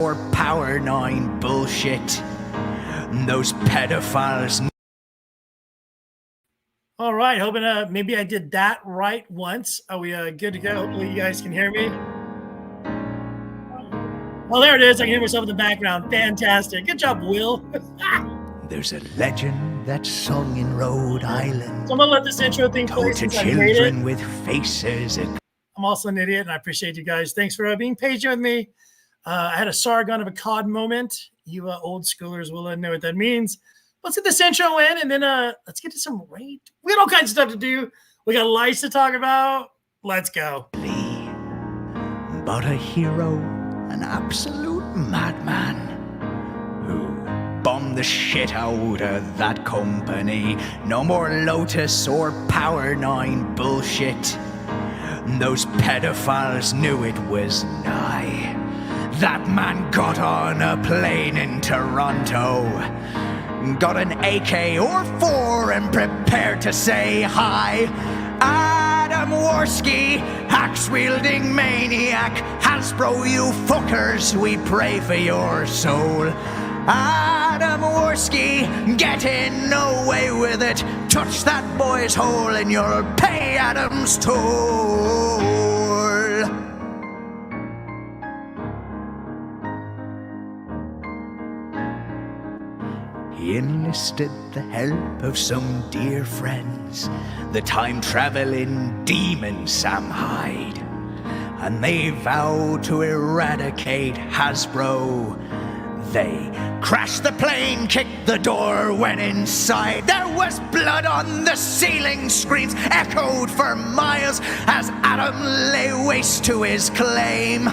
or Power 9 bullshit. Those pedophiles. All right, hoping maybe I did that right once. Are we good to go? Hopefully you guys can hear me. Well, there it is. I can hear myself in the background. Fantastic. Good job, Will. There's a legend that's sung in Rhode Island. So I'm gonna let this intro thing play Told to since I hate children it. with faces. I'm also an idiot, and I appreciate you guys. Thanks for being patient with me. I had a Sargon of Akkad moment. You old schoolers will know what that means. Let's get this intro in, and then let's get to some rate. We got all kinds of stuff to do. We got lights to talk about. Let's go. But a hero, an absolute madman, who bombed the shit out of that company. No more Lotus or Power 9 bullshit. Those pedophiles knew it was nigh. That man got on a plane in Toronto, got an AK-4 and prepared to say hi. Adam Worski, axe-wielding maniac. Hasbro, you fuckers, we pray for your soul. Adam Worski, getting away with it. Touch that boy's hole and you'll pay Adam's toll. He enlisted the help of some dear friends, the time-traveling demon Sam Hyde, and they vowed to eradicate Hasbro. They crashed the plane, kicked the door, went inside. There was blood on the ceiling, screams echoed for miles as Adam lay waste to his claim.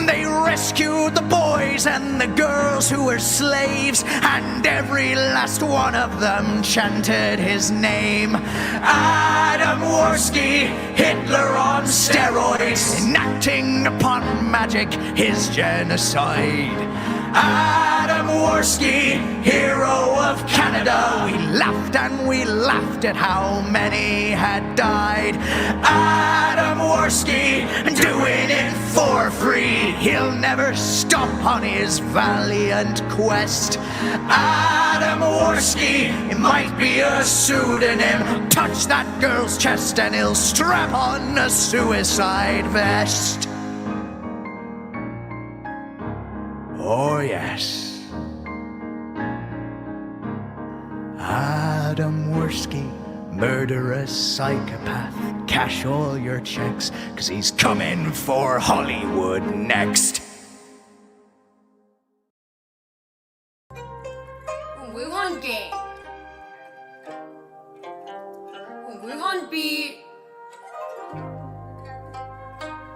They rescued the boys and the girls who were slaves, and every last one of them chanted his name. Adam Worski, Hitler on steroids, enacting upon magic his genocide. Adam Worski, hero of Canada. We laughed and we laughed at how many had died. Adam Worski, doing it for free. He'll never stop on his valiant quest. Adam Worski, it might be a pseudonym. Touch that girl's chest and he'll strap on a suicide vest. Oh yes, Adam Worski, murderous psychopath. Cash all your checks, 'cause he's coming for Hollywood next. We want game. We want beat.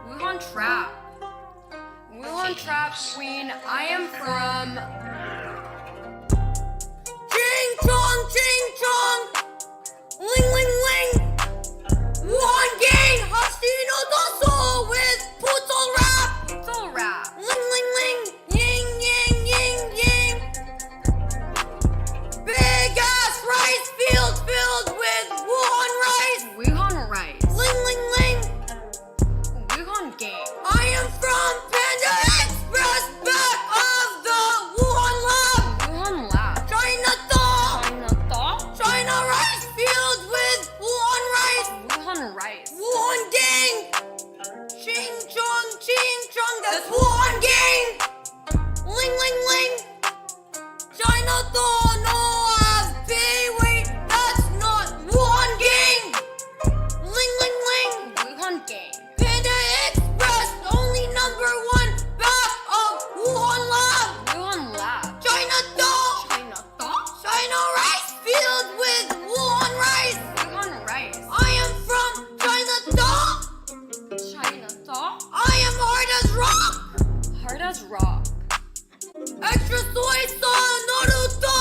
We want trap. We want trap queen. I am from Ching Chong, Ching Chong, Ling Ling Ling. One gang, Hashino Doso with Puto Rap. Puto Rap. Ling Ling Ling, Ying Ying Ying Ying. Big ass rice field filled with Wuhan rice. Wuhan rice. Ling Ling Ling. Wuhan gang. I am from Panda Express, back of the Wuhan lab. Wuhan lab. Chinatown. Chinatown. China rice field with Wuhan rice. Wuhan rice. Wuhan gang. Ching chong, that's Wuhan gang. Ling ling ling. Chinatown, no have pay, wait, that's not Wuhan gang. Ling ling ling. Wuhan gang. Panda Express, only #1, back of Wuhan lab. Wuhan lab. Chinatown. Chinatown. China rice field with Wuhan rice. Wuhan rice. I am from Chinatown. Chinatown. I am hard as rock. Hard as rock. Extra soy sauce, Naruto.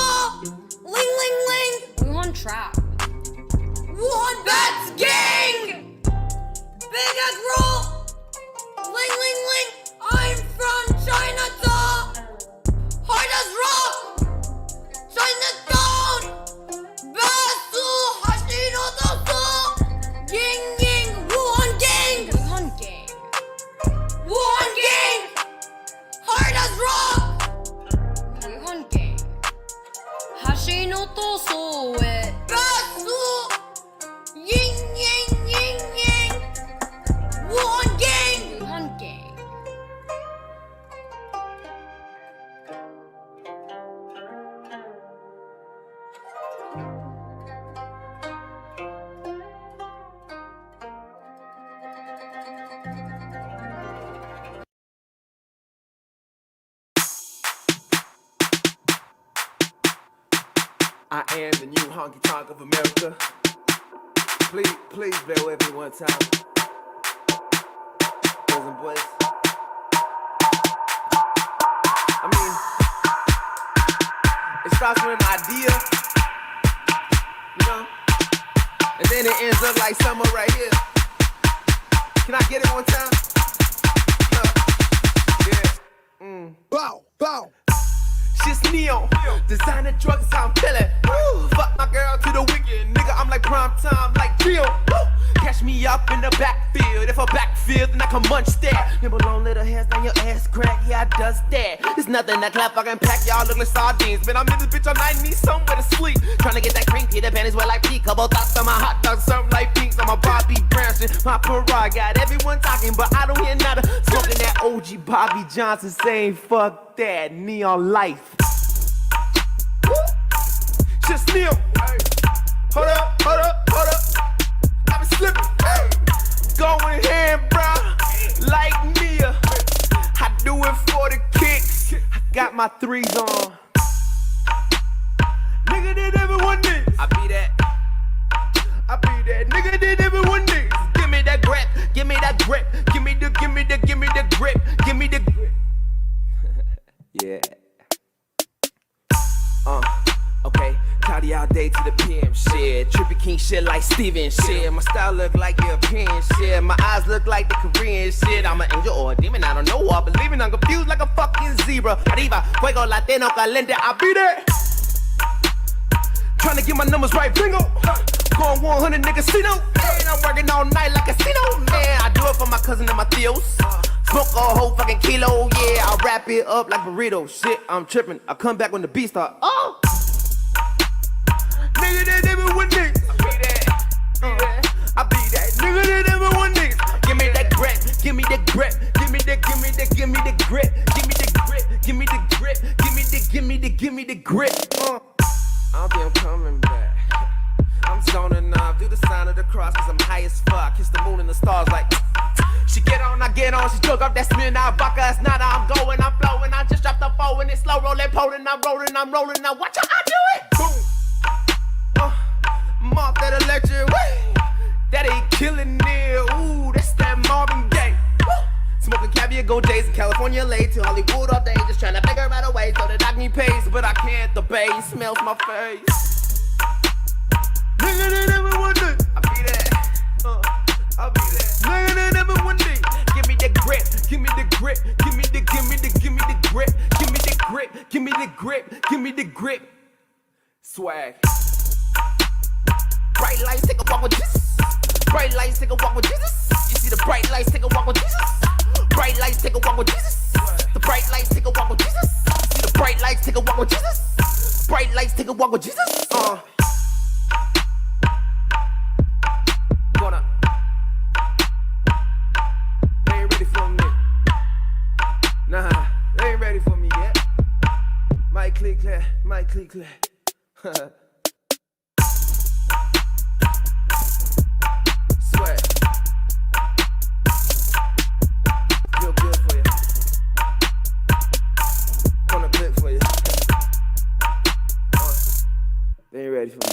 Ling ling ling. Wuhan trap. Wuhan bats gang. Big egg roll. Ling ling ling. I'm from Chinatown. Hard as rock. Chinatown. Basu Hashino Doso. Ying ying. Wuhan gang. Wuhan gang. Wuhan gang. Hard とそうへラスインインインイン One game One game I am the new honky tonk of America. Please bear with me one time. Boys and boys. I mean, it starts with an idea, you know, and then it ends up like somewhere right here. Can I get it one time? Yeah. Bow, bow. Just neon, designer drugs, how I'm feeling. Fuck my girl to the weekend, nigga. I'm like prime time, like Geo. Catch me up in the backfield. If I backfield, then I can munch that. Nibble long little hairs down your ass crack. Yeah, I does that. There's nothing that clap I can pack. Y'all look like sardines. Man, I'm in this bitch all night, need somewhere to sleep. Trying to get that cream, the panties wet like pea. Couple thoughts on my hot dog, something like pinks on my Bobby Brownson. My parade got everyone talking, but I don't hear nada. Smoking that OG Bobby Johnson saying fuck that neon life. Just Neil. Hey. Hold up. I been slipping. Hey. Going hand, bro. Like Mia. I do it for the kicks. I got my threes on. Nigga did everyone this. I be that. Nigga did everyone this. Give me that grip. Give me the grip. Yeah. Okay. Cloudy all day to the PM shit. Trippy King shit like Steven shit. My style look like European shit. My eyes look like the Korean shit. I'm an angel or a demon, I don't know what. Believing I'm confused like a fucking zebra. Arriba, fuego, latino, caliente, I be there. Trying to get my numbers right, bingo. Going 100 niggas, see no. Man, I'm working all night like a casino. Man, I do it for my cousin and my theos. Smoke a whole fucking kilo, yeah. I wrap it up like burrito. Shit, I'm tripping. I come back when the beat start. Oh! Nigga that never win this. I be that. I be that. Nigga that never win this. Give me that grip. Give me the grip. Give me the grip. Give me the grip. Give me the grip. Give me the grip. I'll be coming back. I'm zoning off. Do the sign of the cross cause I'm high as fuck. Kiss the moon and the stars like. She get on, I get on. She drug up that spin out vodka. It's not I'm going, I'm flowing. I just dropped the four and it's slow rolling, pulling. I'm rolling. Now watch how I do it. Boom. Mark that electric, that ain't killing it. Ooh, that's that Marvin Gaye. Smoking caviar, go days in California, late to Hollywood all day, just trying to figure out a way so that I can pays, but I can't. The bass smells my face. Nigga, they never wonder. I be that. I'll be that. Nigga, they never wonder. Give me the grip. Give me the grip. Give me the grip. Give me the grip. Give me the grip. Give me the grip. Swag. Bright lights, take a walk with Jesus. Bright lights, take a walk with Jesus. You see the bright lights, take a walk with Jesus. Bright lights, take a walk with Jesus. The bright lights, take a walk with Jesus. You see the bright lights, take a walk with Jesus. Bright lights, take a walk with Jesus. Gonna. They ain't ready for me. Nah, they ain't ready for me yet. Might click clear. Sweat. Feel good for you. Wanna click for you. They ain't ready for me.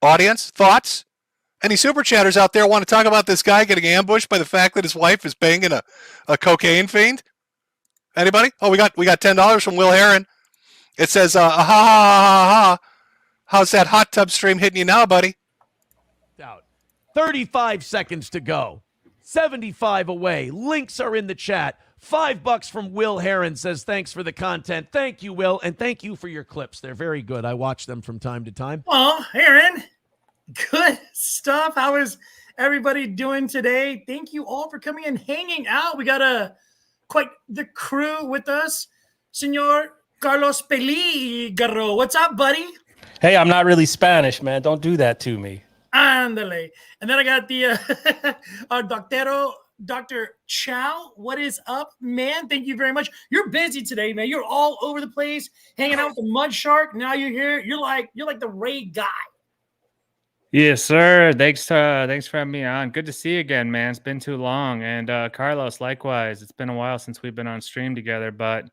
Audience, thoughts? Any super chatters out there want to talk about this guy getting ambushed by the fact that his wife is banging a cocaine fiend? Anybody? Oh, we got $10 from Will Heron. It says, ha ha ha ha ha. How's that hot tub stream hitting you now, buddy? Out. 35 seconds to go. 75 away. Links are in the chat. $5 from Will Heron says, thanks for the content. Thank you, Will, and thank you for your clips. They're very good. I watch them from time to time. Well, Heron, good stuff. How is everybody doing today? Thank you all for coming and hanging out. We got quite the crew with us. Senor Carlos Peligro. What's up, buddy? Hey, I'm not really Spanish, man. Don't do that to me. Andale. And then I got the our Dr. Chow. What is up, man? Thank you very much. You're busy today, man. You're all over the place, hanging out with the Mud Shark. Now you're here. You're like the Ray guy. Yes, sir. Thanks for having me on. Good to see you again, man. It's been too long. And Carlos, likewise. It's been a while since we've been on stream together. But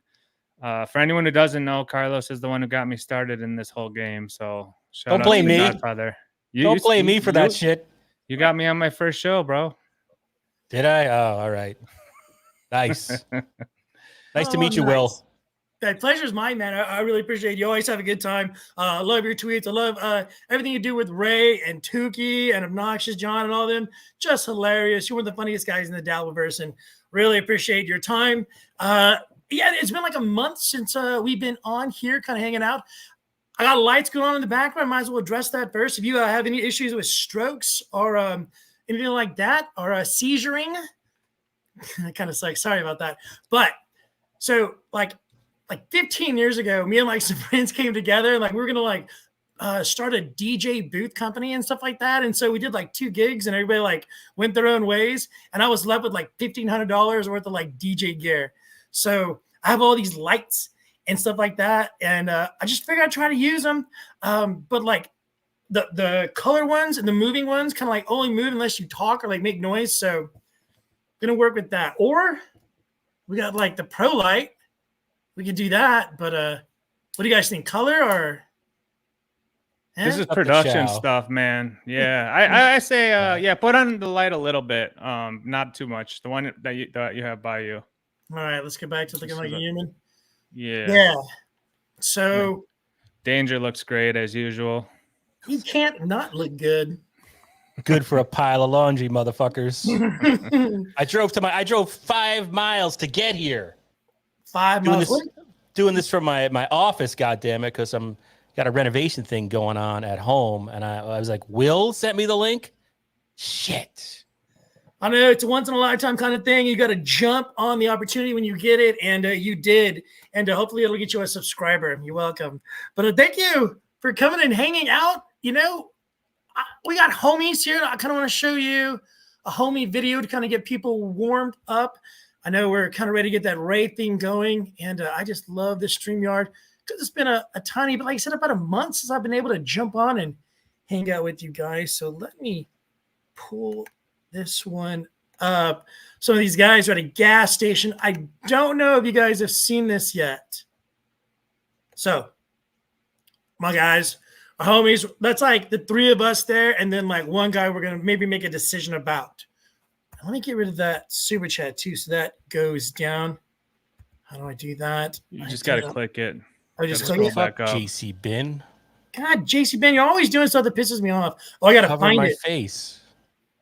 for anyone who doesn't know, Carlos is the one who got me started in this whole game. So don't blame me. Godfather. Don't blame me for that shit. You got me on my first show, bro. Did I? Oh, all right. Nice. Nice to meet you, Will. That pleasure's mine, man. I really appreciate it. You always have a good time. I love your tweets. I love everything you do with Ray and Tukey and Obnoxious John and all them. Just hilarious. You're one of the funniest guys in the Dabbleverse, and really appreciate your time. Yeah, it's been like a month since we've been on here kind of hanging out. I got lights going on in the background. Might as well address that first. If you have any issues with strokes or anything like that, or seizuring, that kind of sucks. Sorry about that. But so like 15 years ago, me and like some friends came together and like we were gonna like start a DJ booth company and stuff like that. And so we did like 2 gigs and everybody like went their own ways. And I was left with like $1,500 worth of like DJ gear. So I have all these lights and stuff like that. And I just figured I'd try to use them. But like the color ones and the moving ones kind of like only move unless you talk or like make noise. So gonna work with that. Or we got like the pro light. We could do that. But what do you guys think? Color or? This is production stuff, man. Yeah, I say, yeah, put on the light a little bit. Not too much. The one that you have by you. All right, let's get back to looking like a human. Yeah. So Danger looks great as usual. You can't not look good. Good for a pile of laundry, motherfuckers. I drove 5 miles to get here. 5 miles. Doing this from my office, goddammit, because I'm got a renovation thing going on at home. And I was like, Will sent me the link. Shit. I know it's a once in a lifetime kind of thing. You got to jump on the opportunity when you get it. And you did. And hopefully it'll get you a subscriber. You're welcome. But thank you for coming and hanging out. You know, we got homies here. I kind of want to show you a homie video to kind of get people warmed up. I know we're kind of ready to get that Ray thing going. And I just love this StreamYard because it's been a tiny, but like I said, about a month since I've been able to jump on and hang out with you guys. So let me pull this one up. Some of these guys are at a gas station. I don't know if you guys have seen this yet. So, my guys, our homies, that's like the 3 of us there, and then like one guy we're going to maybe make a decision about. Let me get rid of that super chat too, so that goes down. How do I do that? You just got to click it. I just click it. Back up. JC Ben. God, JC Ben, you're always doing stuff that pisses me off. Oh, I got to find my it. Face.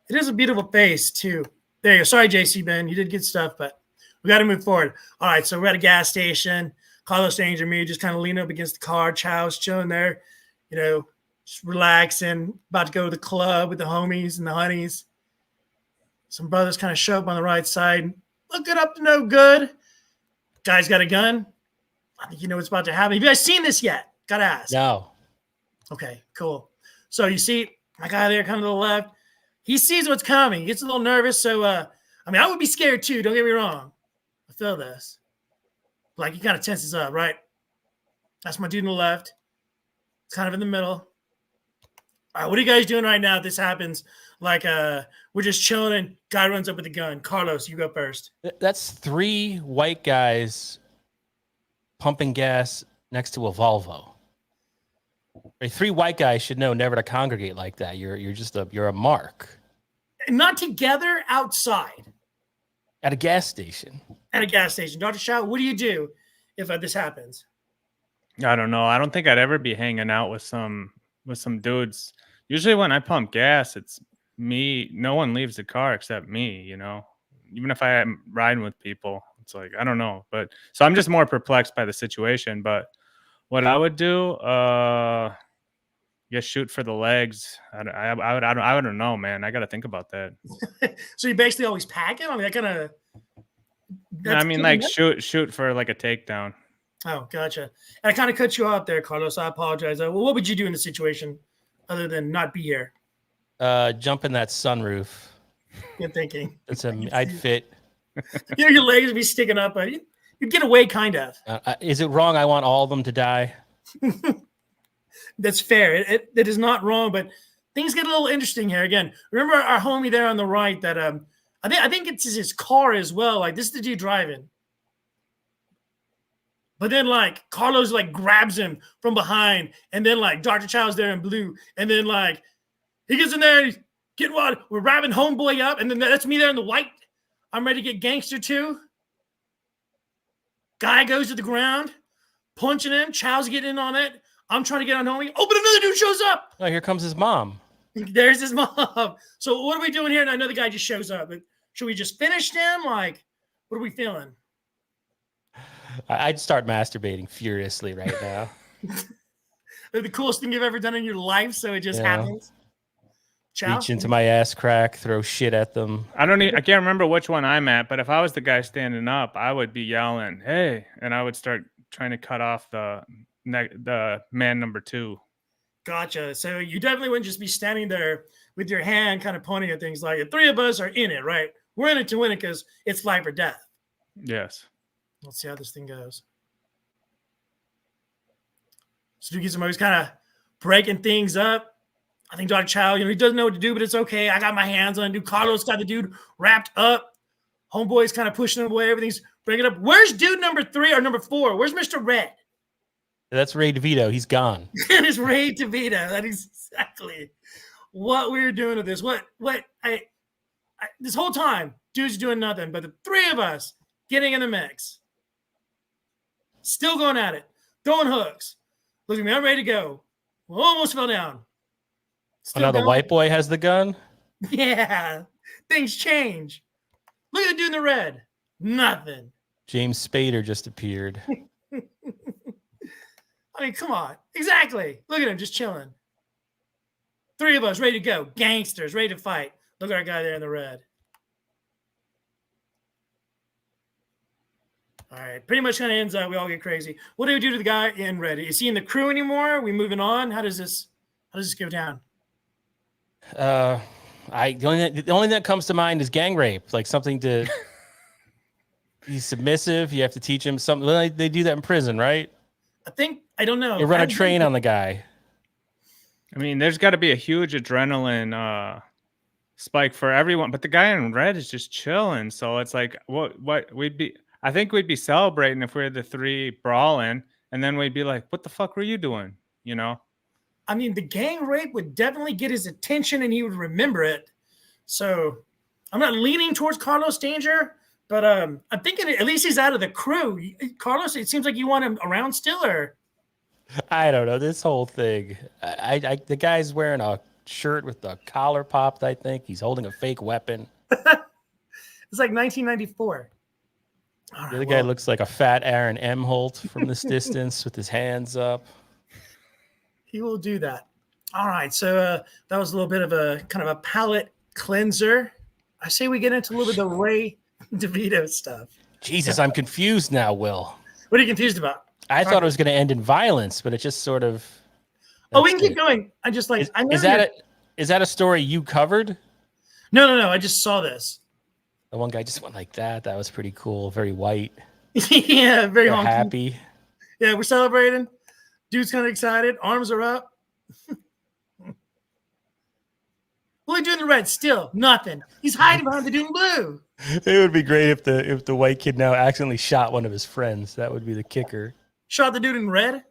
It is a beautiful face too. There you go. Sorry, JC Ben, you did good stuff, but we got to move forward. All right, so we're at a gas station. Carlos Danger, me, just kind of leaning up against the car. Chow's chilling there, you know, just relaxing, about to go to the club with the homies and the honeys. Some brothers kind of show up on the right side. Looking up to no good. Guy's got a gun. I think you know what's about to happen. Have you guys seen this yet? Gotta ask. No. Okay, cool. So you see my guy there kind of to the left. He sees what's coming. He gets a little nervous. So, I mean, I would be scared too. Don't get me wrong. I feel this. Like, he kind of tenses up, right? That's my dude on the left. It's kind of in the middle. All right, what are you guys doing right now if this happens? Like, we're just chilling and guy runs up with a gun. Carlos, you go first. That's 3 white guys pumping gas next to a Volvo. Three white guys should know never to congregate like that. You're just you're a mark. Not together, outside. At a gas station. At a gas station. Dr. Chow, what do you do if this happens? I don't know. I don't think I'd ever be hanging out with some dudes. Usually when I pump gas, it's me. No one leaves the car except me, you know. Even if I am riding with people, it's like, I don't know. But so I'm just more perplexed by the situation. But what I would do, just shoot for the legs. I don't know, man. I got to think about that. So you basically always pack it? I mean, that kind of. I mean, like shoot for like a takedown. Oh, gotcha. And I kind of cut you off there, Carlos. I apologize. Well, what would you do in the situation other than not be here? Jump in that sunroof. Good thinking. I'd fit. You know, your legs would be sticking up. You'd get away, kind of. Is it wrong? I want all of them to die. That's fair. It is not wrong, but things get a little interesting here. Again, remember our homie there on the right that I think it's his car as well. Like, this is the dude driving. But then, like, Carlos, like, grabs him from behind. And then, like, Dr. Chow's there in blue. And then, like, he gets in there. And we're wrapping homeboy up. And then that's me there in the white. I'm ready to get gangster, too. Guy goes to the ground, punching him. Chow's getting in on it. I'm trying to get on homie. Oh, but another dude shows up. Oh, here comes his mom. There's his mom. So what are we doing here? And another guy just shows up. Should we just finish him? Like, what are we feeling? I'd start masturbating furiously right now. The coolest thing you've ever done in your life, so it just happens. Chow? Reach into my ass crack, throw shit at them. I can't remember which one I'm at, but if I was the guy standing up, I would be yelling, "Hey!" and I would start trying to cut off the man number 2. Gotcha. So you definitely wouldn't just be standing there with your hand kind of pointing at things. Like, the three of us are in it, right? We're in it to win it because it's life or death. Yes. Let's see how this thing goes. So Dookie Samoa's kind of breaking things up. I think Dr. Chow, he doesn't know what to do, but it's okay. I got my hands on dude. Carlos got the dude wrapped up. Homeboy's kind of pushing him away. Everything's bringing up. Where's dude number 3 or number 4? Where's Mr. Red? That's Ray DeVito. He's gone. That is Ray Devito. That is exactly what we were doing with this. This whole time, dude's doing nothing, but the three of us getting in the mix. Still going at it. Throwing hooks. Look at me. I'm ready to go. Almost fell down. Now the white boy has the gun? Yeah. Things change. Look at the dude in the red. Nothing. James Spader just appeared. I mean, come on. Exactly. Look at him just chilling. Three of us ready to go. Gangsters ready to fight. Look at our guy there in the red. All right. Pretty much kind of ends up. We all get crazy. What do we do to the guy in red? Is he in the crew anymore? Are we moving on? How does this go down? The only thing that comes to mind is gang rape. Like something to he's submissive. You have to teach him something. They do that in prison, right? I don't know. You run a train on the guy. I mean, there's got to be a huge adrenaline spike for everyone, but the guy in red is just chilling. So it's like, I think we'd be celebrating if we had the three brawling, and then we'd be like, what the fuck were you doing? You know? I mean, the gang rape would definitely get his attention and he would remember it. So I'm not leaning towards Carlos Danger, but I'm thinking at least he's out of the crew. Carlos, it seems like you want him around still, or? I don't know. This whole thing. The guy's wearing a shirt with the collar popped, I think. He's holding a fake weapon. It's like 1994. The other guy looks like a fat Aaron M. Holt from this distance with his hands up. He will do that. All right. So that was a little bit of a kind of a palate cleanser. I say we get into a little bit of the Ray DeVito stuff. Jesus, I'm confused now, Will. What are you confused about? I thought it was going to end in violence, but it just sort of. Oh, we can keep going. I just like. Is that a story you covered? No. I just saw this. The one guy just went like that. That was pretty cool. Very white. Yeah, very happy. Yeah, we're celebrating. Dude's kind of excited. Arms are up. What are we doing in the red? Still nothing. He's hiding behind the dude in blue. It would be great if the white kid now accidentally shot one of his friends. That would be the kicker. Shot the dude in red?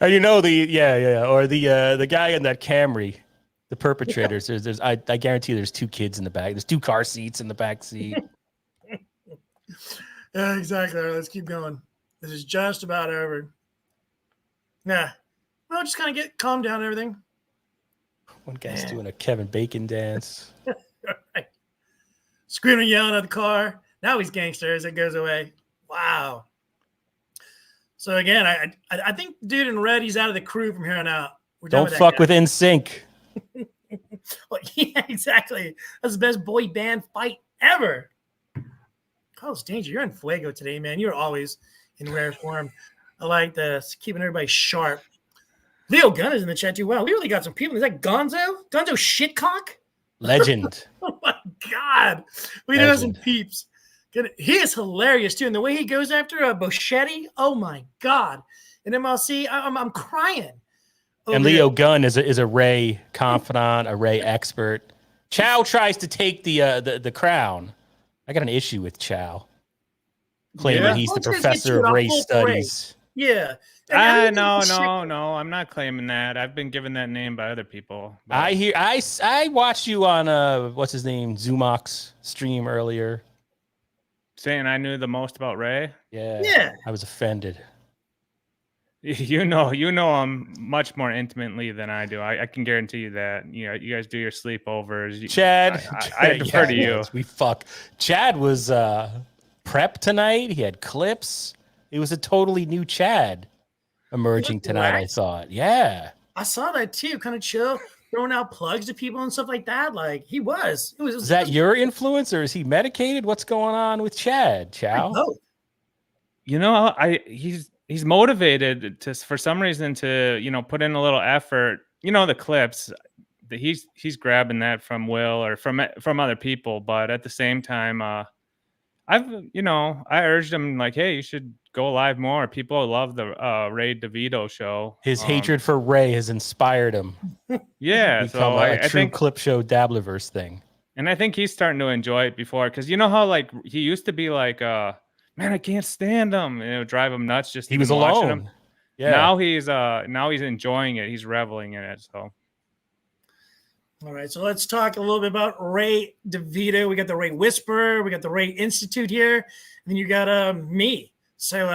You know or the guy in that Camry, the perpetrators. I guarantee there's 2 kids in the back. There's 2 car seats in the back seat. Yeah, exactly. All right, let's keep going. This is just about over. Nah. Well, just kind of get calm down and everything. One guy's doing a Kevin Bacon dance. Right. Screaming, yelling at the car. Now he's gangster as it goes away. Wow. So again, I think dude in red, he's out of the crew from here on out. We're done Don't fuck with NSYNC. Well, yeah, exactly. That's the best boy band fight ever. Carlos Danger, you're in fuego today, man. You're always in rare form. I like this, keeping everybody sharp. Leo Gunn is in the chat too. Wow, we really got some people. Is that Gonzo? Gonzo Shitcock? Legend. Oh my God. We know some peeps. He is hilarious too. And the way he goes after a Boschetti, oh my God. In MLC, I'm crying. And Leo Gunn is a Ray confidant, a Ray expert. Chow tries to take the crown. I got an issue with Chow. Claiming he's the professor of race studies. Yeah. No. I'm not claiming that. I've been given that name by other people. But... I watched you on what's his name, Zumox stream earlier. Saying I knew the most about Ray. Yeah. I was offended. You know him much more intimately than I do. I can guarantee you that. You know, you guys do your sleepovers. Chad, I defer to you. We fuck. Chad was prep tonight. He had clips. It was a totally new Chad emerging tonight. I thought, yeah. I saw that too. Kind of chill, throwing out plugs to people and stuff like that. Like he was. Is that your influence, or is he medicated? What's going on with Chad? Chow? You know, he's motivated for some reason to put in a little effort. You know, the clips that he's grabbing that from Will or from other people, but at the same time, I urged him like, hey, you should go live more. People love the Ray DeVito show. His hatred for Ray has inspired him. Yeah, so I think clip show Dabblerverse thing. And I think he's starting to enjoy it before, because you know how like he used to be like, man, I can't stand him. Drive him nuts. Just he was alone. Him. Yeah. Now he's enjoying it. He's reveling in it. So. All right, so let's talk a little bit about Ray DeVito. We got the Ray Whisperer. We got the Ray Institute here. And then you got me. So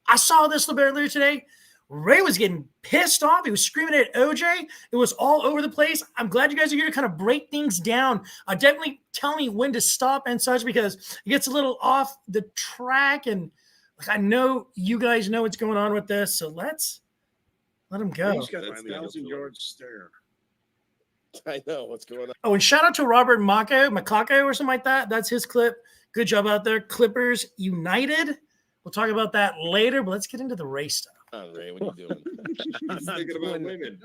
I saw this a little bit earlier today. Ray was getting pissed off. He was screaming at OJ. It was all over the place. I'm glad you guys are here to kind of break things down. Definitely tell me when to stop and such, because it gets a little off the track. And like, I know you guys know what's going on with this. So let him go. He's got a 1,000-yard stare. I know what's going on. Oh, and shout out to Robert Makako or something like that. That's his clip. Good job out there. Clippers United. We'll talk about that later, but let's get into the Ray stuff. Oh, Ray, what are you doing? He's thinking about women.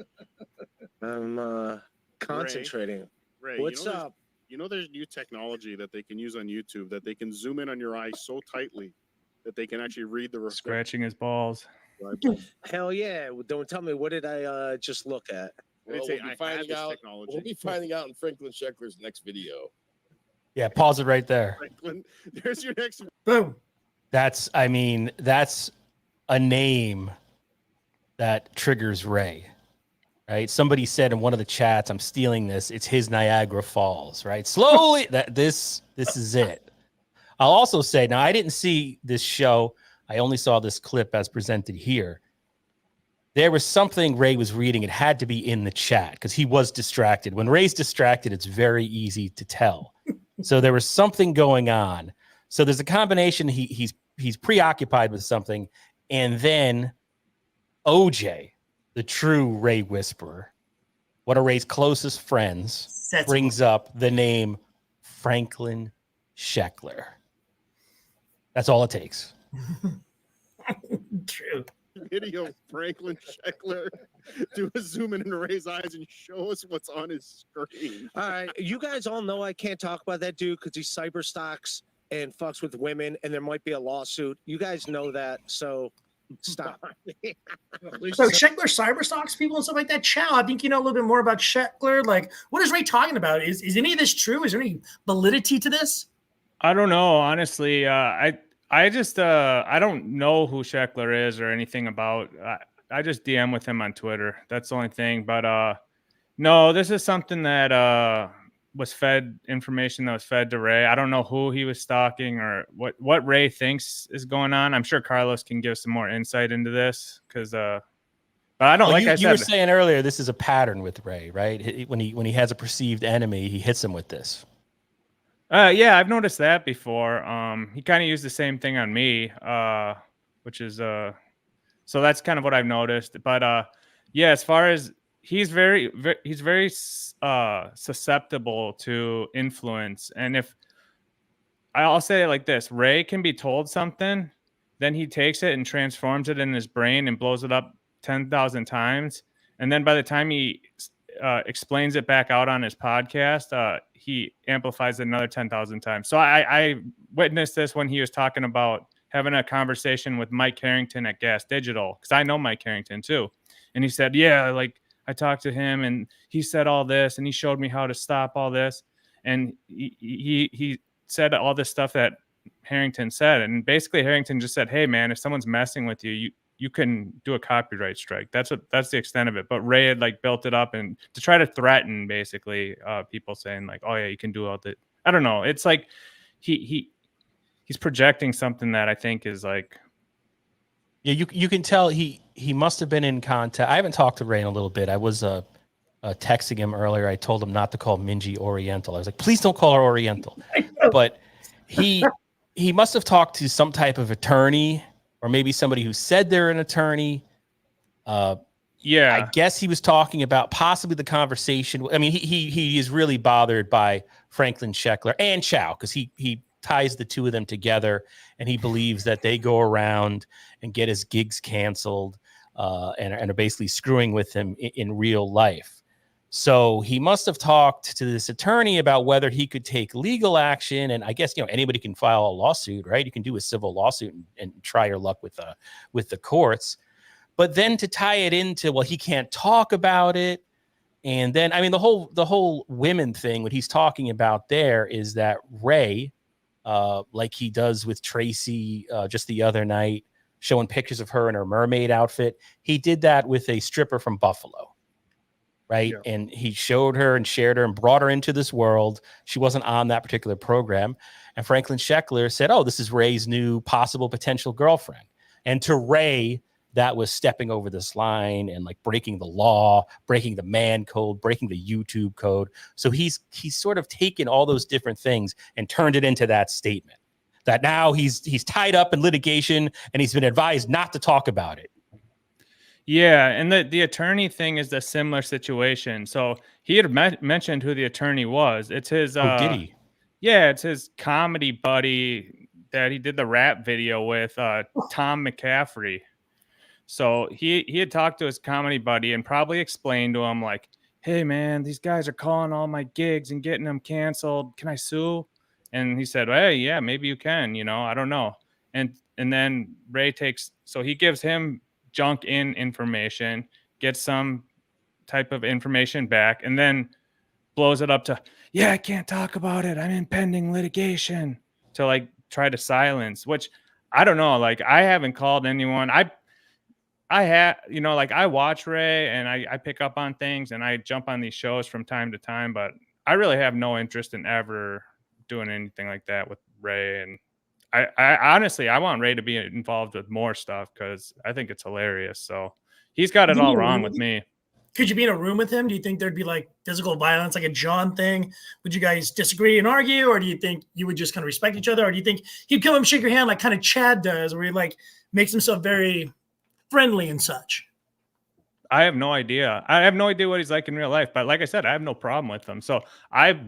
I'm concentrating. Ray, what's up? You know there's new technology that they can use on YouTube that they can zoom in on your eye so tightly that they can actually read the scratching his balls. Hell yeah. Don't tell me, what did I just look at? Well, we'll be finding out in Franklin Sheckler's next video. Yeah, pause it right there. Franklin, there's your next. Boom. That's a name that triggers Ray, right? Somebody said in one of the chats, I'm stealing this. It's his Niagara Falls, right? Slowly, this is it. I'll also say, now I didn't see this show. I only saw this clip as presented here. There was something Ray was reading. It had to be in the chat because he was distracted. When Ray's distracted, it's very easy to tell. So there was something going on. So there's a combination. He's preoccupied with something. And then OJ, the true Ray Whisperer, one of Ray's closest friends, brings up the name Franklin Sheckler. That's all it takes. True. Video Franklin Sheckler do a zoom in Ray's eyes and show us what's on his screen. All right, you guys all know I can't talk about that dude because he cyber stalks and fucks with women, and there might be a lawsuit. You guys know that, so stop. So Sheckler cyber stalks people and stuff like that. Chow, I think you know a little bit more about Sheckler. Like, what is Ray talking about? Is any of this true? Is there any validity to this? I don't know, honestly. I just I don't know who Sheckler is or anything about. I just DM with him on Twitter. That's the only thing. But no, this is something that was fed information that was fed to Ray. I don't know who he was stalking or what Ray thinks is going on. I'm sure Carlos can give some more insight into this because but I don't like I said. You were saying earlier this is a pattern with Ray, right? When he has a perceived enemy, he hits him with this. Yeah, I've noticed that before. He kind of used the same thing on me, which is so that's kind of what I've noticed. But yeah, as far as he's very susceptible to influence, and if I'll say it like this, Ray can be told something, then he takes it and transforms it in his brain and blows it up 10,000 times, and then by the time he explains it back out on his podcast, he amplifies it another 10,000 times. So I witnessed this when he was talking about having a conversation with Mike Harrington at Gas Digital, because I know Mike Harrington too. And he said, yeah, like I talked to him and he said all this and he showed me how to stop all this. And he said all this stuff that Harrington said. And basically Harrington just said, hey man, if someone's messing with you, you can do a copyright strike. That's the extent of it. But Ray had like built it up and to try to threaten basically people saying like, oh yeah, you can do all that. I don't know. It's like he's projecting something that I think is like, yeah, you can tell he must have been in contact. I haven't talked to Ray in a little bit. I was texting him earlier. I told him not to call Minji Oriental. I was like, please don't call her Oriental. But he must have talked to some type of attorney or maybe somebody who said they're an attorney. Yeah, I guess he was talking about possibly the conversation. I mean, he is really bothered by Franklin Sheckler and Chow because he ties the two of them together, and he believes that they go around and get his gigs canceled and are basically screwing with him in real life. So he must have talked to this attorney about whether he could take legal action. And I guess, anybody can file a lawsuit, right? You can do a civil lawsuit and try your luck with the courts. But then to tie it into, well, he can't talk about it. And then, I mean, the whole women thing, what he's talking about there is that Ray, like he does with Tracy just the other night, showing pictures of her in her mermaid outfit. He did that with a stripper from Buffalo. Right. Yeah. And he showed her and shared her and brought her into this world. She wasn't on that particular program. And Franklin Sheckler said, oh, this is Ray's new possible potential girlfriend. And to Ray, that was stepping over this line and like breaking the law, breaking the man code, breaking the YouTube code. So he's sort of taken all those different things and turned it into that statement that now he's tied up in litigation and he's been advised not to talk about it. Yeah, and the attorney thing is a similar situation. So he had mentioned who the attorney was. It's his. Did he? Yeah, it's his comedy buddy that he did the rap video with, Tom McCaffrey. So he had talked to his comedy buddy and probably explained to him like, "Hey man, these guys are calling all my gigs and getting them canceled. Can I sue?" And he said, "Hey, yeah, maybe you can. I don't know." And then Ray he gives him junk in information, gets some type of information back, and then blows it up to, yeah, I can't talk about it. I'm in pending litigation, to like try to silence, which I don't know. Like I haven't called anyone. I watch Ray and I pick up on things and I jump on these shows from time to time, but I really have no interest in ever doing anything like that with Ray. And I honestly, I want Ray to be involved with more stuff because I think it's hilarious. So he's got it all wrong with me. Could you be in a room with him? Do you think there'd be like physical violence, like a John thing? Would you guys disagree and argue? Or do you think you would just kind of respect each other? Or do you think he'd come and shake your hand like kind of Chad does, where he like makes himself very friendly and such? I have no idea. I have no idea what he's like in real life. But like I said, I have no problem with him. So I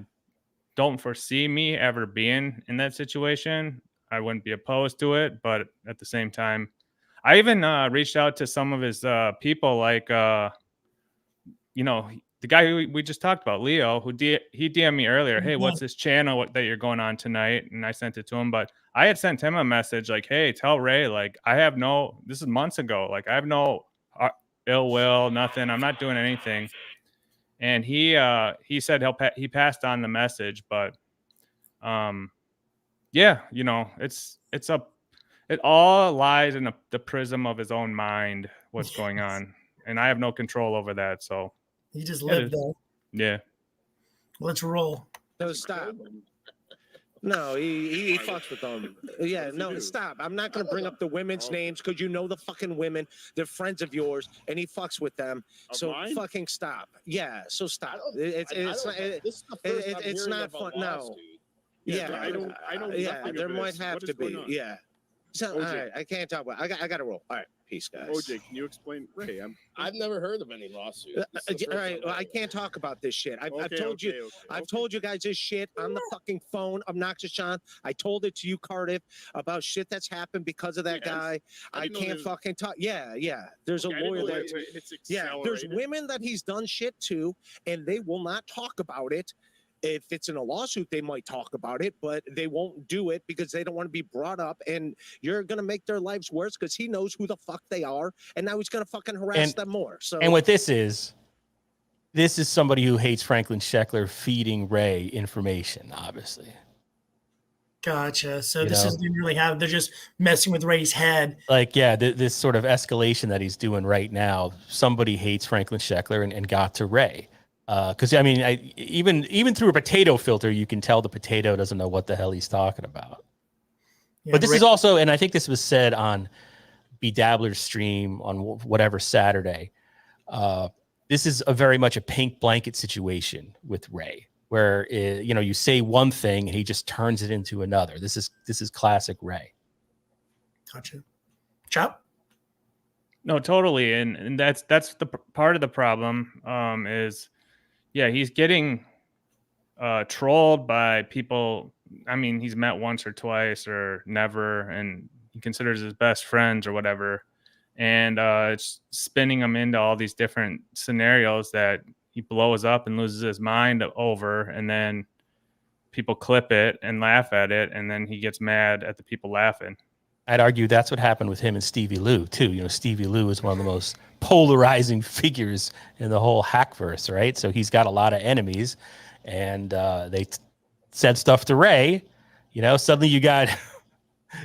don't foresee me ever being in that situation. I wouldn't be opposed to it, but at the same time, I even reached out to some of his people, like the guy who we just talked about, Leo, who he DM'd me earlier. Hey, what's this channel that you're going on tonight? And I sent it to him, but I had sent him a message like, hey, tell Ray, like this is months ago. Like I have no ill will, nothing. I'm not doing anything. And he said he passed on the message, but yeah, it's up. It all lies in the prism of his own mind, what's going on. And I have no control over that. So You just Yeah, it live is. there. yeah. Let's roll. No, stop. No, he fucks with them. Yeah, no, stop. I'm not gonna bring up the women's names because you know the fucking women. They're friends of yours, and he fucks with them. So mine? fucking stop. Yeah, so stop. This is the first I'm It's hearing not of a fun. No. lawsuit. Yeah, I know yeah, nothing there of might this. have What to is going be. on? Yeah. So, all OJ. right, I can't talk about. I got to roll. All right, peace, guys. OJ, can you explain? Ray, I've never heard of any lawsuit. This is the All first right, I've well, I heard of can't talk about this shit. I've told you. I've okay. told you guys this shit on the fucking phone, obnoxious Sean. I told it to you, Cardiff, about shit that's happened because of that Yes. guy. I I didn't know can't there's- fucking talk. Yeah, yeah. There's Okay, I a didn't lawyer know there. that it's Yeah, there's accelerated. women that he's done shit to, and they will not talk about it. If it's in a lawsuit, they might talk about it, but they won't do it because they don't want to be brought up. And you're gonna make their lives worse because he knows who the fuck they are, and now he's gonna fucking harass them more. So And what this is somebody who hates Franklin Sheckler feeding Ray information, obviously. Gotcha. So You this know? isn't really how they're just messing with Ray's head. Like, yeah, this sort of escalation that he's doing right now, somebody hates Franklin Sheckler and got to Ray. Because, I mean, even through a potato filter, you can tell the potato doesn't know what the hell he's talking about. Yeah, But this Ray- is also, and I think this was said on Bedabbler's stream on whatever Saturday, this is a very much a pink blanket situation with Ray, where you say one thing and he just turns it into another. This is classic Ray. Gotcha. Chow? No, totally. And that's the part of the problem is, yeah, he's getting trolled by people. I mean, he's met once or twice or never, and he considers his best friends or whatever. And it's spinning him into all these different scenarios that he blows up and loses his mind over. And then people clip it and laugh at it. And then he gets mad at the people laughing. I'd argue that's what happened with him and Stevie Lou too. Stevie Lou is one of the most polarizing figures in the whole hackverse, right? So he's got a lot of enemies, and they said stuff to Ray. Suddenly you got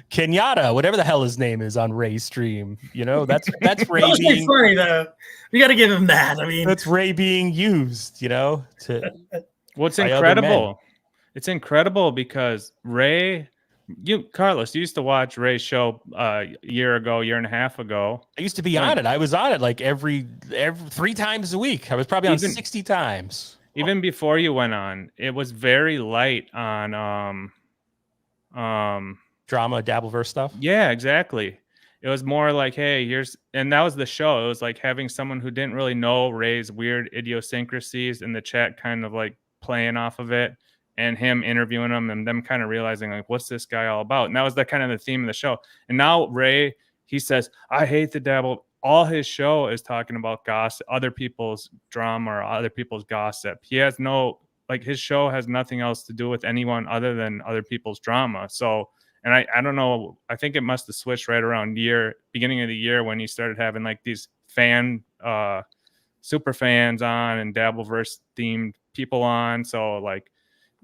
Kenyatta, whatever the hell his name is, on Ray's stream. That's Ray That was pretty being funny though. We got to give him that. I mean, that's Ray being used. To What's by other men. incredible? It's incredible because Ray. Carlos, you used to watch Ray's show year and a half ago. I used to be on it. I was on it like every 3 times a week. I was probably on 60 times. Even before you went on, it was very light on drama, Dabbleverse stuff. Yeah, exactly. It was more like, hey, and that was the show. It was like having someone who didn't really know Ray's weird idiosyncrasies in the chat, kind of like playing off of it. And him interviewing them and them kind of realizing, like, what's this guy all about? And that was the kind of the theme of the show. And now Ray, he says, I hate the dabble. All his show is talking about gossip, other people's drama or other people's gossip. He has his show has nothing else to do with anyone other than other people's drama. So, and I don't know, I think it must have switched right around beginning of the year when he started having like these super fans on and Dabbleverse themed people on. So like,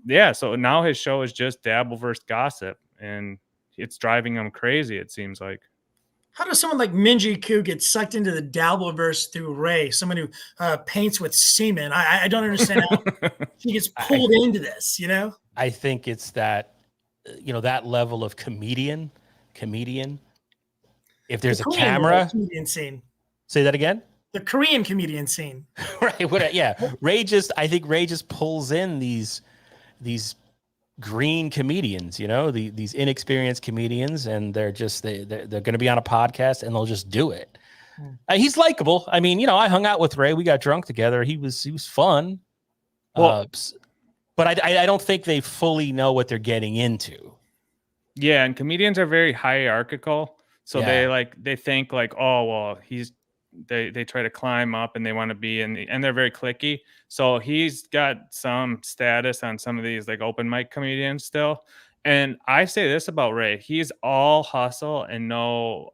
yeah, so now his show is just Dabbleverse gossip, and it's driving him crazy, it seems like. how does someone like Minji Ku get sucked into the Dabbleverse through Ray? Someone who paints with semen. I don't understand how he gets pulled into this, I think it's that, that level of comedian. If there's a Korean camera. comedian scene. Say that again? The Korean comedian scene. Right. Yeah. I think Ray just pulls in these green comedians, these inexperienced comedians, and they're going to be on a podcast and they'll just do it. He's likable. I mean, I hung out with Ray. We got drunk together. He was fun. Well, but I don't think they fully know what they're getting into. Yeah. And comedians are very hierarchical. So they think like, oh, well, they try to climb up and they want to be and they're very cliquey. So he's got some status on some of these like open mic comedians still. And I say this about Ray, he's all hustle and no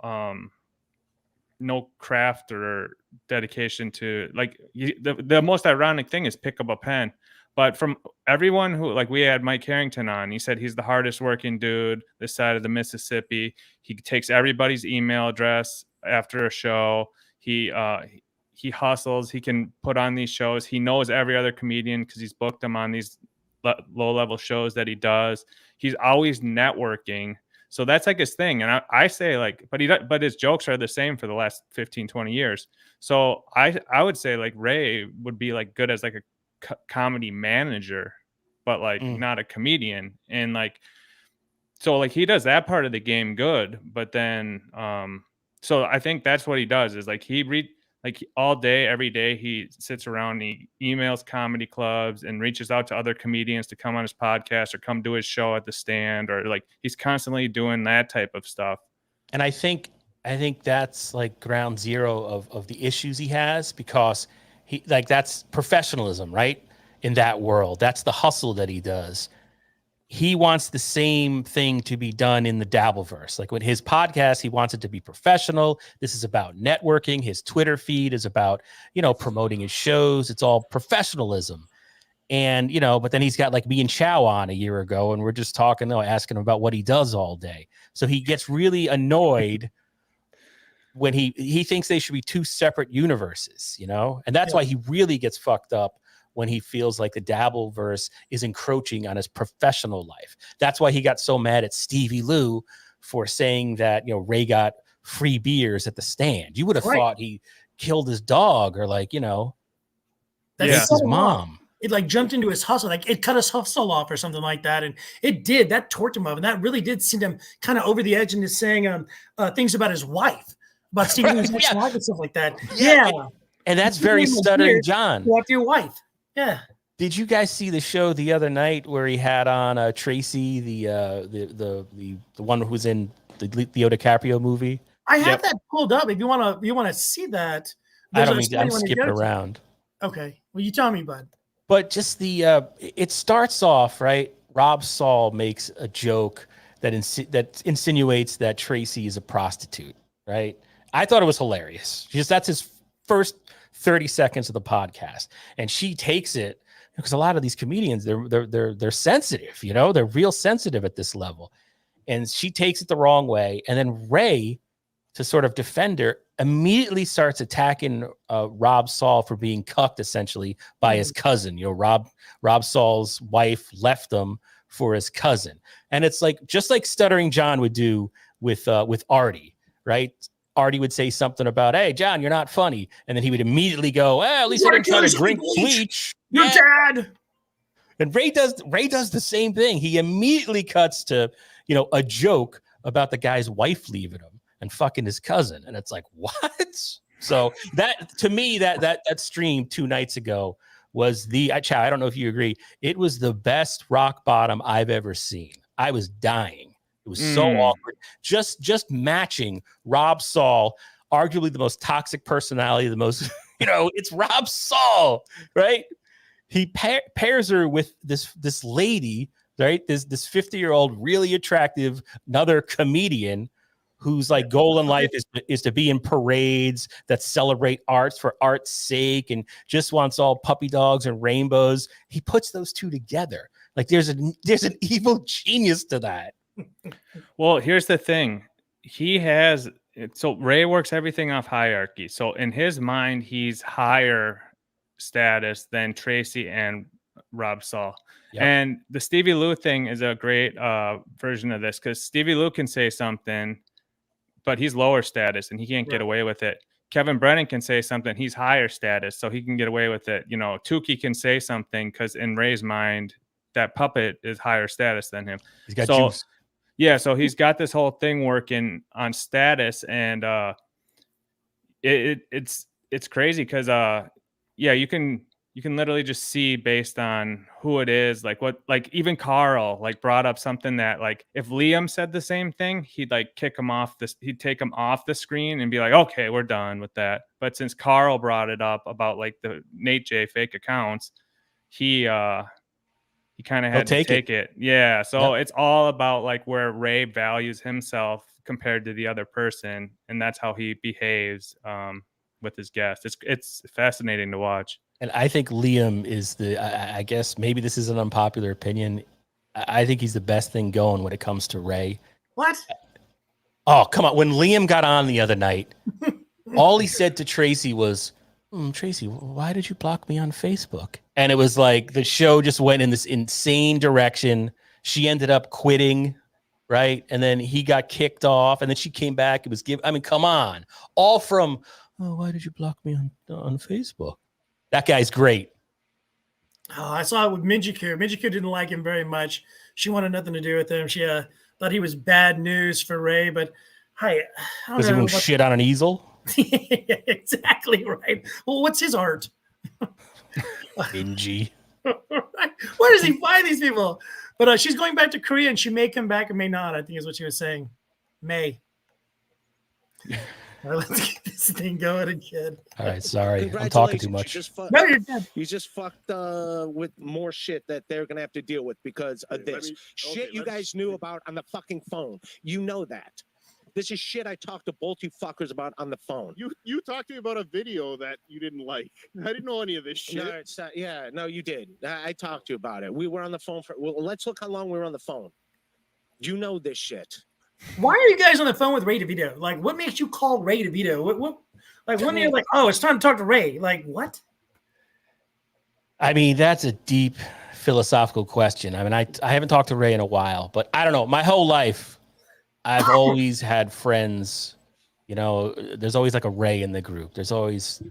craft or dedication to, like, the most ironic thing is pick up a pen. But from everyone who, like, we had Mike Harrington on, he said he's the hardest working dude this side of the Mississippi. He takes everybody's email address after a show. He hustles. He can put on these shows. He knows every other comedian because he's booked them on these low level shows that he does. He's always networking. So that's like his thing. And I say, like, but his jokes are the same for the last 15, 20 years. So I would say, like, Ray would be like good as like a comedy manager, but like not a comedian. And like, so like he does that part of the game good, but then so I think that's what he does is like like all day, every day, he sits around, he emails comedy clubs and reaches out to other comedians to come on his podcast or come do his show at the Stand, or like he's constantly doing that type of stuff. And I think that's like ground zero of the issues he has, because he, like, that's professionalism, right? In that world, that's the hustle that he does. He wants the same thing to be done in the Dabbleverse. Like with his podcast, he wants it to be professional. This is about networking. His Twitter feed is about, promoting his shows. It's all professionalism. And, but then he's got like me and Chow on a year ago, and we're just talking, asking him about what he does all day. So he gets really annoyed when he thinks they should be two separate universes, and that's why he really gets fucked up when he feels like the Dabbleverse is encroaching on his professional life. That's why he got so mad at Stevie Lou for saying that, Ray got free beers at the Stand. You would have thought he killed his dog or like, that's his mom. It like jumped into his hustle, like it cut his hustle off or something like that. And that torqued him up. And that really did send him kind of over the edge into saying things about his wife, about Stevie Lou's ex-wife and stuff like that. Yeah. And that's very Stuttering John. Go after your wife. Yeah. Did you guys see the show the other night where he had on Tracy, the one who was in the Leo DiCaprio movie? I have that pulled up. If you want to see that, I'm skipping around. Okay. Well, you tell me, bud. But just it starts off right. Rob Saul makes a joke that insinuates that Tracy is a prostitute. Right. I thought it was hilarious. That's his first 30 seconds of the podcast, and she takes it, because a lot of these comedians, they're sensitive, they're real sensitive at this level, and she takes it the wrong way. And then Ray, to sort of defend her, immediately starts attacking Rob Saul for being cucked essentially by his cousin. Rob Saul's wife left him for his cousin, and it's like just like Stuttering John would do with Artie, right? Artie would say something about, "Hey, John, you're not funny." And then he would immediately go, at least I didn't try to drink bleach. Your dad. And Ray does the same thing. He immediately cuts to, a joke about the guy's wife leaving him and fucking his cousin. And it's like, what? So that, to me, that stream 2 nights ago was Chow, I don't know if you agree. It was the best rock bottom I've ever seen. I was dying. It was so awkward. Just matching Rob Saul, arguably the most toxic personality, the most, it's Rob Saul, right? He pairs her with this lady, right? This 50-year-old, really attractive, another comedian whose like goal in life is to be in parades that celebrate arts for art's sake and just wants all puppy dogs and rainbows. He puts those two together. Like there's an evil genius to that. Well, here's the thing. So Ray works everything off hierarchy. So in his mind, he's higher status than Tracy and Rob Saul. Yep. And the Stevie Lou thing is a great version of this, because Stevie Lou can say something, but he's lower status and he can't get away with it. Kevin Brennan can say something, he's higher status, so he can get away with it. Tukey can say something because in Ray's mind, that puppet is higher status than him. He's got juice. Yeah, so he's got this whole thing working on status, and it's crazy because you can literally just see based on who it is, even Carl brought up something that if Liam said the same thing, he'd take him off the screen and be like, okay, we're done with that. But since Carl brought it up about the Nate J fake accounts, he kind of had to take it. Yeah. So It's all about where Ray values himself compared to the other person. And that's how he behaves with his guests. It's fascinating to watch. And I think Liam is I guess maybe this is an unpopular opinion. I think he's the best thing going when it comes to Ray. What? Oh, come on. When Liam got on the other night, all he said to Tracy was, Tracy, why did you block me on Facebook? And it was like the show just went in this insane direction. She ended up quitting, right? And then he got kicked off, and then she came back. It was come on. All from, why did you block me on Facebook? That guy's great. Oh, I saw it with Minjiku. Minjiku didn't like him very much. She wanted nothing to do with him. She thought he was bad news for Ray, but hey, I don't Does he know. want shit on an easel? Exactly right. Well, what's his art? Minji. Where does he find these people? But she's going back to Korea, and she may come back and may not, I think is what she was saying. May. All right, let's get this thing going again. All right, sorry. I'm talking too much. No, you're dead. You just fucked with more shit that they're gonna have to deal with because of this shit you guys knew about on the fucking phone. You know that. This is shit I talked to both you fuckers about on the phone. You talked to me about a video that you didn't like. I didn't know any of this shit. No, it's not, yeah, no, you did. I talked to you about it. We were on the phone let's look how long we were on the phone. You know this shit. Why are you guys on the phone with Ray Devito? Like, what makes you call Ray Devito? What like when you're like, oh, it's time to talk to Ray? Like, what? I mean, that's a deep philosophical question. I mean, I haven't talked to Ray in a while, but I don't know. My whole life, I've always had friends. You know, there's always like a Ray in the group. There's always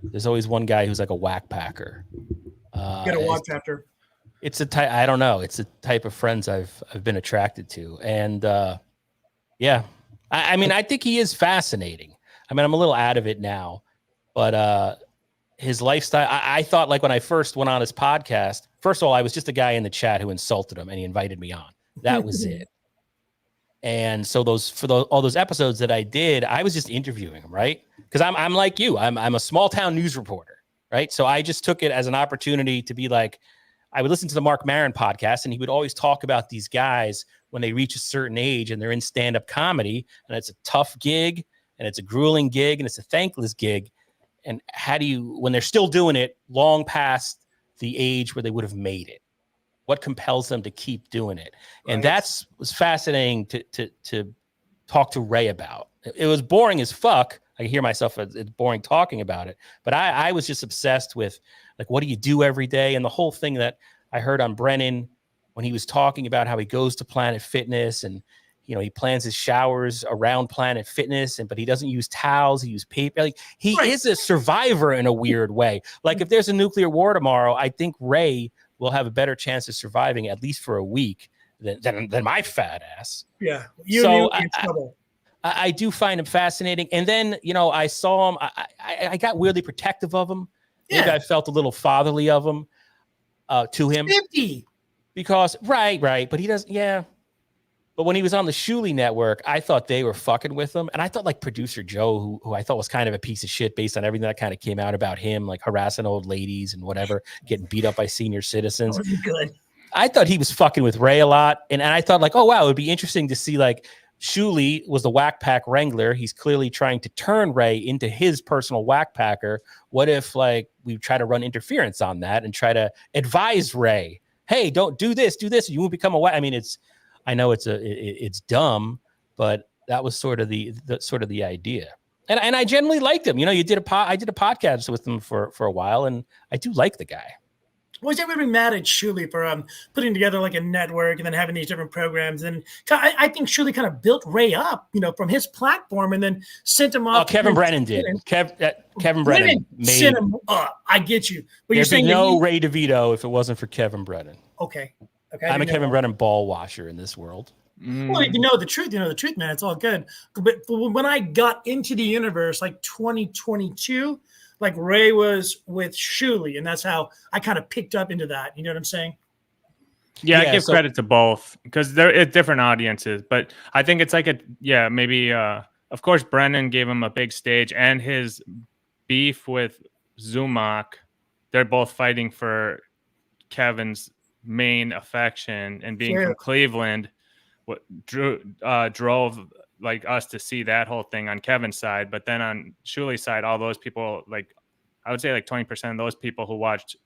one guy who's like a whack packer. Get a watch after. It's a type. I don't know. It's a type of friends I've been attracted to, and yeah, I mean, I think he is fascinating. I mean, I'm a little out of it now, but his lifestyle. I thought like when I first went on his podcast. First of all, I was just a guy in the chat who insulted him, and he invited me on. That was it. And so all those episodes that I did, I was just interviewing him, right? Because I'm like you. I'm a small town news reporter, right? So I just took it as an opportunity to be like, I would listen to the Mark Maron podcast, and he would always talk about these guys when they reach a certain age and they're in stand-up comedy, and it's a tough gig, and it's a grueling gig, and it's a thankless gig. And how do you, when they're still doing it long past the age where they would have made it, what compels them to keep doing it? Right. And was fascinating to talk to Ray about. It was boring as fuck. I hear myself, it's boring talking about it, but I was just obsessed with like, what do you do every day? And the whole thing that I heard on Brennan when he was talking about how he goes to Planet Fitness and, you know, he plans his showers around Planet Fitness, but he doesn't use towels, he uses paper. Like he is a survivor in a weird way. Like if there's a nuclear war tomorrow, I think Ray will have a better chance of surviving at least for a week than my fat ass. Yeah. I do find him fascinating. And then, you know, I saw him, I got weirdly protective of him. Yeah. Maybe I felt a little fatherly of him, to him. 50. Because, right. But he doesn't, yeah. But when he was on the Shuley network, I thought they were fucking with him. And I thought like producer Joe, who I thought was kind of a piece of shit based on everything that kind of came out about him, like harassing old ladies and whatever, getting beat up by senior citizens. That was good. I thought he was fucking with Ray a lot. And I thought like, oh, wow, it would be interesting to see like Shuley was the whack pack wrangler. He's clearly trying to turn Ray into his personal whack packer. What if like we try to run interference on that and try to advise Ray, hey, don't do this. You won't become a whack. I mean, I know it's dumb, but that was sort of the idea. And I generally liked him. You know, I did a podcast with him for a while, and I do like the guy. Was everybody mad at Shuley for putting together like a network and then having these different programs? And I think Shuley kind of built Ray up, you know, from his platform and then sent him off. Oh, Kevin Brennan did. Kevin Brennan sent him up. I get you. But you're saying no Ray DeVito if it wasn't for Kevin Brennan. Okay. I'm a Kevin Brennan ball washer in this world. Well, if you know the truth, man. It's all good. But when I got into the universe, like 2022, like Ray was with Shuley, and that's how I kind of picked up into that. You know what I'm saying? Yeah, I give credit to both because they're different audiences. But I think it's like maybe. Of course, Brennan gave him a big stage, and his beef with Zumock, they're both fighting for Kevin's main affection, and being from Cleveland, what drove like us to see that whole thing on Kevin's side. But then on Shuley's side, all those people like I would say like 20% of those people who watched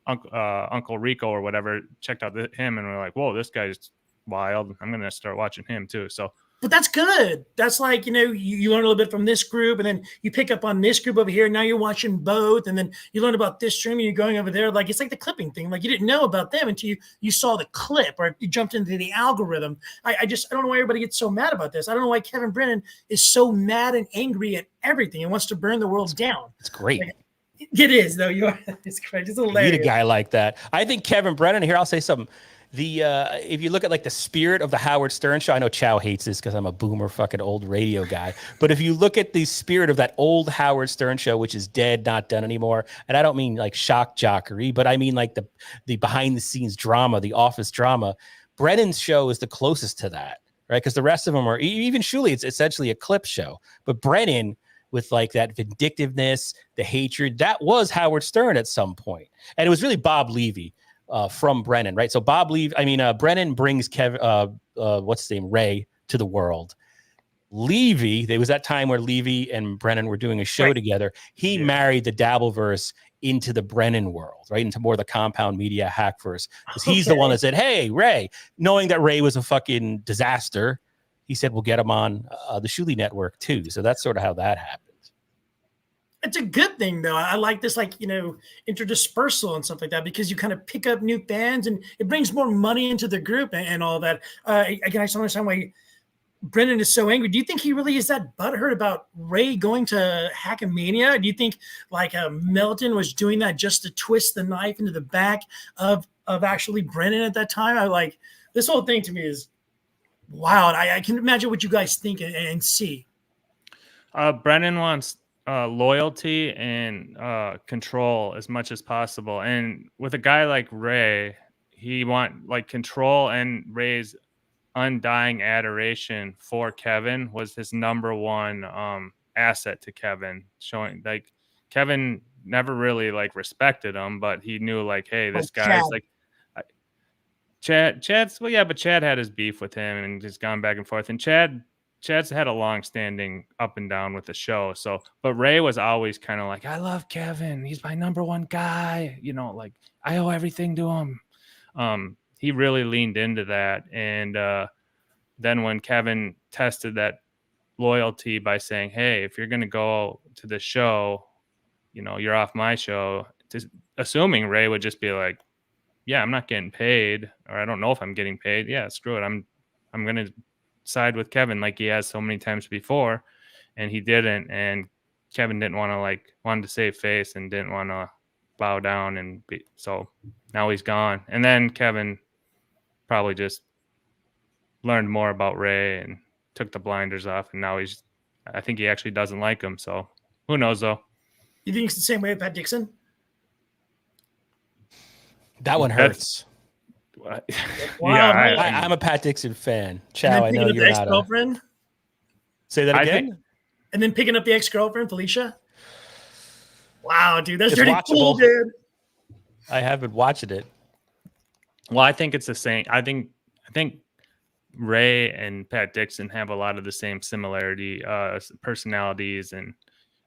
Uncle Rico or whatever checked out him and were like, whoa, this guy's wild. I'm going to start watching him too. So, but that's good. That's like, you learn a little bit from this group and then you pick up on this group over here. Now you're watching both. And then you learn about this stream and you're going over there. Like, it's like the clipping thing. Like, you didn't know about them until you saw the clip or you jumped into the algorithm. I don't know why everybody gets so mad about this. I don't know why Kevin Brennan is so mad and angry at everything and wants to burn the world down. It's great. Like, it is, though. It's great. It's hilarious. Need a guy like that. I think Kevin Brennan, here, I'll say something. If you look at like the spirit of the Howard Stern show, I know Chow hates this because I'm a boomer fucking old radio guy, but if you look at the spirit of that old Howard Stern show, which is dead, not done anymore, and I don't mean like shock jockery, but I mean like the behind the scenes drama, the office drama, Brennan's show is the closest to that, right? Because the rest of them are, even Shuley, it's essentially a clip show, but Brennan with like that vindictiveness, the hatred, that was Howard Stern at some point. And it was really Bob Levy. From Brennan, right? So Brennan brings what's his name, Ray, to the world. Levy, there was that time where Levy and Brennan were doing a show together. He married the Dabbleverse into the Brennan world, right? Into more of the Compound Media Hackverse. Because he's the one that said, hey, Ray, knowing that Ray was a fucking disaster, he said, we'll get him on the Shuley Network too. So that's sort of how that happened. It's a good thing, though. I like this, interdispersal and stuff like that, because you kind of pick up new fans and it brings more money into the group and all that. Again, I just don't understand why Brennan is so angry. Do you think he really is that butthurt about Ray going to Hackamania? Do you think Melton was doing that just to twist the knife into the back of actually Brennan at that time? This whole thing to me is wild. I can imagine what you guys think and see. Brennan wants loyalty and control as much as possible, and with a guy like Ray, he want control, and Ray's undying adoration for Kevin was his number one asset to Kevin, showing Kevin never really respected him, but he knew hey, this guy's Chad. Chad's but Chad had his beef with him and just gone back and forth, and Chad's had a long-standing up and down with the show. So, but Ray was always kind of I love Kevin. He's my number one guy. I owe everything to him. He really leaned into that. And then when Kevin tested that loyalty by saying, hey, if you're going to go to the show, you're off my show, assuming Ray would just be like, yeah, I'm not getting paid, or I don't know if I'm getting paid. Yeah, screw it. I'm going to side with Kevin like he has so many times before, and he didn't. And Kevin didn't want to wanted to save face and didn't want to bow down, and so now he's gone. And then Kevin probably just learned more about Ray and took the blinders off, and now I think he actually doesn't like him. So who knows though? You think it's the same way with Pat Dixon? That one hurts. Wow, yeah, I'm a Pat Dixon fan. Chow, I know you're not. Ex-girlfriend? Say that again. And then picking up the ex-girlfriend, Felicia. Wow, dude, that's pretty watchable. Cool, dude. I have been watching it. Well, I think it's the same. I think Ray and Pat Dixon have a lot of the same similarity, personalities, and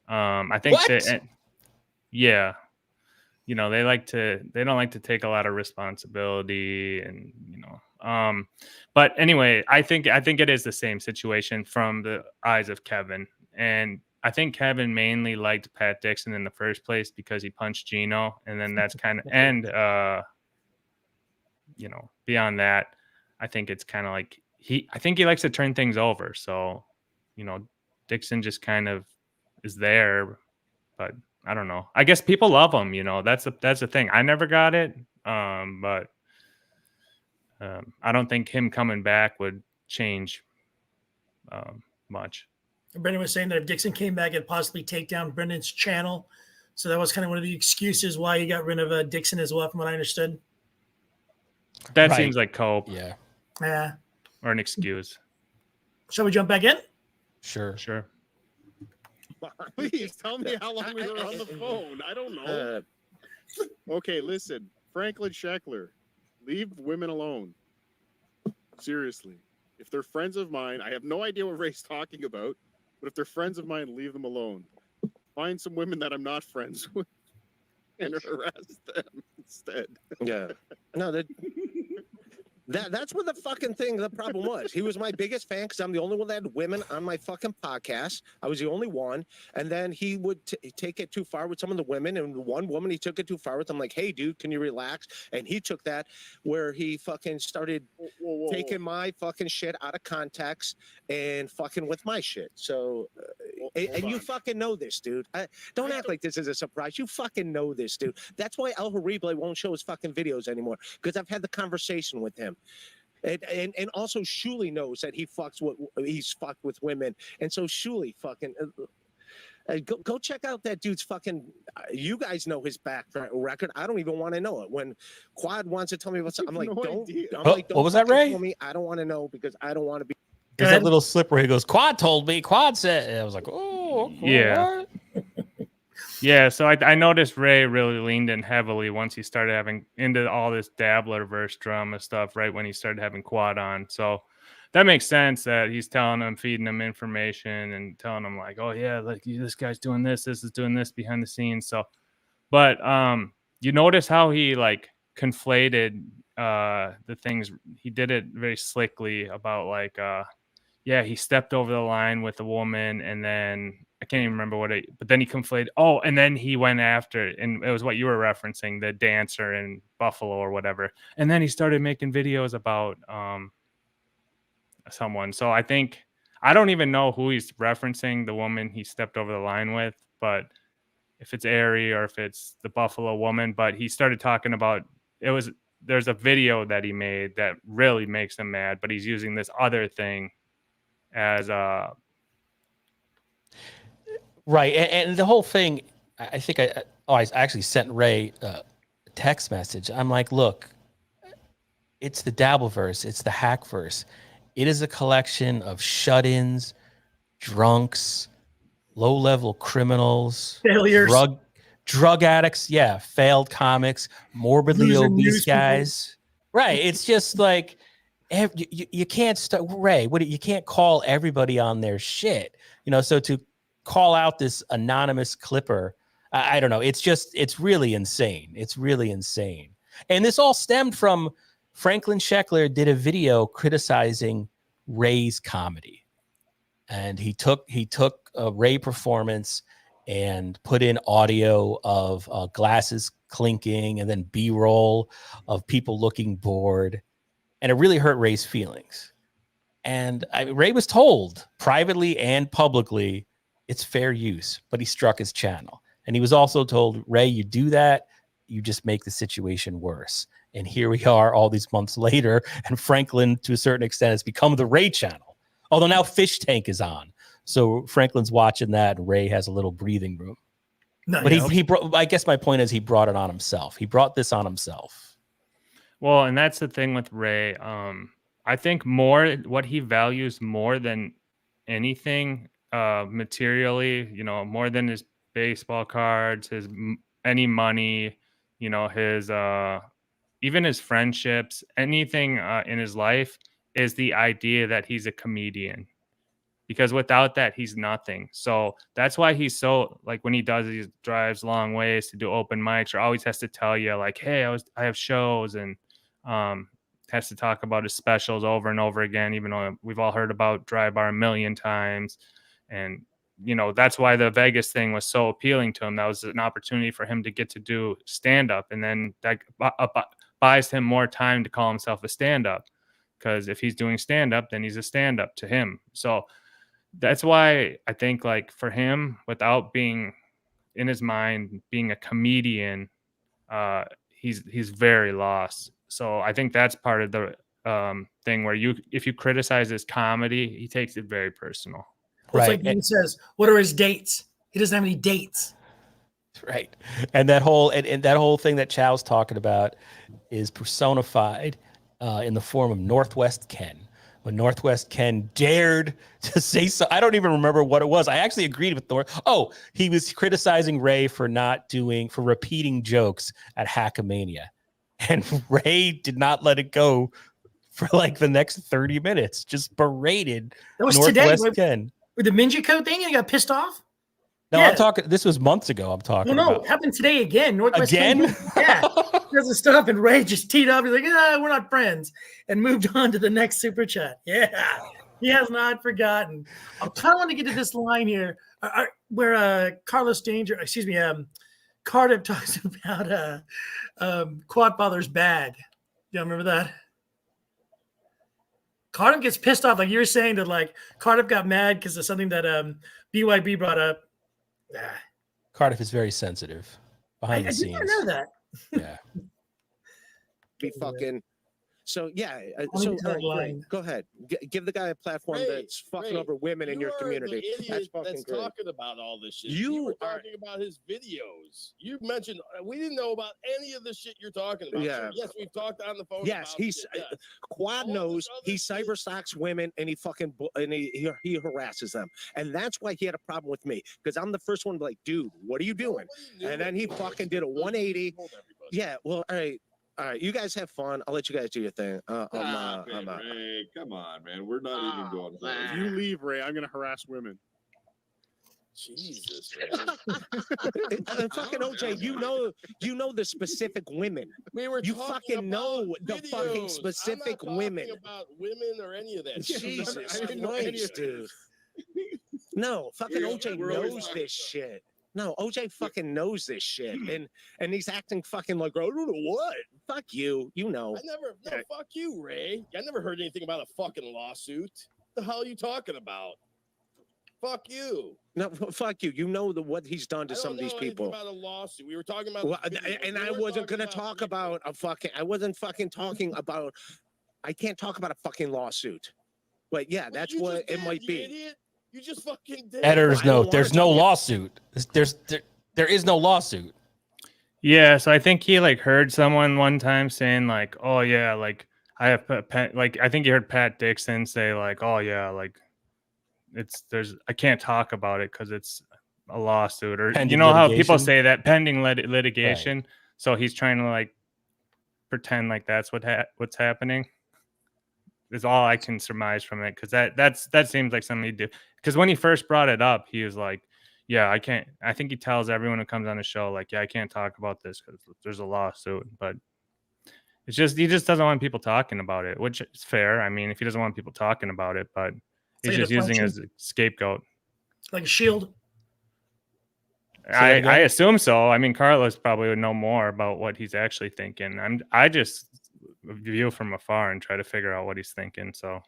I think that, yeah. They don't like to take a lot of responsibility, and but anyway, I think it is the same situation from the eyes of Kevin. And I think Kevin mainly liked Pat Dixon in the first place because he punched Gino, and then that's kind of, and beyond that, I think it's kind of I think he likes to turn things over. So, Dixon just kind of is there, but I don't know. I guess people love him. That's the thing. I never got it, but I don't think him coming back would change much. Brendan was saying that if Dixon came back, it'd possibly take down Brendan's channel. So that was kind of one of the excuses why he got rid of Dixon as well, from what I understood. That seems like cope. Yeah. Yeah. Or an excuse. Shall we jump back in? Sure. Please tell me how long we were on the phone. I don't know. Okay, listen. Franklin Sheckler, leave women alone. Seriously. If they're friends of mine, I have no idea what Ray's talking about, but if they're friends of mine, leave them alone. Find some women that I'm not friends with and harass them instead. Yeah. No, that's what the fucking thing, the problem was. He was my biggest fan because I'm the only one that had women on my fucking podcast. I was the only one. And then he would take it too far with some of the women. And one woman he took it too far with. I'm like, hey, dude, can you relax? And he took that where he fucking started taking my fucking shit out of context and fucking with my shit. So, and you fucking know this, dude. Don't act like this is a surprise. You fucking know this, dude. That's why El Horrible won't show his fucking videos anymore, because I've had the conversation with him. And also Shuli knows that he's fucked with women, and so Shuli fucking go check out that dude's fucking. You guys know his back record. I don't even want to know it. When Quad wants to tell me what's, I'm like, don't. Don't what was that, Ray? Tell me. I don't want to know because I don't want to be. There's that little slip where he goes, Quad told me. Quad said. And I was like, oh, yeah. Yeah, so I noticed Ray really leaned in heavily once he started having into all this dabbler verse drama stuff, right when he started having Quad on. So that makes sense that he's telling him, feeding him information and telling him like, oh yeah, like this guy's doing this is doing this behind the scenes. So, but you notice how he like conflated the things. He did it very slickly about like yeah, he stepped over the line with a woman and then I can't even remember but then he conflated. Oh, and then he went after, and it was what you were referencing, the dancer in Buffalo or whatever. And then he started making videos about someone. So I think, I don't even know who he's referencing, the woman he stepped over the line with, but if it's Ari or if it's the Buffalo woman, but he started talking about, there's a video that he made that really makes him mad, but he's using this other thing as right, and the whole thing, I think I actually sent Ray a text message. I'm like, look, it's the Dabbleverse, it's the Hackverse. It is a collection of shut-ins, drunks, low-level criminals, failures, drug addicts, yeah, failed comics, morbidly obese guys. Right, it's just like you can't start, Ray. You can't call everybody on their shit, So to call out this anonymous clipper, I don't know. It's really insane. It's really insane. And this all stemmed from Franklin Sheckler did a video criticizing Ray's comedy, and he took a Ray performance and put in audio of glasses clinking and then B-roll of people looking bored. And it really hurt Ray's feelings. And Ray was told privately and publicly it's fair use, but he struck his channel. And he was also told, Ray, you do that, you just make the situation worse. And here we are all these months later, and Franklin, to a certain extent, has become the Ray channel. Although now Fish Tank is on. So Franklin's watching that, and Ray has a little breathing room. No, but he brought, I guess my point is he brought it on himself. He brought this on himself. Well, and that's the thing with Ray. I think what he values more than anything materially, more than his baseball cards, any money, his even his friendships, anything in his life, is the idea that he's a comedian. Because without that, he's nothing. So that's why he's so, like, when he drives long ways to do open mics, or always has to tell you like, hey, I have shows, and has to talk about his specials over and over again, even though we've all heard about Dry Bar a million times. And, that's why the Vegas thing was so appealing to him. That was an opportunity for him to get to do stand-up. And then that buys him more time to call himself a stand-up. Because if he's doing stand-up, then he's a stand-up to him. So that's why I think, like, for him, without being in his mind, being a comedian, he's very lost. So I think that's part of the thing where if you criticize his comedy, he takes it very personal. Well, it's like he says, what are his dates? He doesn't have any dates. Right. And that whole thing that Chow's talking about is personified in the form of Northwest Ken. When Northwest Ken dared to say so, I don't even remember what it was. I actually agreed with North. Oh, he was criticizing Ray for repeating jokes at Hackamania. And Ray did not let it go for like the next 30 minutes, just berated that was Northwest today, Ken. With the Minjico thing, and he got pissed off? No, Yeah. I'm talking. This was months ago. I'm talking No, about. it happened today again. Northwest Again? Kansas. Yeah. Because of stuff, and Ray just teed up. He's like, we're not friends, and moved on to the next super chat. Yeah. He has not forgotten. I kind of want to get to this line here where Carlos Danger, Cardiff talks about Quad Father's bag. You remember that? Cardiff gets pissed off, like you were saying that, like Cardiff got mad because of something that BYB brought up. Cardiff is very sensitive behind the I did scenes. not know that. Yeah. Be fucking. So yeah. Only So the line. go ahead. Give the guy a platform Ray, that's fucking Ray, over women in you your are community. The idiot That's fucking that's great. talking about all this shit. You You were are- talking about his videos. You mentioned we didn't know about any of the shit you're talking about. Yeah. So yes, we've talked on the phone. Yes, about he's it, yes. Quad All knows this other he shit- cyberstalks women and he fucking he harasses them, and that's why he had a problem with me because I'm the first one to be like, dude, what are you doing? Nobody knew And then it. he fucking did a 180. Told everybody. Yeah, well, all right, you guys have fun. I'll let you guys do your thing. Stop it, Ray. Come on, man. We're not even going for If it. you leave, Ray, I'm gonna harass women. Jesus, fucking OJ, you know the specific women. we were You talking fucking know about the fucking videos. specific I'm not women. talking about women or any of that. shit. Jesus I didn't know any of Christ, dude. this. No, fucking We're OJ always knows talking this shit. No, OJ fucking knows this shit, and he's acting fucking like, I don't know what. Fuck you, you know. Fuck you, Ray. I never heard anything about a fucking lawsuit. The hell are you talking about? Fuck you. No, fuck you. You know what he's done to I some of don't these know anything people. about a lawsuit. We were talking about. Well, videos. and We I weren't wasn't talking gonna talk people. about a fucking. I wasn't fucking talking about. I can't talk about a fucking lawsuit. But yeah, Well, that's you what just it did, might you be. Idiot. You just fucking did. Editor's I don't note: wanna there's no talk- lawsuit. There is no lawsuit. Yeah, so I think he like heard someone one time saying like, "Oh yeah, like I have like I think he heard Pat Dixon say like, "Oh yeah, like I can't talk about it because it's a lawsuit," or Pending you know how people litigation? say that pending litigation. So he's trying to like pretend like that's what's happening. Is all I can surmise from it because that seems like something he'd do. Because when he first brought it up, he was like, "Yeah, I can't." I think he tells everyone who comes on the show like, "Yeah, I can't talk about this because there's a lawsuit." But it's just he just doesn't want people talking about it, which is fair. I mean, if he doesn't want people talking about it, but he's like a just using it as deflection? a scapegoat. Like a shield. I again? assume so. I mean, Carlos probably would know more about what he's actually thinking. I just view from afar and try to figure out what he's thinking. So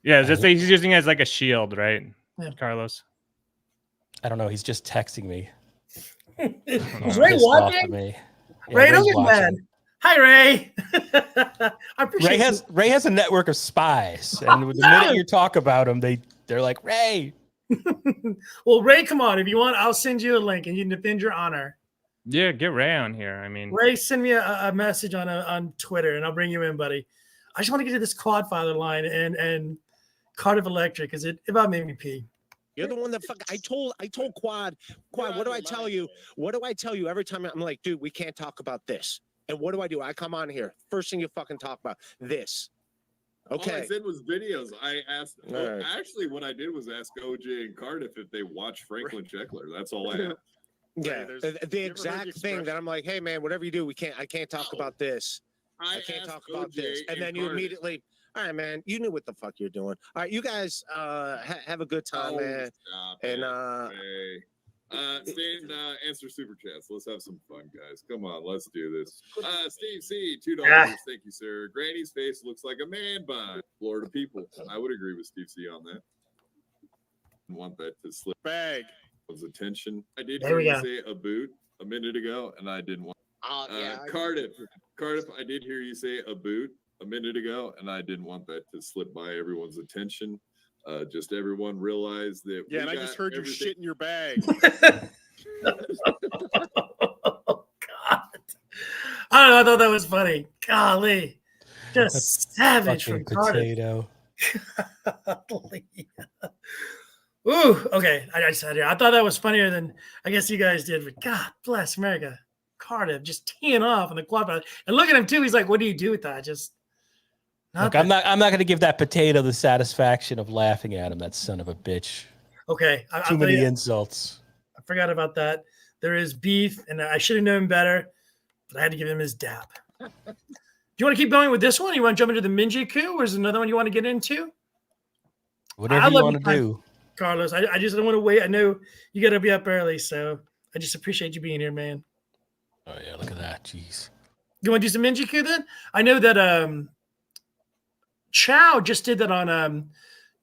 yeah, just he's using it as like a shield, right, Yeah. Carlos? I don't know. He's just texting me. Is Ray Pissed off at watching? me. Yeah, Ray, don't Ray's get watching. mad. Hi, Ray. I appreciate Ray has a network of spies, and the minute you talk about them, they're like, Ray. Well, Ray, come on. If you want, I'll send you a link and you can defend your honor. Yeah, get Ray on here. I mean, Ray, send me a message on Twitter and I'll bring you in, buddy. I just want to get to this Quad Father line and Cardiff Electric because it about made me pee. You're the one that I told Quad, what do I tell you? What do I tell you every time I'm like, dude, we can't talk about this. And what do? I come on here. First thing you fucking talk about this. Okay. All I said was videos. I asked. All right. Actually, what I did was ask OJ and Cardiff if they watch Franklin Sheckler. That's all I asked. Yeah, there's- the you ever heard the exact thing expression? that I'm like, hey man, whatever you do, I can't talk about this. I can't asked talk about OJ this. And then you Cardiff. immediately, all right, man, you knew what the fuck you're doing. All right, you guys have a good time, man. Stop And it, Ray. Stay and answer super chats. Let's have some fun, guys. Come on, let's do this. Steve C, $2. Thank you, sir. Granny's face looks like a man bun. Florida people. I would agree with Steve C on that. Want that to slip Bag. his attention. I did There hear we you go. say a boot a minute ago, and I didn't want. Yeah, Cardiff, I did hear you say a boot a minute ago, and I didn't want that to slip by everyone's attention. Just everyone realize that. Yeah, we and I got just heard your everything- shit in your bag. Oh, God. I don't know. I thought that was funny. Golly. Just That's savage Fucking from Cardiff. potato. Golly. Ooh, okay. I thought that was funnier than I guess you guys did, but God bless America. Cardiff just teeing off on the quad. And look at him too. He's like, what do you do with that? Just Look, I'm not going to give that potato the satisfaction of laughing at him. That son of a bitch. Okay. Too many insults. I forgot about that. There is beef, and I should have known better, but I had to give him his dap. Do you want to keep going with this one? You want to jump into the Minji-ku, or is there another one you want to get into? Whatever you want to do. Carlos, I just don't want to wait. I know you got to be up early, so I just appreciate you being here, man. Oh, yeah, look at that. Jeez. You want to do some Minji-ku then? I know that Chow just did that on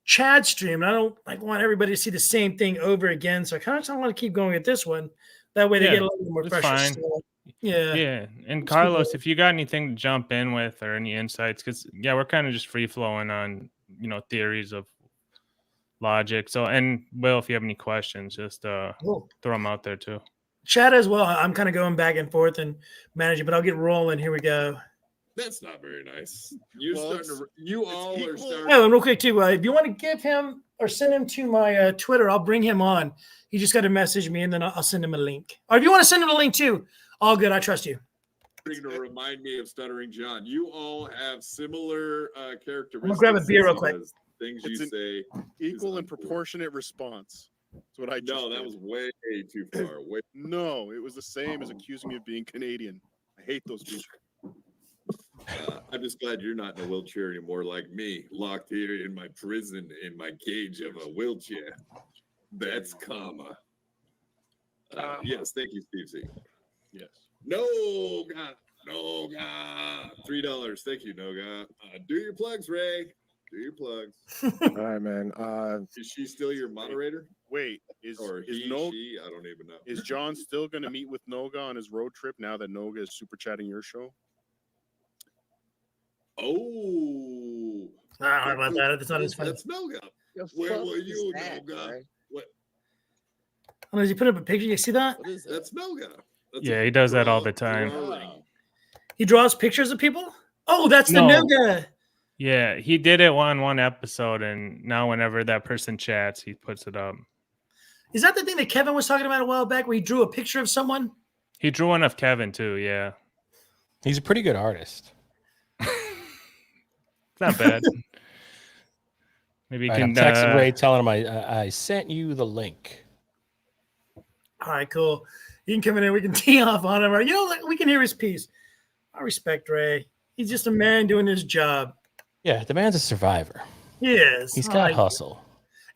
Chad's stream, and I don't want everybody to see the same thing over again, so I kind of just want to keep going with this one. That way they get a little more it's pressure. fine. Yeah. Yeah. And Carlos, if you got anything to jump in with or any insights, because we're kind of just free flowing on, theories of logic. So, and Will, if you have any questions, just throw them out there too. Chad as well. I'm kind of going back and forth and managing, but I'll get rolling. Here we go. That's not very nice. You all are starting. Oh, and real quick too, if you want to give him or send him to my Twitter, I'll bring him on. He just got to message me, and then I'll send him a link. Or if you want to send him a link too, all good. I trust you. To remind me of Stuttering John. You all have similar characteristics. I'm gonna grab a beer real quick. Things you say equal and proportionate response. That's what I just No, that was way too far. No, it was the same as accusing me of being Canadian. I hate those people. I'm just glad you're not in a wheelchair anymore like me, locked here in my prison in my cage of a wheelchair. That's karma. Yes, thank you, Steve C. Yes. Noga. $3. Thank you, Noga. Do your plugs, Ray. Do your plugs. All right, man. Is she still your moderator? Wait, is she? I don't even know. Is John still going to meet with Noga on his road trip now that Noga is super chatting your show? Oh, I don't know about that. That's not as funny. That's Noga. Where were you, Noga? Right? What? Oh, did you put up a picture? You see that? That's Noga. He does that all the time. He draws pictures of people? Oh, that's the Noga. Yeah, he did it on one episode, and now whenever that person chats, he puts it up. Is that the thing that Kevin was talking about a while back where he drew a picture of someone? He drew one of Kevin, too, yeah. He's a pretty good artist. Not bad. Maybe you can... I'm texting Ray telling him I sent you the link. All right, cool. You can come in and we can tee off on him. Or, we can hear his piece. I respect Ray. He's just a man doing his job. Yeah, the man's a survivor. He is. He's got hustle.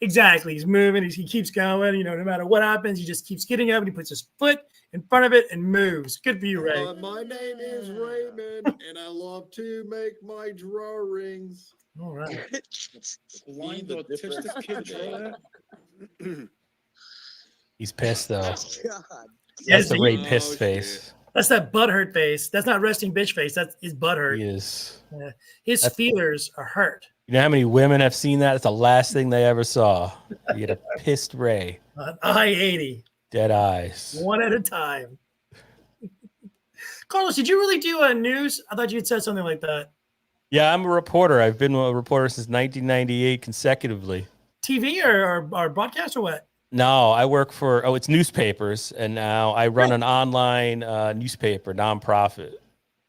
Exactly. He's moving. He keeps going. No matter what happens, he just keeps getting up and he puts his foot in front of it and moves. Good for you, Ray. My name is Raymond, and I love to make my drawings. All right. He's pissed, though. God. That's the Ray pissed face. That's that butthurt face. That's not resting bitch face. That's his butthurt. He is. Yeah. His feelers are hurt. You know how many women have seen that? It's the last thing they ever saw. You get a pissed Ray. I-80. Dead eyes. One at a time. Carlos, did you really do news? I thought you had said something like that. Yeah, I'm a reporter. I've been a reporter since 1998 consecutively. TV or broadcast or what? No, I work for, it's newspapers, and now I run an online newspaper, nonprofit.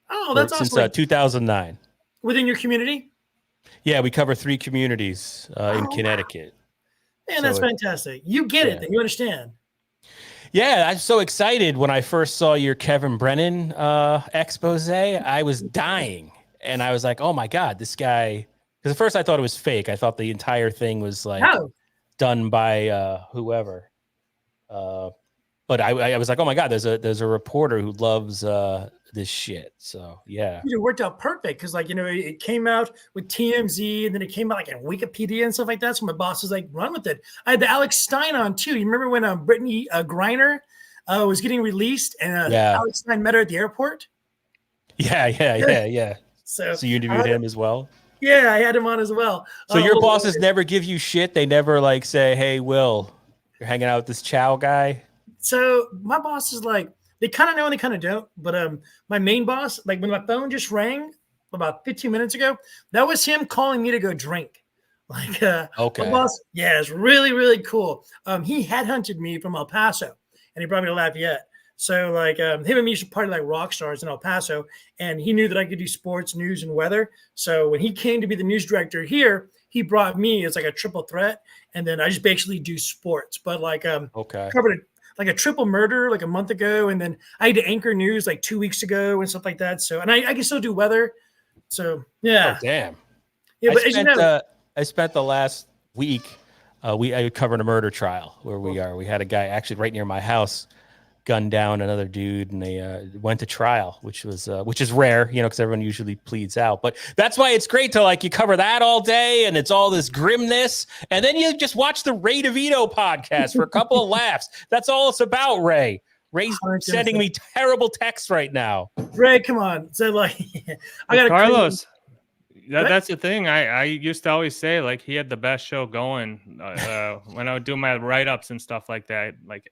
Oh, that's awesome. Since 2009. Within your community? Yeah, we cover 3 communities in Connecticut. Man, that's fantastic. You get it. You understand. Yeah, I'm so excited when I first saw your Kevin Brennan expose. I was dying, and I was like, oh, my God, this guy. Because at first I thought it was fake. I thought the entire thing was like... No. Done by whoever, but I was like, oh my God, there's a reporter who loves this shit. So yeah, it worked out perfect because it came out with TMZ and then it came out like in Wikipedia and stuff like that. So my boss was like, run with it. I had the Alex Stein on too. You remember when Brittany Griner was getting released and Alex Stein met her at the airport? Yeah. So you interviewed him as well. Yeah, I had him on as well. So your bosses never give you shit? They never say, hey, Will, you're hanging out with this Chow guy? So my boss is they kind of know and they kind of don't. But my main boss, when my phone just rang about 15 minutes ago, that was him calling me to go drink. Okay. My boss, it's really, really cool. He headhunted me from El Paso, and he brought me to Lafayette. So like him and me used to party like rock stars in El Paso, and he knew that I could do sports, news, and weather. So when he came to be the news director here, he brought me as like a triple threat, and then I just basically do sports. But like Okay. covered like a triple murder like a month ago, and then I had to anchor news like 2 weeks ago and stuff like that. So and I can still do weather. So yeah. Oh, damn. Yeah, but as you know, I spent the last week. I covered a murder trial where we are. We had a guy actually right near my house gunned down another dude, and they went to trial, which is rare, because everyone usually pleads out. But that's why it's great to like you cover that all day, and it's all this grimness, and then you just watch the Ray DeVito podcast for a couple of laughs. That's all it's about, Ray. Ray's sending me terrible texts right now. Ray, come on. So like, I got Carlos. That's the thing. I used to always say like he had the best show going when I would do my write-ups and stuff like that. Like,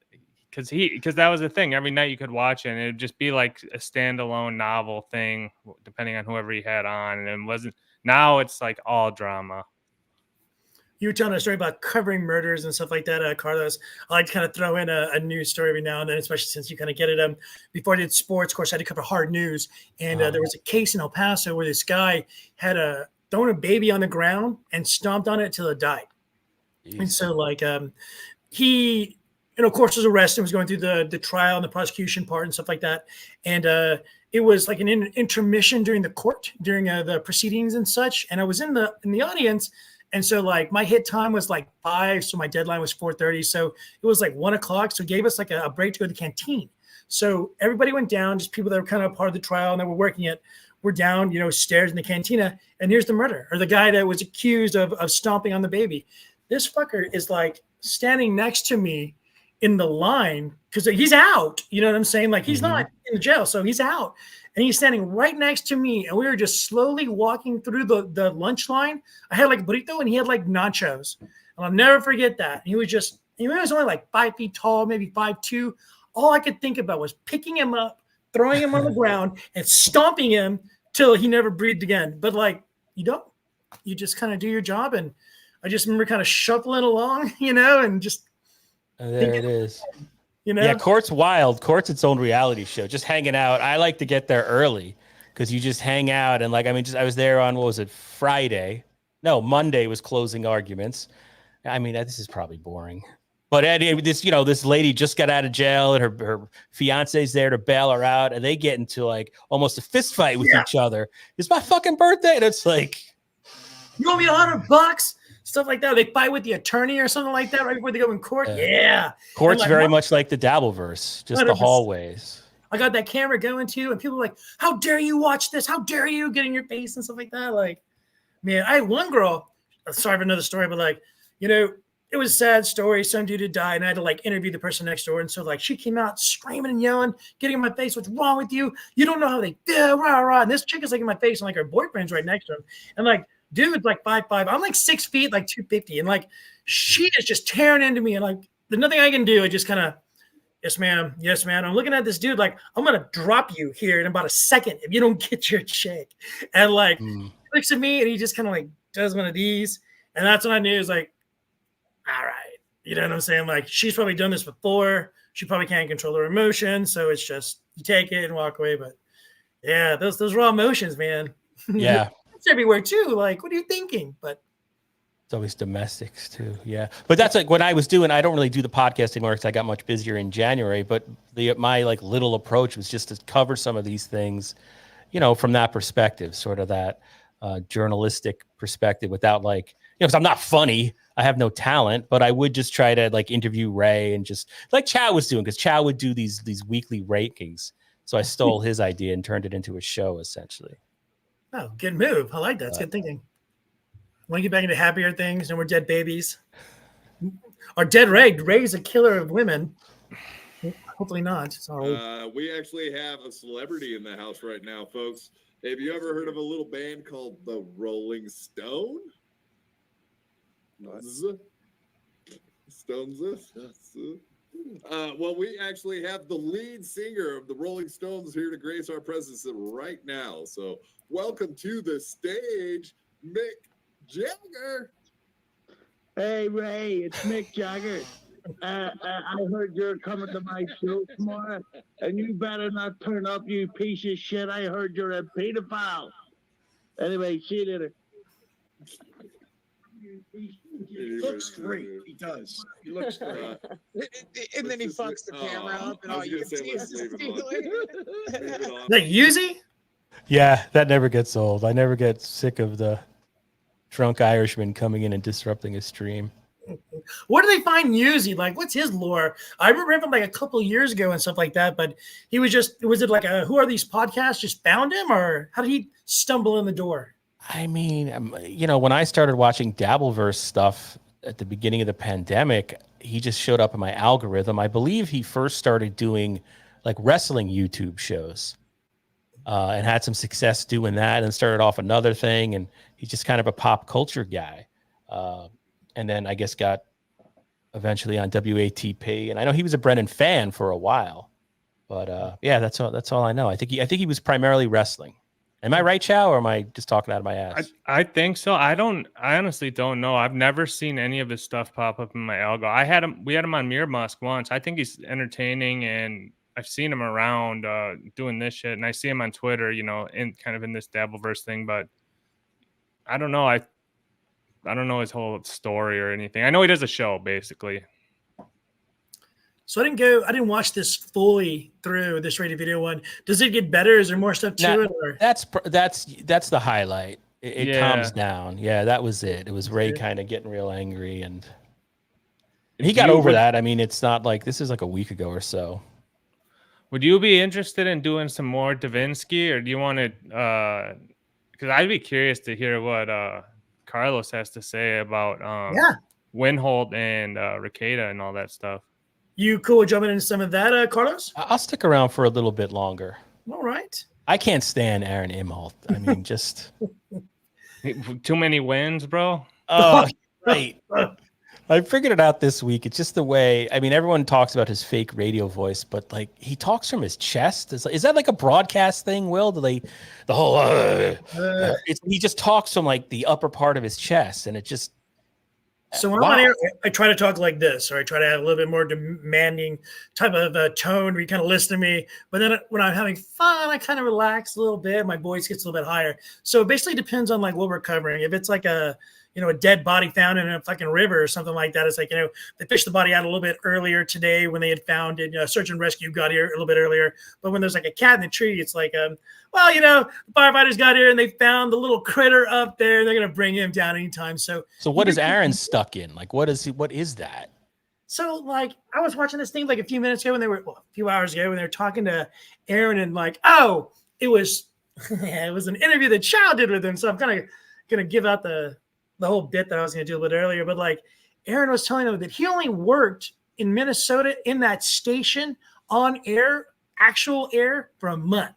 because that was the thing. Every night you could watch it, and it'd just be like a standalone novel thing, depending on whoever he had on. And it wasn't. Now it's like all drama. You were telling a story about covering murders and stuff like that, Carlos. I like to kind of throw in a news story every now and then, especially since you kind of get it. Before I did sports, of course, I had to cover hard news. And there was a case in El Paso where this guy had thrown a baby on the ground and stomped on it until it died. Jeez. And so, like, he, of course, was arrested, was going through the trial and the prosecution part and stuff like that. And it was like an intermission during the court, during the proceedings and such. And I was in the audience. And so like my hit time was like 5. So my deadline was 4:30. So it was like 1 o'clock. So it gave us like a break to go to the canteen. So everybody went down, just people that were kind of part of the trial and that were working it were down, stairs in the cantina. And here's the murder, or the guy that was accused of stomping on the baby. This fucker is like standing next to me in the line because he's out. You know what I'm saying? Like he's not in the jail. So he's out. And he's standing right next to me, and we were just slowly walking through the lunch line. I had like burrito, and he had like nachos. And I'll never forget that. He was only like 5 feet tall, maybe 5'2". All I could think about was picking him up, throwing him on the ground, and stomping him till he never breathed again. But like, you just kind of do your job. And I just remember kind of shuffling along, and just. There it is. Yeah, Court's wild. Court's its own reality show. Just hanging out. I like to get there early because you just hang out and I was there on Friday? No, Monday was closing arguments. I mean, this is probably boring, but this lady just got out of jail and her fiance's there to bail her out, and they get into like almost a fist fight with each other. It's my fucking birthday, and it's like, you owe me $100. Stuff like that. They fight with the attorney or something like that right before they go in court. Yeah. Court's like, very much like the Dabbleverse, just 100%. The hallways. I got that camera going too, and people are like, how dare you watch this? How dare you get in your face and stuff like that? Like, man, I had one girl, sorry for another story, but like, it was a sad story. Some dude had died, and I had to like interview the person next door. And so like she came out screaming and yelling, getting in my face. What's wrong with you? You don't know how they feel, rah, rah. And this chick is like in my face, and like her boyfriend's right next to him. And like, dude's like 5'5". I'm like 6 feet, like 250. And like, she is just tearing into me. And like, there's nothing I can do. I just kind of, yes, ma'am. Yes, ma'am. I'm looking at this dude like, I'm going to drop you here in about a second if you don't get your check. And like, he looks at me and he just kind of like does one of these. And that's when I knew, it was like, all right. You know what I'm saying? Like, she's probably done this before. She probably can't control her emotions. So it's just, you take it and walk away. But yeah, those raw emotions, man. Yeah. Everywhere too. Like, what are you thinking? But it's always domestics too. Yeah. But that's like what I was doing. I don't really do the podcast anymore because I got much busier in January. But my like little approach was just to cover some of these things, from that perspective, sort of that journalistic perspective without like, because I'm not funny. I have no talent, but I would just try to like interview Ray and just like Chow was doing, because Chow would do these weekly rankings. So I stole his idea and turned it into a show essentially. Oh, good move. I like that. It's good thinking. Want to get back into happier things? No more dead babies. Or dead Ray. Ray's a killer of women. Hopefully not. So. We actually have a celebrity in the house right now, folks. Have you ever heard of a little band called the Rolling Stone? Stones. Well, we actually have the lead singer of the Rolling Stones here to grace our presence right now. So welcome to the stage, Mick Jagger. Hey, Ray, it's Mick Jagger. I heard you're coming to my show tomorrow, and you better not turn up, you piece of shit. I heard you're a pedophile. Anyway, see you later. He looks great. He does. He looks great. And then he fucks the camera up, and all you can see is his ceiling. Like Yuzi? Yeah, that never gets old. I never get sick of the drunk Irishman coming in and disrupting a stream. Where do they find Yuzi? Like, what's his lore? I remember him like a couple of years ago and stuff like that, but he was it like who are these podcasts? Just found him, or how did he stumble in the door? I mean, when I started watching Dabbleverse stuff at the beginning of the pandemic, he just showed up in my algorithm. I believe he first started doing like wrestling YouTube shows and had some success doing that, and started off another thing. And he's just kind of a pop culture guy. And then I guess got eventually on WATP. And I know he was a Brennan fan for a while, but yeah, that's all I know. I think he was primarily wrestling. Am I right, Chow, or am I just talking out of my ass? I think so. I honestly don't know. I've never seen any of his stuff pop up in my algo. We had him on Mirror Musk once. I think he's entertaining, and I've seen him around doing this shit, and I see him on Twitter, in kind of in this Dabbleverse thing, but I don't know. I don't know his whole story or anything. I know he does a show, basically. So I didn't watch this fully through, this Ray Devito one. Does it get better? Is there more stuff to it? Or? That's the highlight. It calms down. Yeah, that was it. It was Ray kind of getting real angry, and he got over that. I mean, it's not like this is like a week ago or so. Would you be interested in doing some more Davinsky, or do you want to? Because I'd be curious to hear what Carlos has to say about Winholt and Rekieta and all that stuff. You cool with jumping into some of that, Carlos? I'll stick around for a little bit longer. All right. I can't stand Aaron Imholt. I mean, just too many wins, bro. Oh, right. I figured it out this week. It's just the way. I mean, everyone talks about his fake radio voice, but like he talks from his chest. Is that like a broadcast thing, Will? He just talks from like the upper part of his chest, and it just. So when I'm on air, I try to talk like this, or I try to have a little bit more demanding type of tone where you kind of listen to me. But then when I'm having fun, I kind of relax a little bit. My voice gets a little bit higher. So it basically depends on like what we're covering. If it's like a dead body found in a fucking river or something like that, it's like, they fished the body out a little bit earlier today when they had found it. Search and rescue got here a little bit earlier. But when there's like a cat in the tree, it's like, the firefighters got here and they found the little critter up there. They're going to bring him down anytime. So what is Aaron stuck in? Like, what is that? So like, I was watching this thing like a few minutes ago a few hours ago when they were talking to Aaron and like, it was an interview that Chow did with him. So I'm kind of going to give out the whole bit that I was going to do a little bit earlier, but like Aaron was telling him that he only worked in Minnesota in that station on air, actual air, for a month.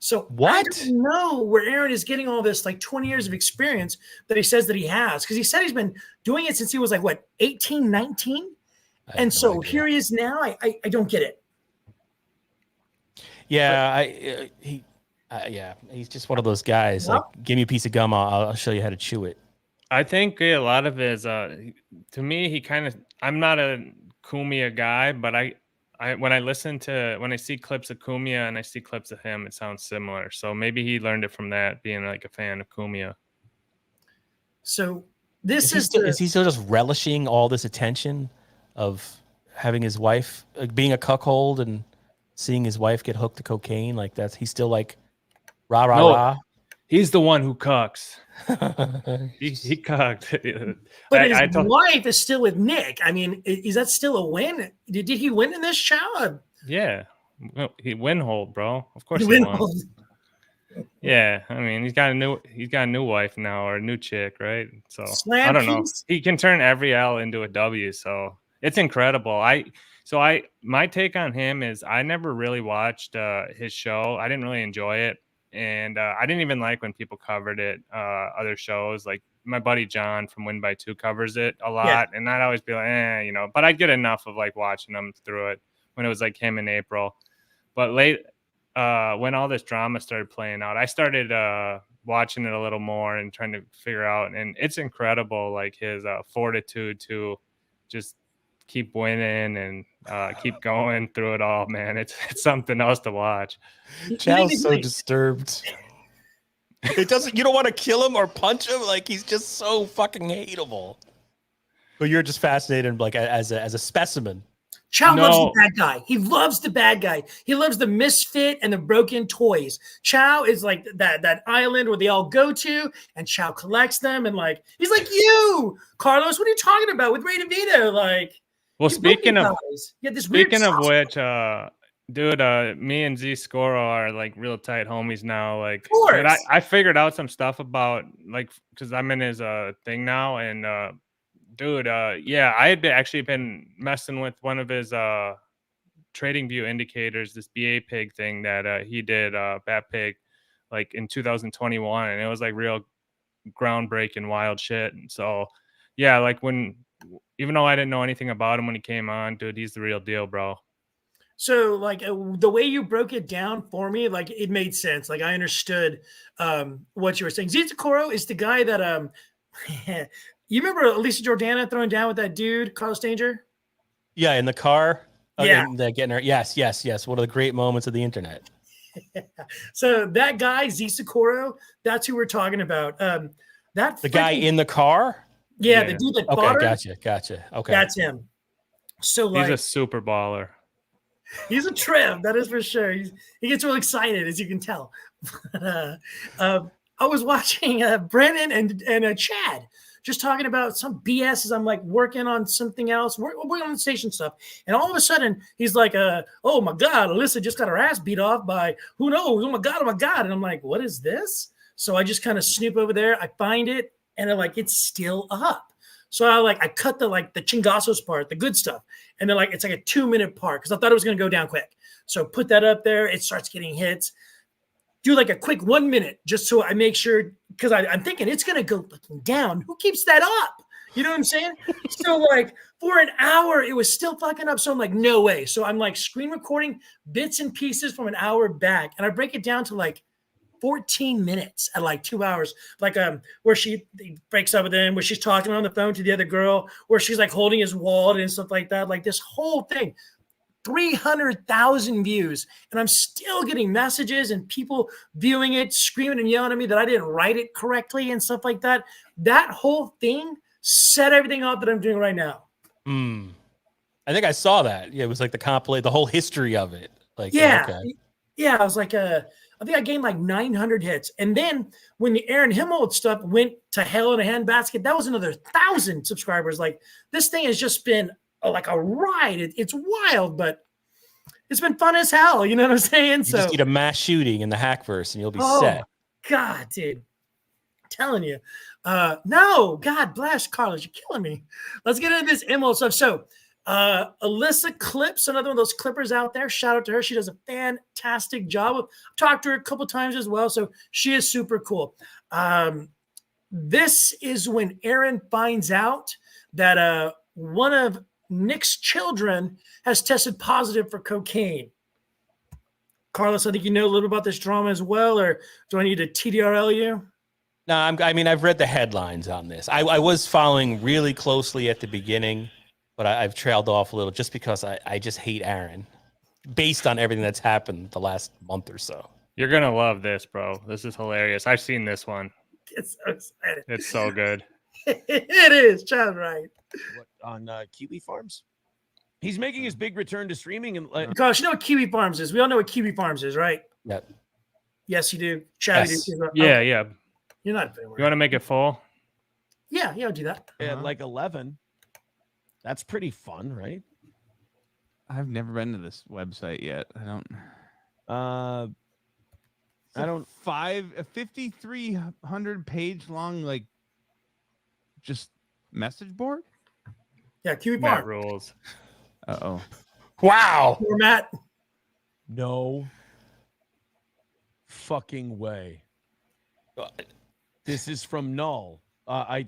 So what? I don't know where Aaron is getting all this like 20 years of experience that he says that he has, because he said he's been doing it since he was like 18, 19, and so here he is now. I don't get it. Yeah, he's just one of those guys. Like, give me a piece of gum, I'll show you how to chew it. I think a lot of his, to me, I'm not a Cumia guy, but when I see clips of Cumia and I see clips of him, it sounds similar. So maybe he learned it from that, being like a fan of Cumia. So is he still just relishing all this attention of having his wife, being a cuckold and seeing his wife get hooked to cocaine? Like he's still like rah rah rah. He's the one who cucks. he cucked. But his wife is still with Nick. I mean, is that still a win? Did he win in this show? Yeah, he Winholt, bro. Of course he won. Yeah, I mean, he's got a new wife now, or a new chick, right? So I don't know. He can turn every L into a W, so it's incredible. My take on him is I never really watched his show. I didn't really enjoy it. And I didn't even like when people covered it, other shows. Like my buddy John from Win by Two covers it a lot. And I'd always be like, but I'd get enough of like watching them through it when it was like him in April. But when all this drama started playing out, I started watching it a little more and trying to figure out. And it's incredible, like his fortitude to just keep winning and keep going through it all, man. It's something else to watch. Chow's so disturbed. It doesn't. You don't want to kill him or punch him. Like he's just so fucking hateable. But you're just fascinated, like as a specimen. Chow loves the bad guy. He loves the bad guy. He loves the misfit and the broken toys. Chow is like that island where they all go to, and Chow collects them. And like he's like, you, Carlos, what are you talking about with Ray DeVito? Like, well, speaking of which, dude, me and Z Scoro are like real tight homies now. Like, course. dude, I figured out some stuff about like because I'm in his thing now, and dude, yeah, I had actually been messing with one of his trading view indicators, this BA pig thing that he did, Bat Pig, like in 2021, and it was like real groundbreaking wild shit. And so, yeah, like even though I didn't know anything about him when he came on, dude, he's the real deal, bro. So like the way you broke it down for me, like it made sense. Like I understood what you were saying. Zizakoro is the guy that you remember Alicia Jordana throwing down with that dude, Carlos Danger? Yeah, in the car. Yeah. Getting her. Yes. One of the great moments of the internet. So that guy, Zizakoro, that's who we're talking about. The guy in the car? Yeah, the dude that fought her. Gotcha. Okay. That's him. So like he's a super baller. He's a trim, that is for sure. He gets real excited, as you can tell. I was watching Brennan and Chad just talking about some BS as I'm like working on something else. We're on station stuff. And all of a sudden he's like, oh my God, Alyssa just got her ass beat off by who knows? Oh my God. And I'm like, what is this? So I just kind of snoop over there. I find it and it's still up. So I cut the chingasos part, the good stuff. And then it's like a 2-minute part because I thought it was going to go down quick. So put that up there. It starts getting hits. Do like a quick 1 minute just so I make sure, because I'm thinking it's going to go down. Who keeps that up? You know what I'm saying? So for an hour, it was still fucking up. So I'm like, no way. So I'm screen recording bits and pieces from an hour back. And I break it down to 14 minutes at 2 hours, where she breaks up with him, where she's talking on the phone to the other girl, where she's holding his wallet and stuff like that. This whole thing, 300,000 views. And I'm still getting messages and people viewing it, screaming and yelling at me that I didn't write it correctly and stuff like that. That whole thing set everything up that I'm doing right now. I think I saw that. Yeah, it was the whole history of it. Yeah. Okay. Yeah, I was I think I gained 900 hits. And then when the Aaron Himmold stuff went to hell in a handbasket, that was another 1,000 subscribers. This thing has just been a ride. It's wild, but it's been fun as hell. You know what I'm saying? You just need a mass shooting in the Hackverse and you'll be set. God, dude. I'm telling you. No, God bless, Carlos. You're killing me. Let's get into this Himmold stuff. So Alyssa Clips, another one of those clippers out there. Shout out to her. She does a fantastic job. I've talked to her a couple times as well, so she is super cool. This is when Aaron finds out that one of Nick's children has tested positive for cocaine. Carlos, I think you know a little about this drama as well, or do I need to TDRL you? No, I've read the headlines on this. I was following really closely at the beginning, but I've trailed off a little just because I just hate Aaron based on everything that's happened the last month or so. You're going to love this, bro. This is hilarious. I've seen this one. It's so exciting. It's so good. It is. Chad, right. What, on Kiwi Farms? He's making his big return to streaming. And Gosh, you know what Kiwi Farms is? We all know what Kiwi Farms is, right? Yep. Yes, you do. Chad, yes. you do. Yeah. You're not. You want to make it full? Yeah, I'll do that. At 11. That's pretty fun, right? I've never been to this website yet. I don't. A 5,300 page long just message board. Yeah, Kiwi Matt Farm rules. Uh-oh. Wow. Poor Matt. No fucking way. This is from Null.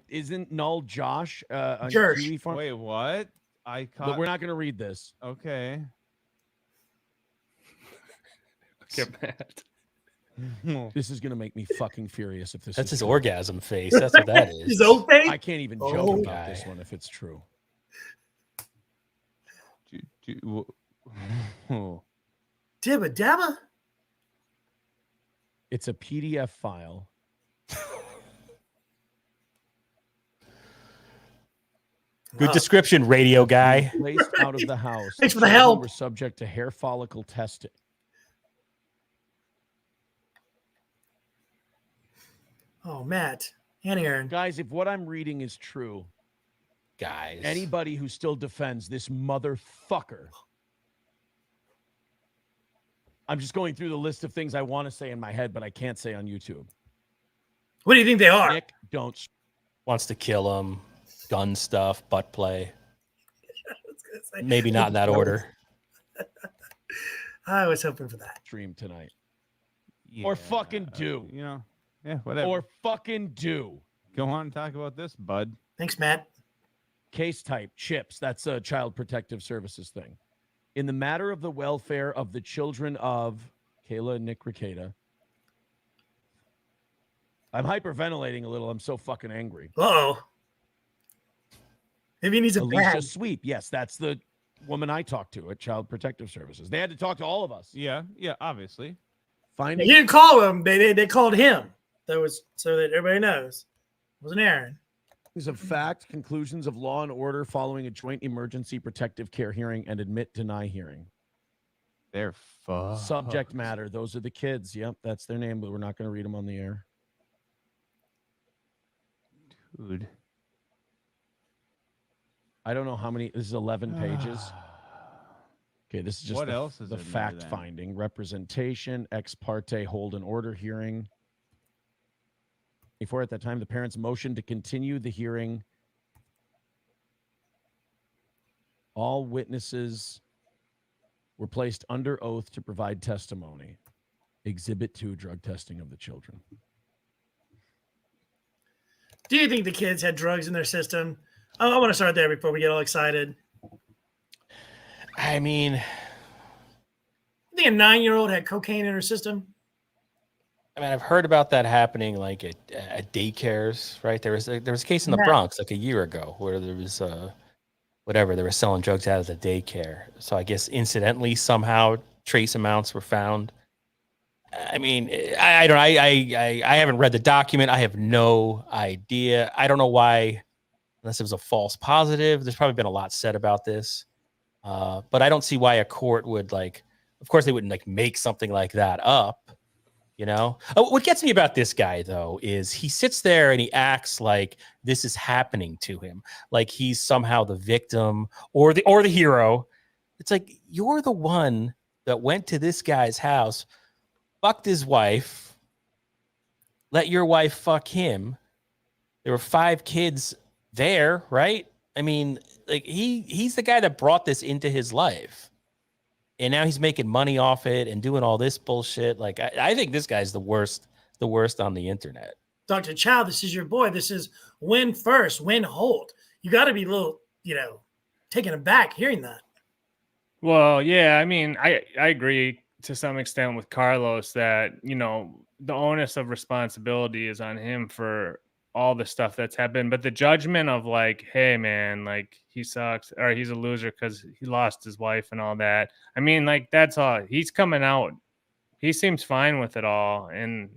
Isn't Null Josh on Kiwi Farm? Wait, what? But we're not going to read this. Okay. Get mad. This is going to make me fucking furious if this That's is his true. orgasm face. That's what that is. His old face? I can't even joke about this one if it's true. Dibba dabba? It's a PDF file. Good description, radio guy. Placed out of the house. Thanks for the Children help. Were subject to hair follicle testing. Oh, Matt and Aaron. Guys, if what I'm reading is true, guys, anybody who still defends this motherfucker. I'm just going through the list of things I want to say in my head, but I can't say on YouTube. What do you think they are? Nick, don't. Wants to kill him. Gun stuff, butt play. Maybe not in that order. I was hoping for that. Stream tonight. Yeah, Or fucking do. You know, yeah, whatever. Or fucking do. Go on and talk about this, bud. Thanks, Matt. Case type, CHIPS. That's a Child Protective Services thing. In the matter of the welfare of the children of Kayla and Nick Ricada. I'm hyperventilating a little. I'm so fucking angry. Uh-oh. Maybe he needs a Alicia bag. Sweep. Yes, that's the woman I talked to at Child Protective Services. They had to talk to all of us. Yeah, obviously. He didn't call him. They called him. That was so that everybody knows. It wasn't Aaron. These of fact, conclusions of law and order following a joint emergency protective care hearing and admit deny hearing. They're fucked. Subject matter. Those are the kids. Yep, that's their name, but we're not going to read them on the air. Dude. I don't know how many. This is 11 pages. Okay, this is just What else is the in there, fact then? finding, representation, ex parte hold and order hearing. Before at that time, the parents motioned to continue the hearing. All witnesses were placed under oath to provide testimony. Exhibit 2, drug testing of the children. Do you think the kids had drugs in their system? I want to start there before we get all excited. I mean, You think a 9-year-old had cocaine in her system? I've heard about that happening like at daycares, right? There was a case in the Yeah. Bronx like a year ago where there was they were selling drugs out of the daycare. So I guess incidentally somehow trace amounts were found. I mean, I don't. I haven't read the document. I have no idea. I don't know why, unless it was a false positive. There's probably been a lot said about this, but I don't see why a court would like. Of course, they wouldn't like make something like that up. You know, what gets me about this guy, though, is he sits there and he acts like this is happening to him, like he's somehow the victim or the hero. It's like you're the one that went to this guy's house, fucked his wife, let your wife fuck him. There were 5 kids there, right? I mean, like he's the guy that brought this into his life. And now he's making money off it and doing all this bullshit. Like, I think this guy's the worst on the internet. Dr. Chow, this is your boy. This is win first, win hold. You got to be a little, taken aback hearing that. Well, yeah, I mean, I agree to some extent with Carlos that, the onus of responsibility is on him for all the stuff that's happened. But the judgment of like, hey, man, like he sucks or he's a loser because he lost his wife and all that. I mean, like, that's all. He's coming out. He seems fine with it all. And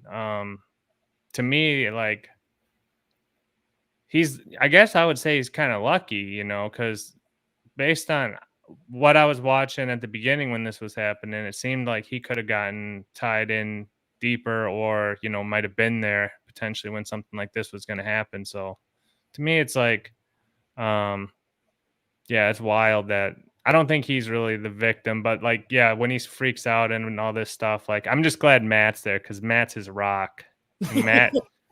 to me, like, I guess I would say he's kind of lucky, because based on what I was watching at the beginning when this was happening, it seemed like he could have gotten tied in deeper or, might have been there potentially when something like this was going to happen. So to me, it's like, it's wild that I don't think he's really the victim, but like, yeah, when he freaks out and all this stuff, like, I'm just glad Matt's there because Matt's his rock. And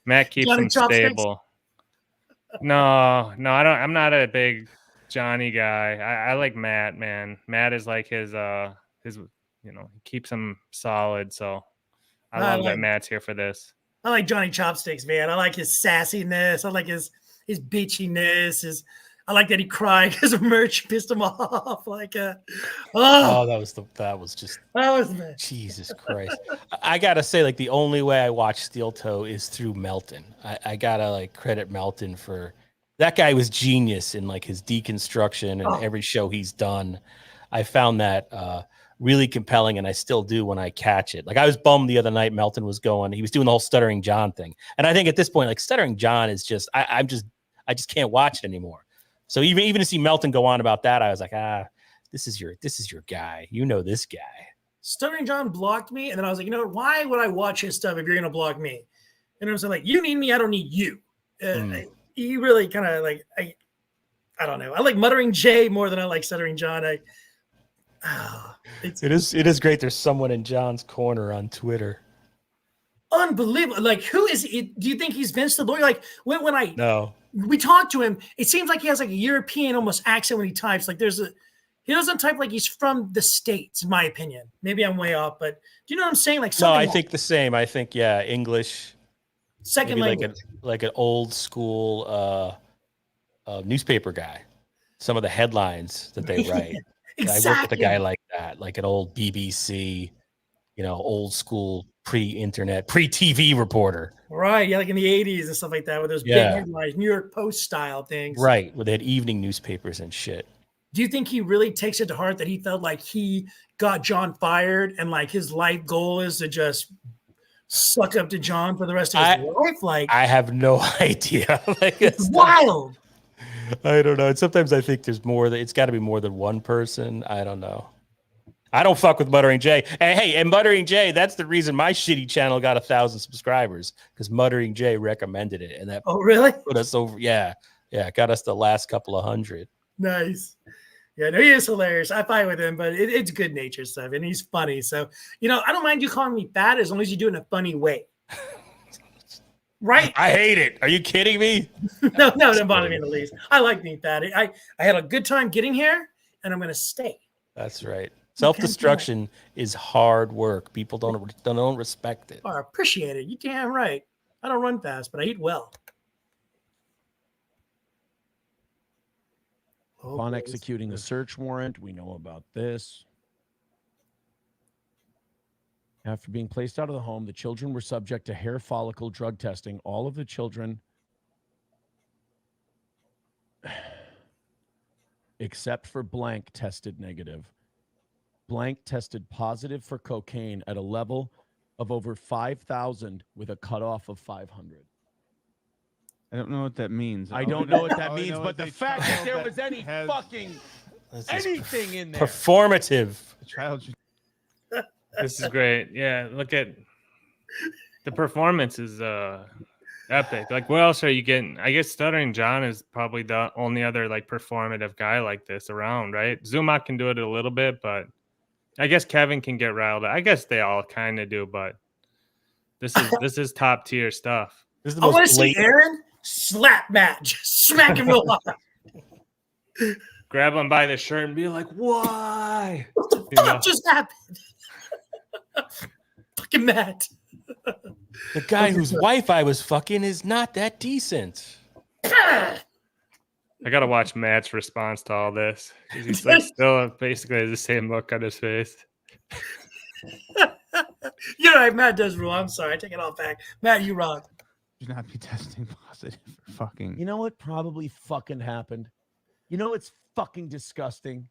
Matt keeps Johnny him Chopsticks? stable. No, I don't. I'm not a big Johnny guy. I like Matt, man. Matt is like his he keeps him solid. So I love that Matt's here for this. I like Johnny Chopsticks, man. I like his sassiness. I like his bitchiness. I like that he cried because merch pissed him off. Like, that was just man. Jesus Christ. I gotta say, like, the only way I watch Steel Toe is through Melton. I gotta like credit Melton for that guy was genius in like his deconstruction and every show he's done. I found that really compelling, and I still do when I catch it. Like I was bummed the other night Melton was going. He was doing the whole Stuttering John thing, and I think at this point, like Stuttering John is just I just can't watch it anymore. So even to see Melton go on about that, I was like, this is your guy. You know this guy. Stuttering John blocked me, and then I was like, you know what? Why would I watch his stuff if you're gonna block me? And I was like, you need me, I don't need you. He really kind of like I don't know. I like Muttering Jay more than I like Stuttering John. It is great. There's someone in John's corner on Twitter. Unbelievable. Like, who is it? Do you think he's Vince the lawyer? Like when No. We talked to him, it seems like he has like a European almost accent when he types. Like he doesn't type like he's from the States, in my opinion. Maybe I'm way off, but do you know what I'm saying? Like no, I think the same. I think English. Second language. Like an old school newspaper guy. Some of the headlines that they write. Exactly. I work with a guy like that, like an old BBC, old school pre-internet, pre-TV reporter. Right. Yeah, like in the 80s and stuff like that, with those big headlines, New York Post style things. Right. Where they had evening newspapers and shit. Do you think he really takes it to heart that he felt like he got John fired and like his life goal is to just suck up to John for the rest of his life? Like, I have no idea. Like, it's wild. I don't know. And sometimes I think there's more. It's got to be more than one person. I don't know. I don't fuck with Muttering Jay. And Muttering Jay, that's the reason my shitty channel got 1,000 subscribers, because Muttering Jay recommended it, and that really put us over. Yeah, got us the last couple of hundred. Nice. Yeah, no, he is hilarious. I fight with him, but it's good natured stuff, and he's funny. So I don't mind you calling me fat as long as you do it in a funny way. Right? I hate it. Are you kidding me? No, don't bother me in the least. I like being fat. I had a good time getting here, and I'm going to stay. That's right. Self-destruction is hard work. People don't respect it. I appreciate it. You damn right. I don't run fast, but I eat well. Upon executing a search warrant, we know about this. After being placed out of the home, the children were subject to hair follicle drug testing. All of the children, except for blank, tested negative. Blank tested positive for cocaine at a level of over 5,000 with a cutoff of 500. I don't know what that means. I don't know what that means, but the fact that there was any fucking anything in there. Performative. The child should... This is great. Yeah, look at the performance is epic. Like, what else are you getting? I guess Stuttering John is probably the only other like performative guy like this around, right? Zuma can do it a little bit, but I guess Kevin can get riled. I guess they all kind of do, but this is top tier stuff. This is I want to see Aaron slap Matt, just smack him real hard. Grab him by the shirt and be like, "Why? What the fuck just happened?" Fucking Matt. The guy whose wife I was fucking is not that decent. I gotta watch Matt's response to all this. He's like still basically has the same look on his face. You're right, Matt does rule. I'm sorry, I take it all back. Matt, you wrong. Should not be testing positive for fucking. You know what probably fucking happened? You know it's fucking disgusting.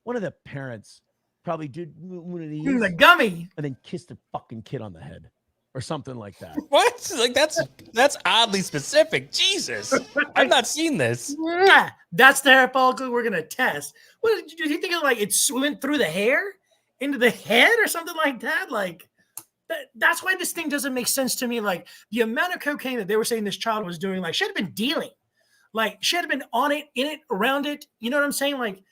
One of the parents probably did one of these. The gummy. And then kissed the fucking kid on the head. Or something like that. What? Like that's oddly specific. Jesus. I've not seen this. That's the hair follicle we're gonna test. What did you think of, like it went through the hair into the head or something like that? Like that's why this thing doesn't make sense to me. Like the amount of cocaine that they were saying this child was doing, like should have been dealing. Like should have been on it, in it, around it. You know what I'm saying? Like,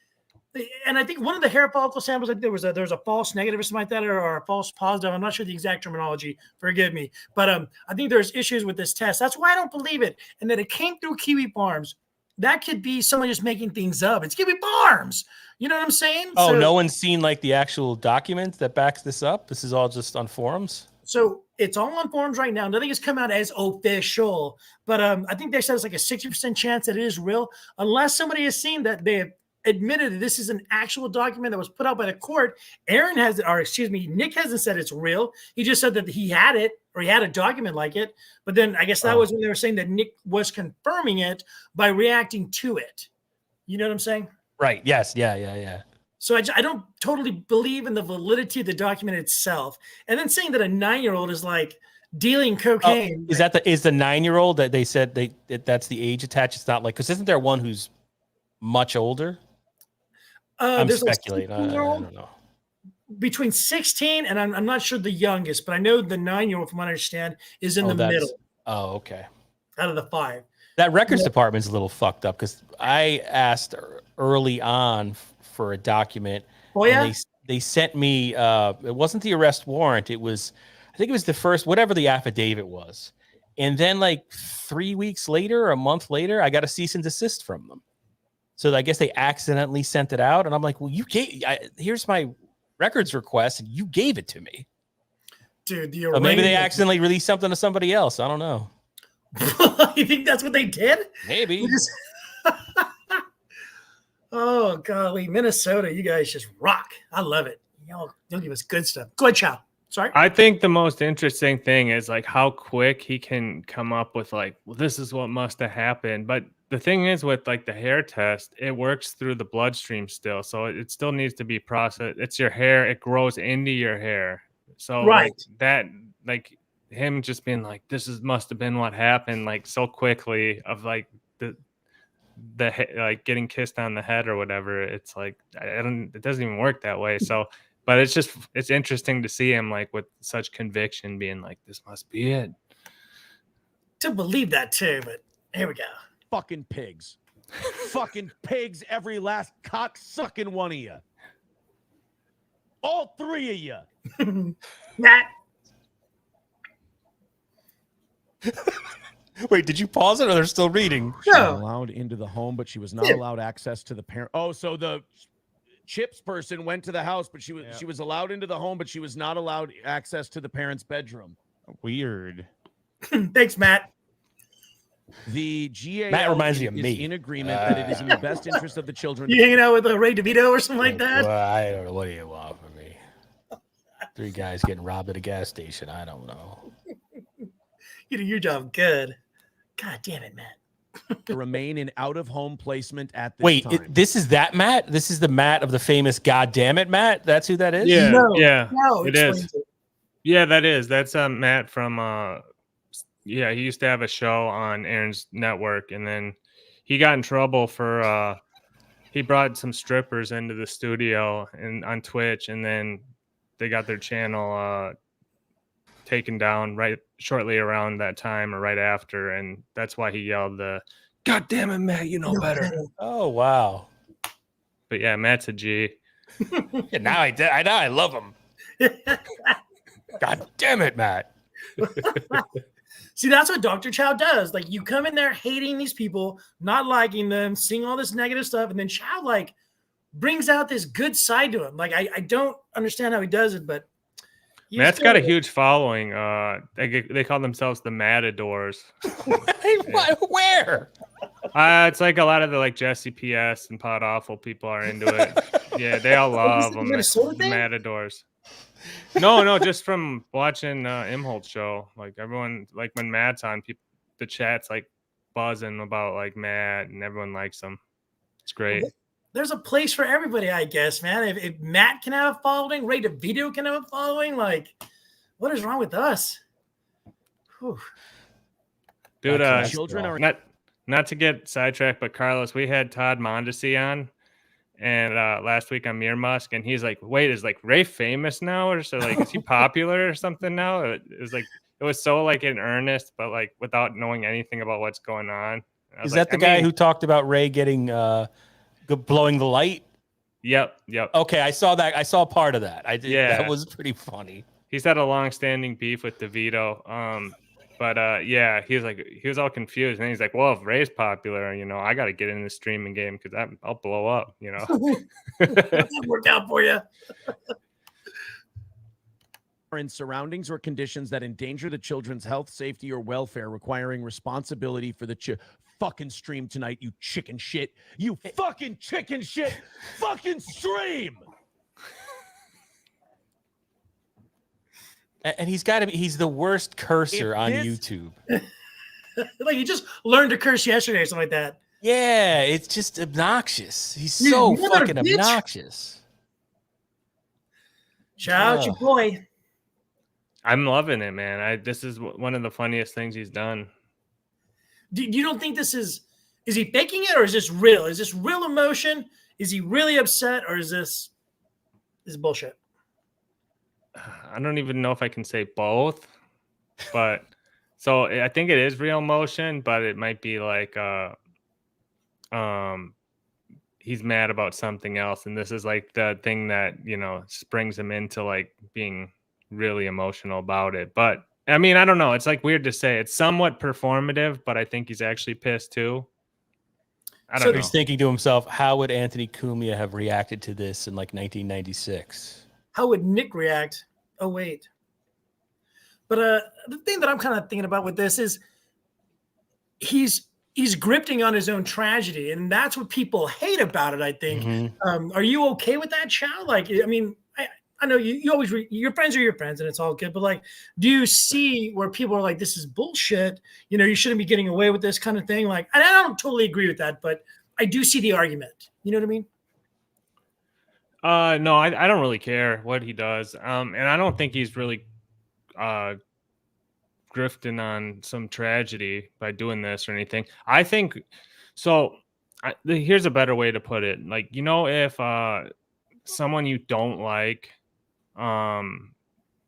and I think one of the hair follicle samples, like there was a false negative or something like that, or a false positive. I'm not sure the exact terminology. Forgive me, but I think there's issues with this test. That's why I don't believe it. And that it came through Kiwi Farms. That could be someone just making things up. It's Kiwi Farms. You know what I'm saying? Oh, so, no one's seen like the actual document that backs this up. This is all just on forums. So it's all on forums right now. Nothing has come out as official, but I think they said it's like a 60% chance that it is real, unless somebody has seen that they have admitted that this is an actual document that was put out by the court. Aaron has, or excuse me, Nick hasn't said it's real. He just said that he had it, or he had a document like it. But then I guess that was when they were saying that Nick was confirming it by reacting to it. You know what I'm saying? Right. Yes. Yeah. So I don't totally believe in the validity of the document itself. And then saying that a 9-year-old is like dealing cocaine. Is that the 9-year-old that they said that's the age attached? It's not like, because isn't there one who's much older? I'm There's speculating. I 16-year-old don't know. between 16 and I'm not sure the youngest, but I know the 9-year-old, from what I understand, is in the middle. Oh, okay. Out of the 5. That records department's a little fucked up because I asked early on for a document. Oh, yeah? And they sent me, it wasn't the arrest warrant. It was, I think it was the first, whatever the affidavit was. And then like 3 weeks later, or a month later, I got a cease and desist from them. So I guess they accidentally sent it out. And I'm like, well, here's my records request. And you gave it to me. Dude, so maybe they accidentally released something to somebody else. I don't know. You think that's what they did? Maybe. Oh, golly. Minnesota, you guys just rock. I love it. Y'all give us good stuff. Go ahead, Chow. Sorry. I think the most interesting thing is like how quick he can come up with like, well, this is what must have happened. But the thing is with like the hair test, it works through the bloodstream still. So it still needs to be processed. It's your hair. It grows into your hair. So right. Like him just being like, must have been what happened like so quickly of like the like getting kissed on the head or whatever. It's like, it doesn't even work that way. So, but it's interesting to see him like with such conviction being like, this must be it. To believe that too, but here we go. Fucking pigs. Fucking pigs, every last cock-sucking one of you. All 3 of you. Matt. Wait, did you pause it or they're still reading? She was allowed into the home, but she was not allowed access to the parent. Oh, so the chips person went to the house, but she was allowed into the home, but she was not allowed access to the parent's bedroom. Weird. Thanks, Matt. The GAL Matt reminds me of is me. in agreement that it is in the best interest of the children. You hanging out with Ray DeVito or something like that? Well, I don't know. What do you want from me? 3 guys getting robbed at a gas station. I don't know. You do your job good. God damn it, Matt. To remain in out-of-home placement at this time. This is that Matt? This is the Matt of the famous God damn it, Matt? That's who that is? Yeah, No, it is. Yeah, that is. That's Matt from he used to have a show on Aaron's network, and then he got in trouble for he brought some strippers into the studio and on Twitch, and then they got their channel taken down right shortly around that time or right after, and that's why he yelled the "God damn it, Matt, you know better." Oh wow. But yeah, Matt's a G. Yeah, now I love him. God damn it, Matt. See, that's what Dr. Chow does. Like, you come in there hating these people, not liking them, seeing all this negative stuff, and then Chow like brings out this good side to him. Like, I don't understand how he does it, but Matt's got a huge following. They call themselves the Matadors. Where? It's like a lot of the like Jesse PS and Pod Awful people are into it. Yeah, they all love them. The Matadors. No, just from watching Imholt's show. Like everyone, like when Matt's on, the chat's like buzzing about like Matt, and everyone likes him. It's great. There's a place for everybody, I guess, man. If Matt can have a following, Ray DeVito can have a following. Like, what is wrong with us? Whew. Dude, children are not to get sidetracked, but Carlos, we had Todd Mondesi on, and last week on Mir Musk, and he's like, "Wait, is like Ray famous now, or so like is he popular or something now?" It was like it was so like in earnest, but like without knowing anything about what's going on. Is that the guy who talked about Ray getting blowing the light? Yep. Okay, I saw that. I saw part of that. I did. Yeah. That was pretty funny. He's had a long-standing beef with DeVito. But he was all confused, and he's like, "Well, if Ray's popular, I got to get in the streaming game because I'll blow up." That work out for you. Are in surroundings or conditions that endanger the children's health, safety, or welfare, requiring responsibility for the fucking stream tonight. You chicken shit. You fucking chicken shit. Fucking stream. And he's got to be—he's the worst cursor on YouTube. Like he just learned to curse yesterday or something like that. Yeah, it's just obnoxious. He's so fucking obnoxious. Shout out your boy. I'm loving it, man. This is one of the funniest things he's done. You don't think this is he faking it, or is this real? Is this real emotion? Is he really upset, or is this bullshit? I don't even know if I can say both, but so I think it is real emotion, but it might be like he's mad about something else, and this is like the thing that, you know, springs him into like being really emotional about it. But I mean, I don't know, it's like weird to say. It's somewhat performative, but I think he's actually pissed too. I don't know. He's thinking to himself, how would Anthony Cumia have reacted to this in like 1996? How would Nick react? Oh, wait. But the thing that I'm kind of thinking about with this is he's grifting on his own tragedy, and that's what people hate about it, I think. Are you okay with that, Chow? Like, I mean, I know you always your friends are your friends, and it's all good. But like, do you see where people are like, "This is bullshit"? You know, you shouldn't be getting away with this kind of thing. Like, and I don't totally agree with that, but I do see the argument. You know what I mean? No, I don't really care what he does. And I don't think he's really grifting on some tragedy by doing this or anything. I think so. Here's a better way to put it. Like, you know, if someone you don't like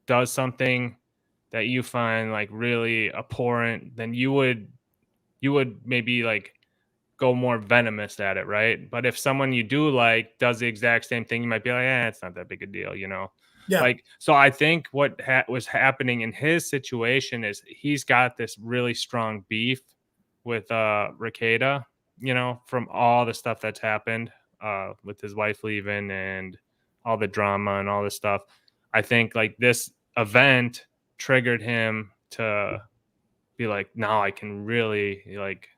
does something that you find like really abhorrent, then you would maybe like go more venomous at it, right? But if someone you do like does the exact same thing, you might be like, it's not that big a deal, you know? Yeah. Like, so I think what was happening in his situation is he's got this really strong beef with Rakeda, you know, from all the stuff that's happened with his wife leaving and all the drama and all this stuff. I think like this event triggered him to be like, now I can really like,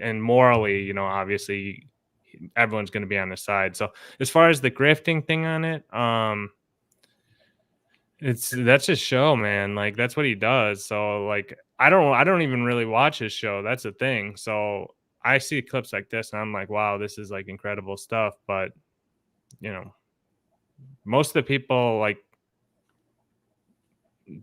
and morally, you know, obviously everyone's going to be on his side. So as far as the grifting thing on it, that's his show, man. Like that's what he does. So like, I don't even really watch his show. That's the thing. So I see clips like this and I'm like, wow, this is like incredible stuff. But you know, most of the people like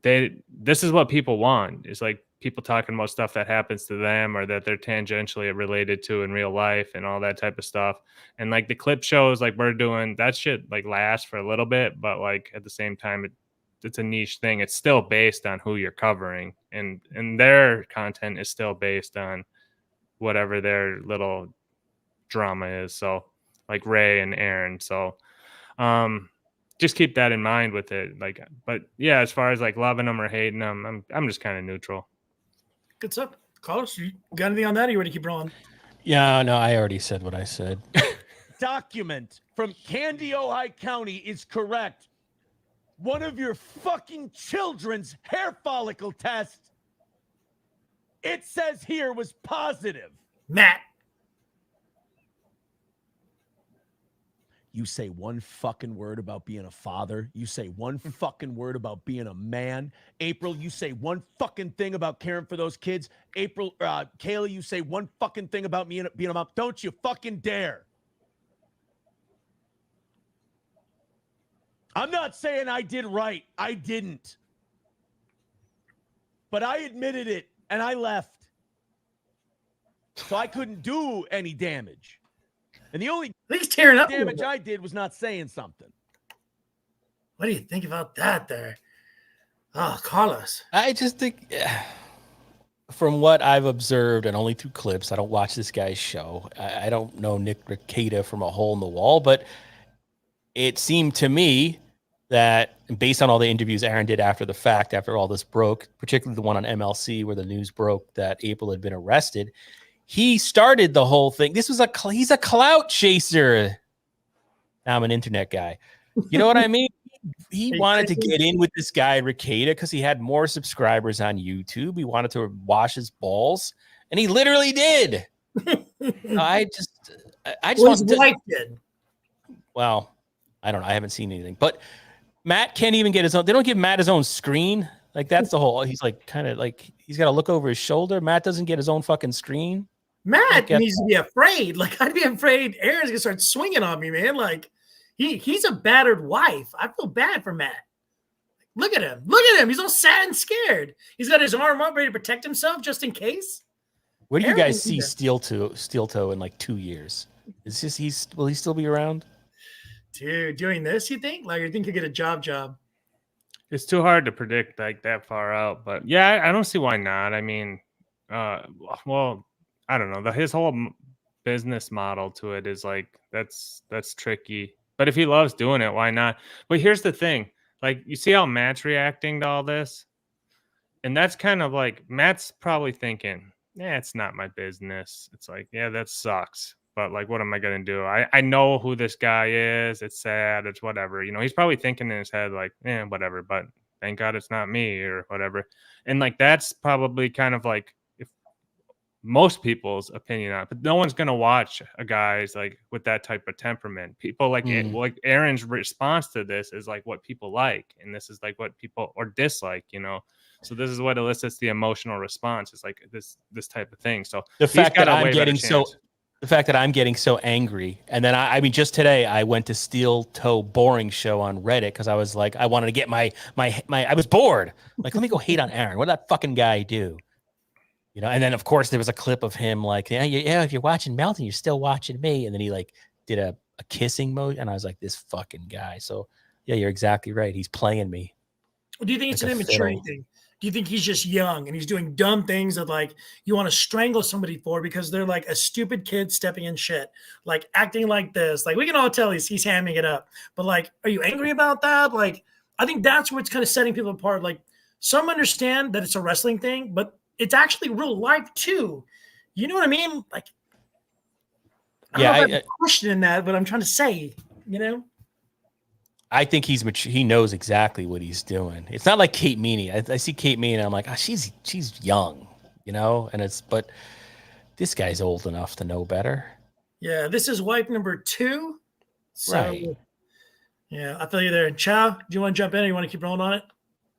this is what people want. It's like people talking about stuff that happens to them or that they're tangentially related to in real life and all that type of stuff. And like the clip shows like we're doing, that shit like lasts for a little bit, but like at the same time, it's a niche thing. It's still based on who you're covering, and their content is still based on whatever their little drama is. So like Ray and Aaron. So just keep that in mind with it. Like, but yeah, as far as like loving them or hating them, I'm just kind of neutral. Good stuff. Carlos, you got anything on that, or you ready to keep rolling? Yeah, no, I already said what I said. Document from Candy, Ojai County is correct. One of your fucking children's hair follicle tests, it says here, was positive. Matt. You say one fucking word about being a father. You say one fucking word about being a man. April, you say one fucking thing about caring for those kids. April, Kayla, you say one fucking thing about me being a mom. Don't you fucking dare. I'm not saying I did right. I didn't. But I admitted it, and I left. So I couldn't do any damage. And the only damage I did was not saying something. What do you think about that there? Oh, Carlos. I just think, from what I've observed, and only through clips, I don't watch this guy's show. I don't know Nick Rakeda from a hole in the wall, but it seemed to me that based on all the interviews Aaron did after the fact, after all this broke, particularly the one on MLC where the news broke that April had been arrested, he started the whole thing. He's a clout chaser. Now I'm an internet guy. You know what I mean? He wanted to get in with this guy, Rakeda, because he had more subscribers on YouTube. He wanted to wash his balls, and he literally did. I just his wife did. Well, I don't know. I haven't seen anything. But Matt can't even get his own. They don't give Matt his own screen. Like, that's the whole. He's like kind of like he's got to look over his shoulder. Matt doesn't get his own fucking screen. Matt needs to be afraid. Like, I'd be afraid Aaron's gonna start swinging on me, man. Like, He's a battered wife. I feel bad for Matt. Look at him. Look at him. He's all sad and scared. He's got his arm up ready to protect himself just in case. Where do you Aaron guys see either. Steel Toe in like 2 years? Will he still be around? Dude, doing this, you think? Like, you think he'll get a job? It's too hard to predict like that far out, but yeah, I don't see why not. I mean, well, I don't know. His whole business model to it is like that's tricky. But if he loves doing it, why not? But here's the thing: like, you see how Matt's reacting to all this, and that's kind of like Matt's probably thinking, "Yeah, it's not my business." It's like, yeah, that sucks. But like, what am I gonna do? I know who this guy is. It's sad. It's whatever. You know, he's probably thinking in his head like, whatever. But thank God it's not me or whatever. And like, that's probably kind of like if most people's opinion on it. But no one's gonna watch a guy's like with that type of temperament. People like like Aaron's response to this is like what people like, and this is like what people or dislike. You know. So this is what elicits the emotional response. It's like this type of thing. So The fact that I'm getting so angry, and then I mean, just today I went to Steel Toe Boring Show on Reddit because I was like, I wanted to get my I was bored. Like, let me go hate on Aaron. What did that fucking guy do? You know. And then of course there was a clip of him like, yeah, if you're watching Melton, you're still watching me. And then he like did a kissing mode, and I was like, this fucking guy. So yeah, you're exactly right. He's playing me. Do you think it's like an a immaturity fiddle. thing? Do you think he's just young and he's doing dumb things that like you want to strangle somebody for because they're like a stupid kid stepping in shit, like acting like this? Like, we can all tell he's hamming it up, but like, are you angry about that? Like, I think that's what's kind of setting people apart. Like, some understand that it's a wrestling thing, but it's actually real life too. You know what I mean? Like, I don't know if I'm questioning that, but I'm trying to say, you know. I think he's mature. He knows exactly what he's doing. It's not like Kate Meany. I see Kate Meany and I'm like, she's young, you know. but this guy's old enough to know better. Yeah, this is wife number 2. So, Right. Yeah, I feel you there. Chow, do you want to jump in or you want to keep rolling on it?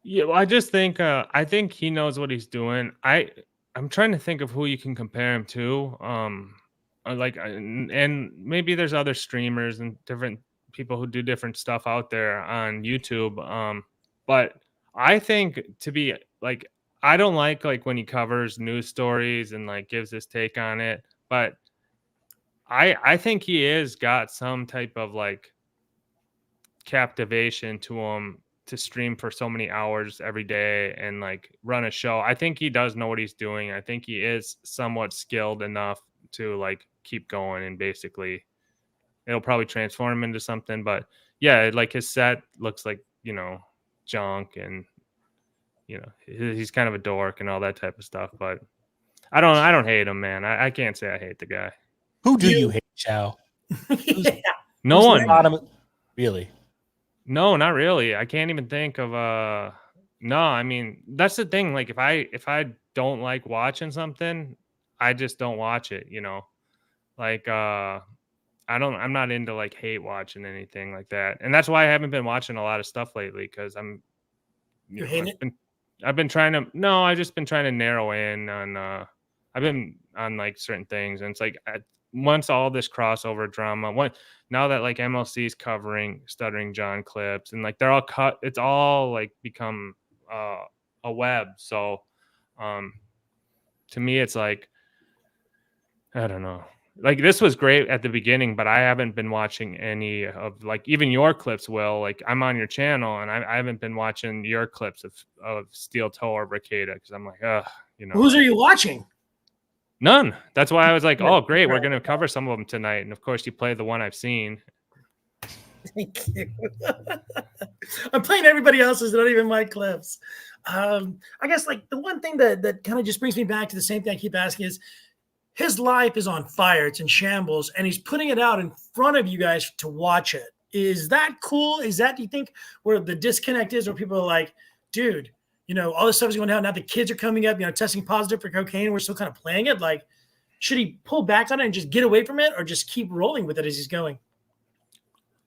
Yeah, well, I just think I think he knows what he's doing. I'm trying to think of who you can compare him to. And maybe there's other streamers and different people who do different stuff out there on YouTube. But I think to be like, I don't like when he covers news stories and like gives his take on it. But I think he is got some type of like captivation to him to stream for so many hours every day and like run a show. I think he does know what he's doing. I think he is somewhat skilled enough to like keep going, and basically it'll probably transform him into something. But yeah, like his set looks like, junk, and he's kind of a dork and all that type of stuff. But I don't hate him, man. I can't say I hate the guy. Who do you hate, Chow? No one. Really? No, not really. I can't even think of no, I mean, that's the thing. Like if I don't like watching something, I just don't watch it, Like I'm not into like hate watching anything like that. And that's why I haven't been watching a lot of stuff lately, because I've just been trying to narrow in on I've been on like certain things, and it's like once all this crossover drama, now that like MLC is covering Stuttering John clips, and like they're all cut, it's all like become a web. So to me, it's like, I don't know. Like, this was great at the beginning, but I haven't been watching any of like even your clips, Will. Like, I'm on your channel and I haven't been watching your clips of Steel Toe or Bricada, because I'm like, Whose are you watching? None. That's why I was like, oh, great, we're going to cover some of them tonight. And of course, you play the one I've seen. Thank you. I'm playing everybody else's, not even my clips. I guess like the one thing that kind of just brings me back to the same thing I keep asking is, his life is on fire. It's in shambles, and he's putting it out in front of you guys to watch it. Is that cool? Is that, do you think, where the disconnect is, where people are like, dude, all this stuff is going down. Now the kids are coming up, testing positive for cocaine. We're still kind of playing it. Like, should he pull back on it and just get away from it, or just keep rolling with it as he's going?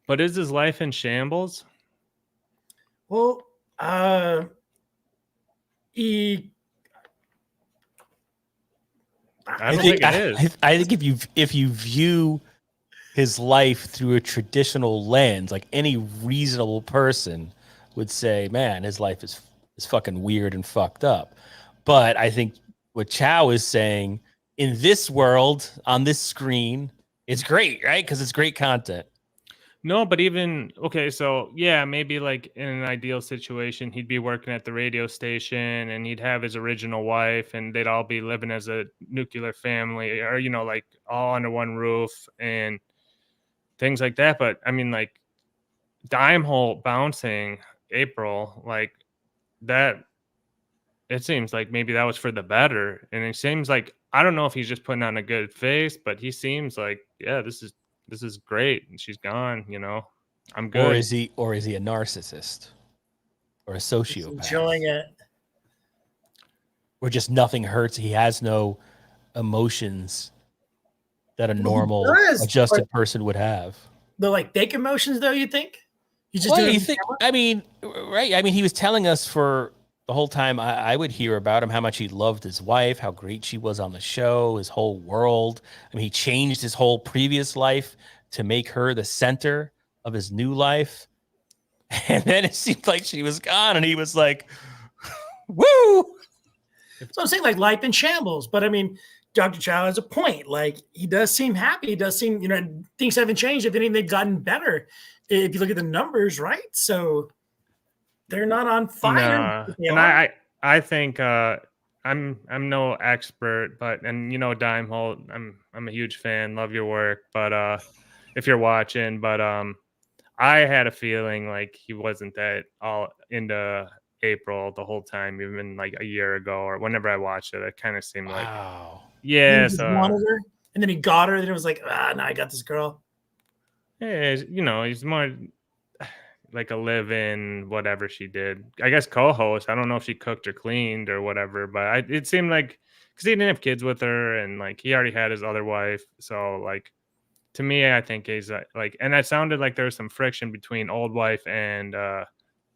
But is his life in shambles? Well, I don't think it is. I think if you view his life through a traditional lens. Like any reasonable person would say, man, his life is fucking weird and fucked up. But I think what Chow is saying, in this world, on this screen, it's great, right? Because it's great content. No, but even okay, so yeah, maybe like in an ideal situation, he'd be working at the radio station and he'd have his original wife and they'd all be living as a nuclear family or, you know, like all under one roof and things like that. But I mean, like dime hole bouncing April, like that, it seems like maybe that was for the better. And it seems like, I don't know if he's just putting on a good face, but he seems like, yeah, this is great. And she's gone, you know, I'm good. Or is he a narcissist or a sociopath? Enjoying it. Where just nothing hurts. He has no emotions that a normal adjusted person would have. The like fake emotions, though, you think? You just Well, do it you on think? camera? I mean, right? I mean, he was telling us for the whole time I would hear about him how much he loved his wife, how great she was on the show, his whole world. I mean, he changed his whole previous life to make her the center of his new life. And then it seemed like she was gone, and he was like, "Woo!" So I'm saying like life in shambles, but I mean, Dr. Chow has a point. Like he does seem happy. He does seem, you know, things haven't changed. If anything, they've gotten better. If you look at the numbers, right? So they're not on fire. No. And I think I'm no expert, but and you know, Dime Holt, I'm a huge fan, love your work, but if you're watching, but I had a feeling like he wasn't that all into April the whole time, even like a year ago or whenever I watched it. It kind of seemed like, yeah, He just wanted her, and then he got her. Then it was like, now I got this girl. yeah, you know, he's more like a live-in, whatever she did. I guess co-host. I don't know if she cooked or cleaned or whatever, but it seemed like because he didn't have kids with her, and like he already had his other wife, so like. To me, I think he's like, and that sounded like there was some friction between old wife and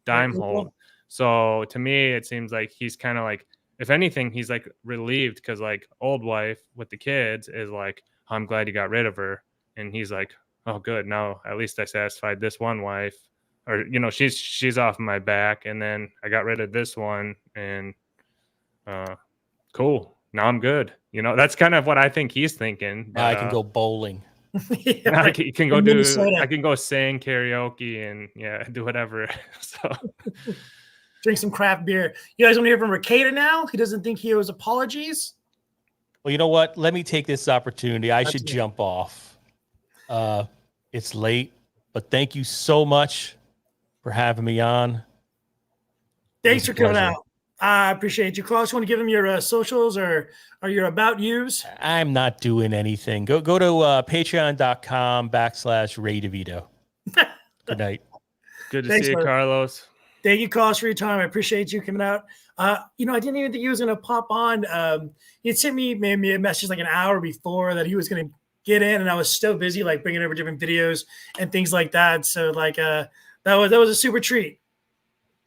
Dime Holt. So to me, it seems like he's kind of like, if anything, he's like relieved because like old wife with the kids is like, I'm glad you got rid of her, and he's like, oh, good, now at least I satisfied this one wife, or you know, she's off my back, and then I got rid of this one, and cool, now I'm good. You know, that's kind of what I think he's thinking. Now I can go bowling. I can go do. Minnesota. I can go sing karaoke and do whatever. So Drink some craft beer. You guys want to hear from Ricada now? He doesn't think he owes apologies. Well, you know what? Let me take this opportunity. I should jump off. It's late, but thank you so much for having me on. Thanks for coming out. I appreciate you. Klaus, you want to give him your socials or your about yous? I'm not doing anything. Go to patreon.com/Ray Devito. Good night. Good to see you, Carlos. Thank you, Klaus, for your time. I appreciate you coming out. You know, I didn't even think he was going to pop on. He had sent me a message like an hour before that he was going to get in, and I was so busy like bringing over different videos and things like that. So like that was a super treat.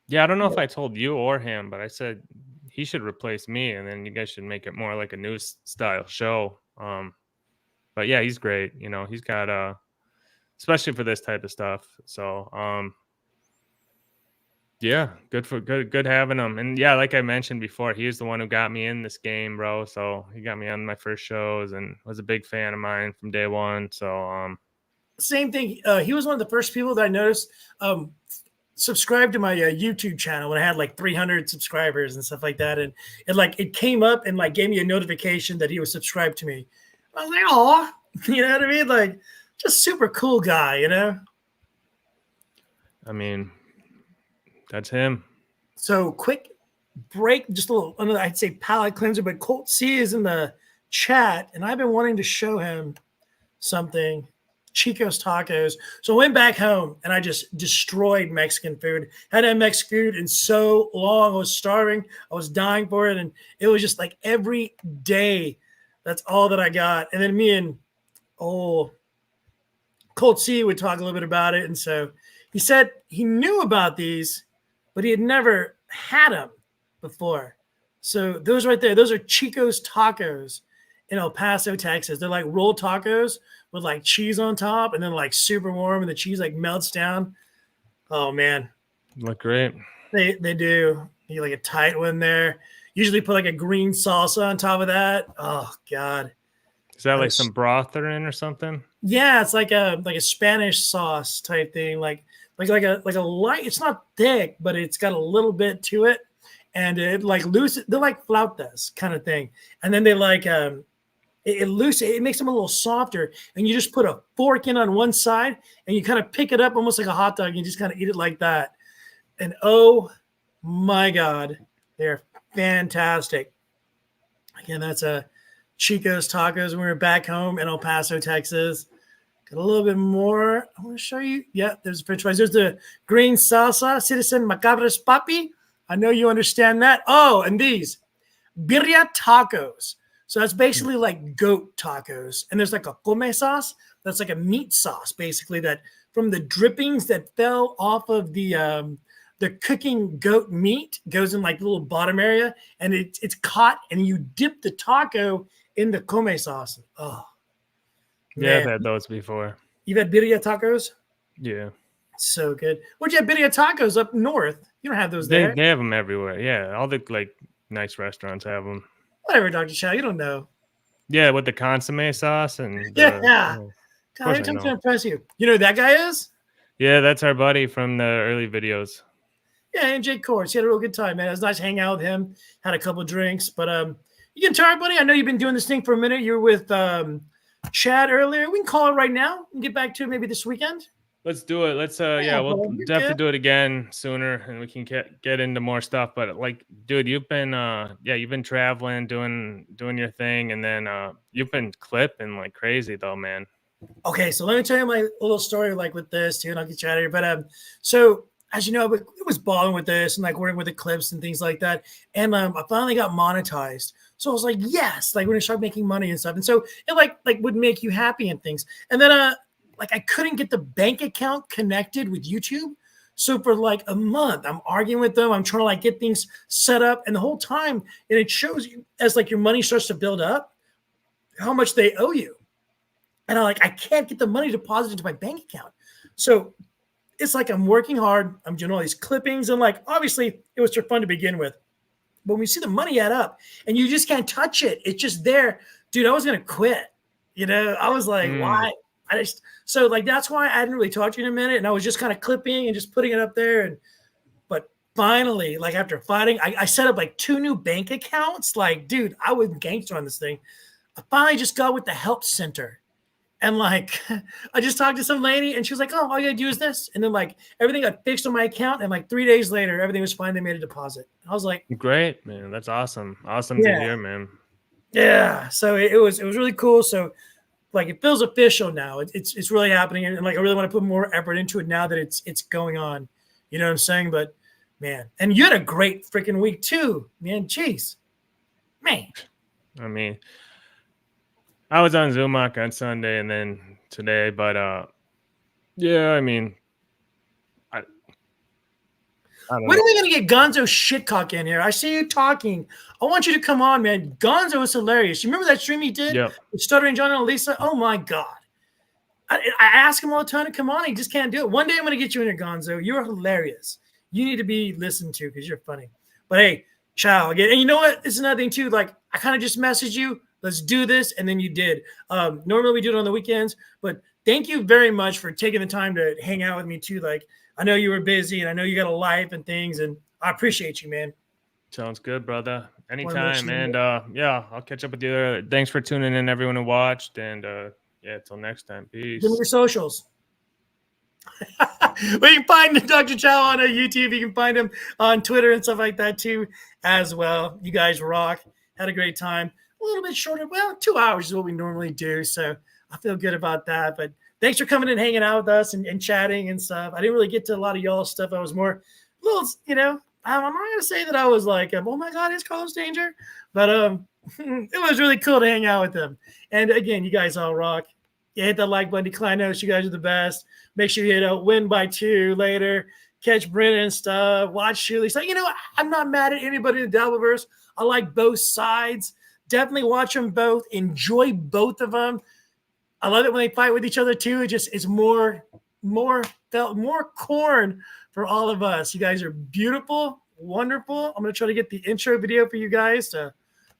Yeah, I don't know if I told you or him, but I said he should replace me, and then you guys should make it more like a news style show. But yeah, he's great. You know, he's got especially for this type of stuff. So yeah, good having him. And yeah, like I mentioned before, he's the one who got me in this game, bro. So he got me on my first shows and was a big fan of mine from day one. So same thing. He was one of the first people that I noticed subscribe to my YouTube channel when I had like 300 subscribers and stuff like that. And it came up and like gave me a notification that he was subscribed to me. I was like, oh, you know what I mean? Like just super cool guy, you know? I mean, that's him. So quick break, just a little, another, I'd say palate cleanser, but Colt C is in the chat and I've been wanting to show him something. Chico's Tacos. So I went back home and I just destroyed Mexican food. Hadn't had Mexican food in so long. I was starving. I was dying for it. And it was just like every day. That's all that I got. And then me and Colt C would talk a little bit about it. And so he said he knew about these, but he had never had them before. So those right there, those are Chico's Tacos. in El Paso, Texas. They're like rolled tacos with like cheese on top and then like super warm and the cheese like melts down. Oh man. Look great. They do. You like a tight one there. Usually put like a green salsa on top of that. Oh God. Is that like some broth they're in or something? Yeah, it's like a Spanish sauce type thing. Like a light, it's not thick, but it's got a little bit to it. And it like loose, they're like flautas kind of thing. And then they like it makes them a little softer. And you just put a fork in on one side and you kind of pick it up almost like a hot dog and you just kind of eat it like that. And oh my God, they're fantastic. Again, that's a Chico's Tacos when we were back home in El Paso, Texas. Got a little bit more. I want to show you. Yeah, there's French fries. There's the green salsa, Citizen Macabres Papi. I know you understand that. Oh, and these birria tacos. So that's basically like goat tacos. And there's like a come sauce. That's like a meat sauce, basically, that from the drippings that fell off of the cooking goat meat goes in like the little bottom area, and it's caught, and you dip the taco in the come sauce. Oh, yeah, man. I've had those before. You've had birria tacos? Yeah. So good. Where'd you have birria tacos up north? You don't have those there. They have them everywhere. Yeah, all the like nice restaurants have them. Whatever, Dr. Chow. You don't know. Yeah, with the consomme sauce and Yeah. God, every time to impress you. You know who that guy is? Yeah, that's our buddy from the early videos. Yeah, and Jake Courts. He had a real good time, man. It was nice hanging out with him. Had a couple of drinks, but you getting tired, buddy? I know you've been doing this thing for a minute. You were with Chad earlier. We can call it right now and get back to it maybe this weekend. Let's do it. Let's we'll have to do it again sooner, and we can get into more stuff. But like, dude, you've been traveling, doing your thing, and then you've been clipping like crazy though, man. Okay, so let me tell you my little story like with this too, and I'll get you out of here. But so as you know, it was balling with this and like working with the clips and things like that. And I finally got monetized. So I was like, yes, like we're gonna start making money and stuff. And so it like would make you happy and things. And then like I couldn't get the bank account connected with YouTube. So for like a month, I'm arguing with them. I'm trying to like get things set up. And the whole time, and it shows you as like your money starts to build up, how much they owe you. And I can't get the money deposited into my bank account. So it's like I'm working hard. I'm doing all these clippings. And like, obviously it was for fun to begin with. But when you see the money add up and you just can't touch it, it's just there. Dude, I was going to quit. You know, I was like, why? So like, that's why I hadn't really talked to you in a minute. And I was just kind of clipping and just putting it up there. But finally, like after fighting, I set up like 2 new bank accounts. Like, dude, I was gangster on this thing. I finally just got with the help center. And like, I just talked to some lady and she was like, oh, all you gotta do is this. And then like everything got fixed on my account. And like 3 days later, everything was fine. They made a deposit. I was like, great, man. That's awesome. Awesome to hear, man. Yeah. So it was really cool. So like, it feels official now. It's really happening. And like, I really want to put more effort into it now that it's going on. You know what I'm saying? But man, and you had a great freaking week too, man. Jeez, man. I mean, I was on Zumach on Sunday and then today, but yeah, I mean, I don't know. When are we gonna get Gonzo Shitcock in here? I see you talking. I want you to come on, man. Gonzo is hilarious. You remember that stream he did with Stuttering John and Elisa? Oh my God. I ask him all the time to come on. He just can't do it. One day I'm gonna get you in here, Gonzo. You're hilarious. You need to be listened to because you're funny. But hey, Chow again. And you know what? This is another thing too. Like, I kind of just messaged you. Let's do this. And then you did. Normally we do it on the weekends, but thank you very much for taking the time to hang out with me too. Like, I know you were busy and I know you got a life and things, and I appreciate you, man. Sounds good, brother. Anytime. And yeah, I'll catch up with you. Thanks for tuning in, everyone who watched. And yeah, till next time. Peace. Give me your socials. Well, you can find Dr. Chow on YouTube. You can find him on Twitter and stuff like that too, as well. You guys rock. Had a great time. A little bit shorter. Well, 2 hours is what we normally do. So I feel good about that. But thanks for coming and hanging out with us and chatting and stuff. I didn't really get to a lot of y'all stuff. I was more little, you know, I'm not going to say that I was like, oh my God, it's Carlos Danger. But it was really cool to hang out with them. And again, you guys all rock. You hit that like button. Decline notes. You guys are the best. Make sure you hit win by 2 later. Catch Brennan and stuff. Watch Shirley. So, you know, I'm not mad at anybody in the Dabbleverse. I like both sides. Definitely watch them both. Enjoy both of them. I love it when they fight with each other too. It just is more corn for all of us. You guys are beautiful, wonderful. I'm gonna try to get the intro video for you guys to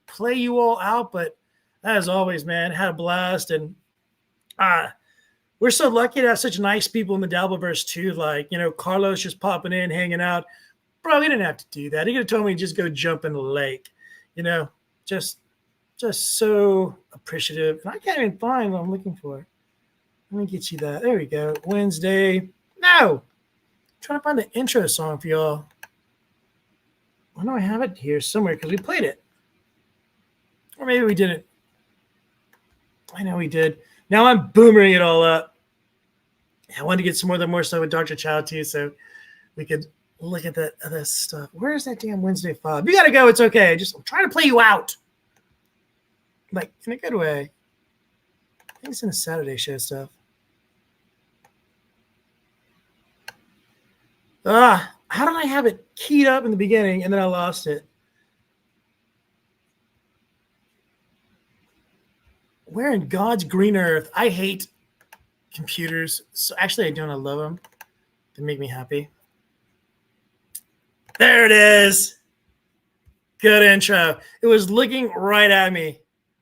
play you all out. But as always, man, had a blast, and we're so lucky to have such nice people in the Dabbleverse too. Like, you know, Carlos just popping in, hanging out. Bro, he didn't have to do that. He could have told me to just go jump in the lake. You know, just so appreciative. And I can't even find what I'm looking for. Let me get you that. There we go. Wednesday. No. I'm trying to find the intro song for y'all. I know I have it here somewhere because we played it. Or maybe we didn't. I know we did. Now I'm boomering it all up. I wanted to get some more stuff with Dr. Chow too, so we could look at that other stuff. Where's that damn Wednesday fob? You gotta go. It's okay. I'm trying to play you out. Like, in a good way. I think it's in the Saturday show stuff. How did I have it keyed up in the beginning and then I lost it? Where in God's green earth? I hate computers. So actually, I don't. I love them. They make me happy. There it is. Good intro. It was looking right at me.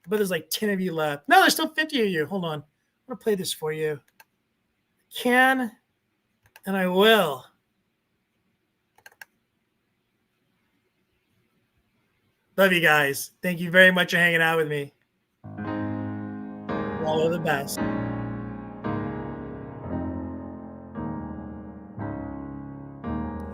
But there's like 10 of you left. No, there's still 50 of you. Hold on. I'm going to play this for you. Can and I will. Love you guys. Thank you very much for hanging out with me. All of the best.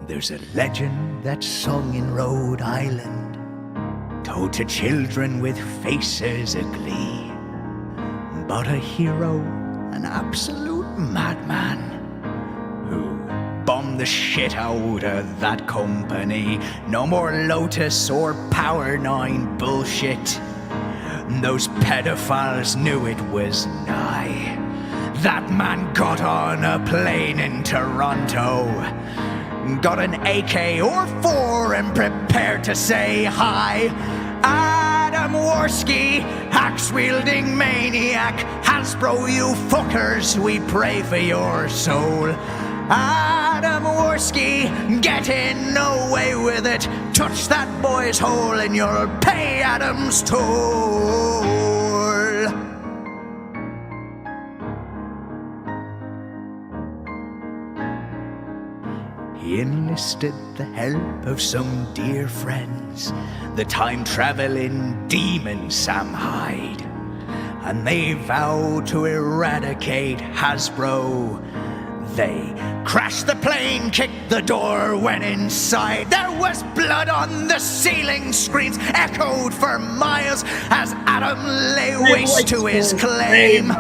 There's a legend that's sung in Rhode Island, told to children with faces of glee, about a hero, an absolute madman, who bombed the shit out of that company. No more Lotus or Power 9 bullshit. Those pedophiles knew it was nigh. That man got on a plane in Toronto, got an AK-4 and prepared to say hi. Adam Worski, axe-wielding maniac. Hasbro, you fuckers, we pray for your soul. Adam Worski, getting away with it. Touch that boy's hole and you'll pay Adam's toll. He enlisted the help of some dear friends, the time-traveling demon Sam Hyde, and they vowed to eradicate Hasbro. They crashed the plane, kicked the door, went inside. There was blood on the ceiling, screams echoed for miles as Adam lay waste to his claim.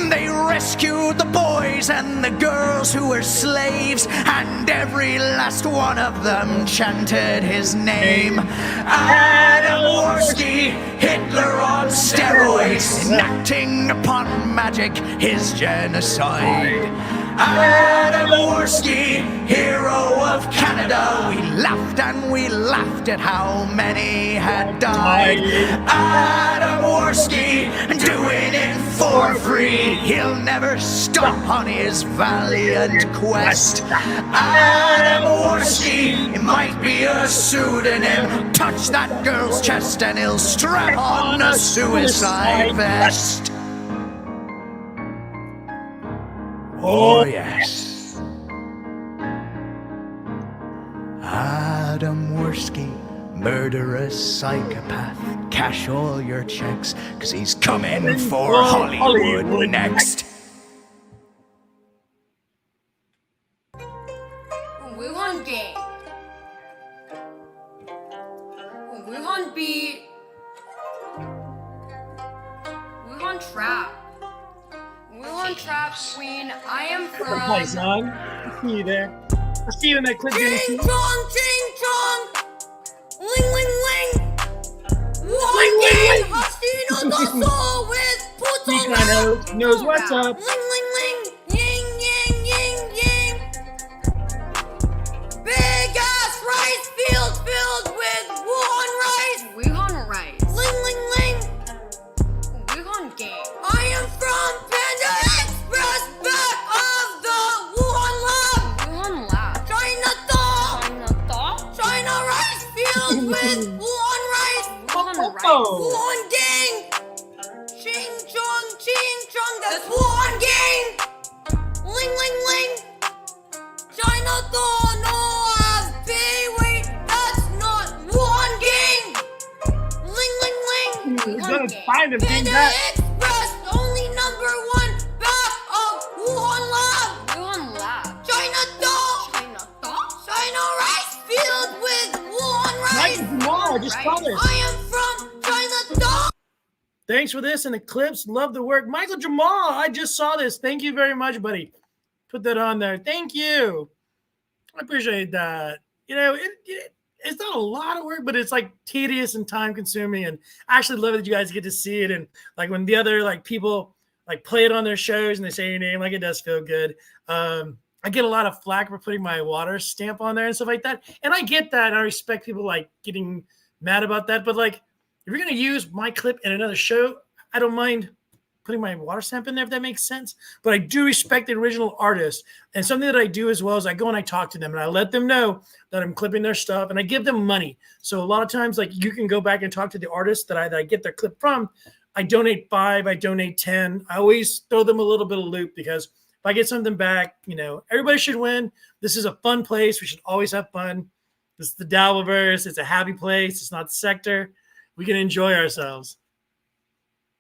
They rescued the boys and the girls who were slaves, and every last one of them chanted his name. Adam Worski, Hitler on steroids, enacting upon magic his genocide. Adam Worski, hero of Canada, we laughed and we laughed at how many had died. Adam Worski, doing it for free, he'll never stop on his valiant quest. Adam Worski, it might be a pseudonym, touch that girl's chest and he'll strap on a suicide vest. Oh, yes. Adam Worski, murderous psychopath. Cash all your checks, 'cause he's coming for Hollywood next. We want game. We want beat. We want trap. We want trap queen. I am from. Hi, son. I see you there. I see you in that clip. Ching chong, ching chong. Ling ling ling. One game. Hostino Dosso with Puto. Knows what's up. Ling ling ling. Ying ying ying ying. Big ass rice field filled with Wuhan rice. Wuhan rice. Ling ling. That's one gang. Ling, ling, ling. Chinatown, OFB. Wait, that's not one gang. Ling, ling, ling. We're One gonna gang. find him, King Panda Bat. Express, only number one. Back of Wuhan Lab. Wuhan Lab. Chinatown. China rice field with Wuhan rice. Michael Jamal, I just saw this. I am from Chinatown. Thanks for this and the clips. Love the work. Michael Jamal, I just saw this. Thank you very much, buddy. Put that on there. Thank you. I appreciate that. You know, it's not a lot of work, but it's like tedious and time consuming. And I actually love that you guys get to see it. And like when the other like people like play it on their shows and they say your name, like it does feel good. I get a lot of flack for putting my water stamp on there and stuff like that. And I get that. I respect people like getting mad about that. But like, if you're going to use my clip in another show, I don't mind putting my water stamp in there, if that makes sense. But I do respect the original artist. And something that I do as well is I go and I talk to them and I let them know that I'm clipping their stuff and I give them money. So a lot of times, like you can go back and talk to the artist that I get their clip from. I donate 5, I donate 10. I always throw them a little bit of loop because if I get something back, you know, everybody should win. This is a fun place. We should always have fun. This is the Dabbleverse. It's a happy place. It's not the sector. We can enjoy ourselves.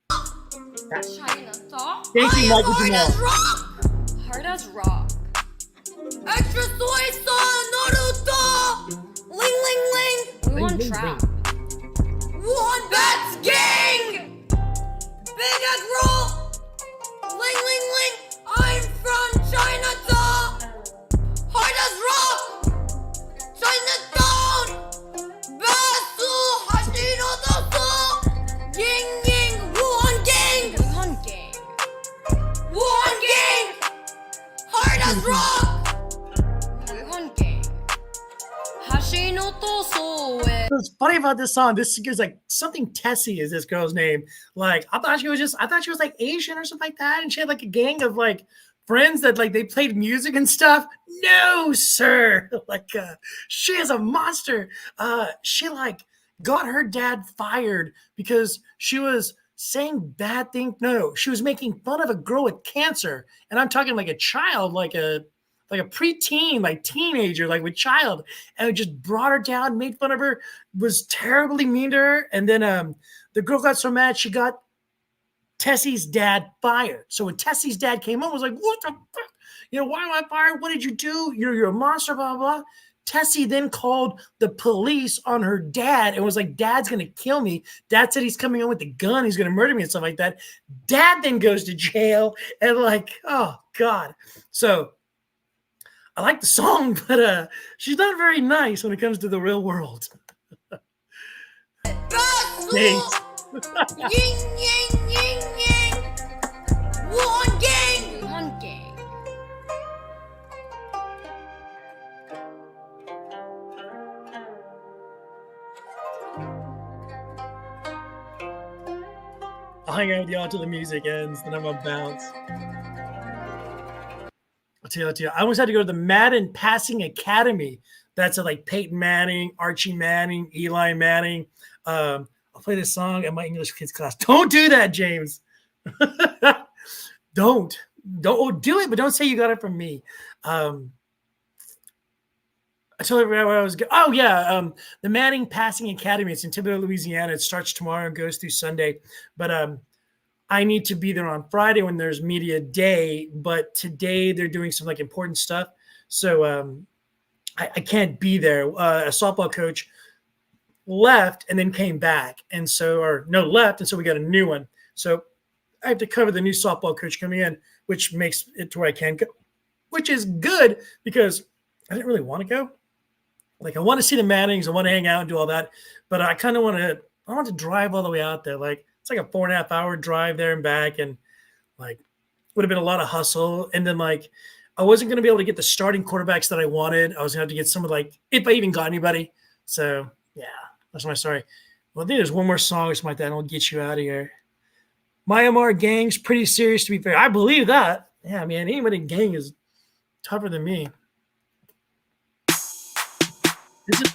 Chinatown. Thank you, Michael Jamal. Hard as rock. Extra soy sauce, Naruto. Ling, ling, ling. One trap. One Bats gang. Big egg roll. Ling, ling, ling. I'm from Chinatown. Hard as rock. Chinatown. Basu Hashino Doso. Ying, ying. Wuhan gang. Wuhan gang. Wuhan gang. Hard as rock. Wuhan gang. Hashino Doso. What's funny about this song? This is like something Tessie is this girl's name. Like I thought she was like Asian or something like that, and she had like a gang of like friends that like they played music and stuff. No, sir. Like she is a monster. She like got her dad fired because she was saying bad things. No, she was making fun of a girl with cancer, and I'm talking like a child, like a preteen, like teenager, like with child, and it just brought her down, made fun of her, was terribly mean to her. And then the girl got so mad, she got Tessie's dad fired. So when Tessie's dad came home, was like, what the fuck? You know, why am I fired? What did you do? You're a monster, blah, blah, blah. Tessie then called the police on her dad and was like, Dad's going to kill me. Dad said he's coming home with a gun. He's going to murder me and stuff like that. Dad then goes to jail and like, oh, God. So I like the song, but she's not very nice when it comes to the real world. Thanks. Ying, ying, ying, ying. One gang. One gang. I'll hang out with y'all till the music ends, then I'm gonna bounce. I'll tell you. I almost had to go to the Madden Passing Academy. That's like Peyton Manning, Archie Manning, Eli Manning. I'll play this song at my English kids class. Don't do that, James. Don't do it, but don't say you got it from me. I told everybody where I was going. Oh yeah, the Manning Passing Academy. It's in Thibodaux, Louisiana. It starts tomorrow and goes through Sunday. But I need to be there on Friday when there's media day. But today they're doing some like important stuff, so I can't be there. A softball coach left and then came back, and so left, and so we got a new one. So I have to cover the new softball coach coming in, which makes it to where I can go, which is good because I didn't really want to go. Like I want to see the Mannings, I want to hang out and do all that, but I kind of want to drive all the way out there. Like it's like a 4.5 hour drive there and back, and like would have been a lot of hustle. And then like I wasn't going to be able to get the starting quarterbacks that I wanted. I was going to have to get some of like if I even got anybody. So yeah, that's my story. Well, I think there's one more song or something like that, and I'll get you out of here. Myanmar gang's pretty serious, to be fair. I believe that. Yeah, man, anybody in gang is tougher than me. This is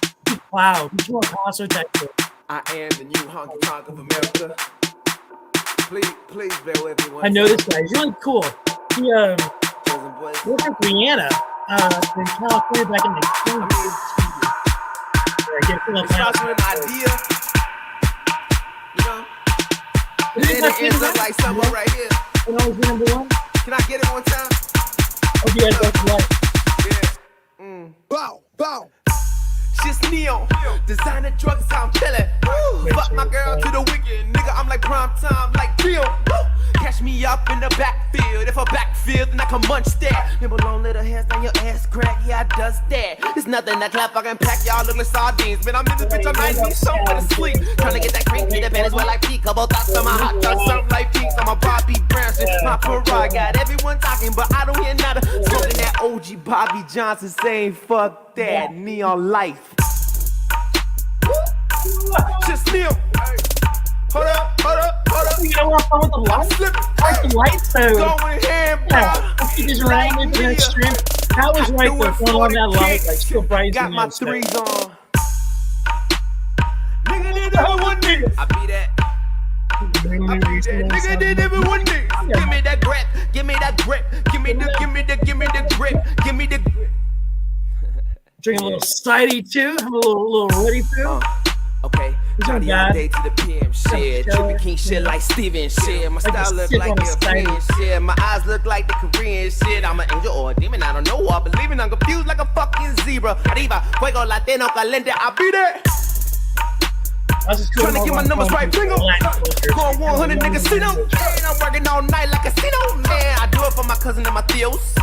Chow. He's more Paso, Texas. I am the new honky tonk of America. Please bear with me. I know this guy. He's really cool. He worked with Rihanna in California back in the 20s. It starts with an idea, you know, and then it ends up like somewhere right here. And always be number one. Can I get it one time? Oh, yeah, that's right. Yeah. Bow, bow. She's neon, designer drugs, I'm feeling. Fuck my girl to the weekend, nigga. I'm like prime time, like Rio. Catch me up in the backfield. If a backfield, then I can munch that. Nibble on little hairs down your ass crack, yeah, I does that. It's nothing that clap, I can pack y'all look like sardines. Man, I'm in this bitch, I'm nice, me somewhere to sleep. Tryna get that crank, get the band as well like P. Couple thoughts on my hot dog, something like Pinks. I'm a Bobby Brown shit. My parade got everyone talking, but I don't hear nada. Smoking that OG Bobby Johnson saying, fuck that, neon life. Just kneel. Hold up. You know what? With the lights, like the lights, so let's keep this around into the extreme. That was right there, throwing on that light, like still bright. Got my threes on. Nigga did never one nigga. I be that. Nigga did never one nigga. Give me that grip. Give me the grip. Drinking a little sidey too. I'm a little ready too. Okay, Johnny all day to the PM shit. Trippy King shit like Steven shit. My style look like European shit. My eyes look like the Korean shit. I'm an angel or a demon, I don't know what. Believing I'm confused like a fucking zebra. Arriba, fuego latino caliente, I be there. Trying to get my numbers right, bingo. Going 100 niggas, see them. Man, I'm working all night like a casino. Man, I do it for my cousin and my theos.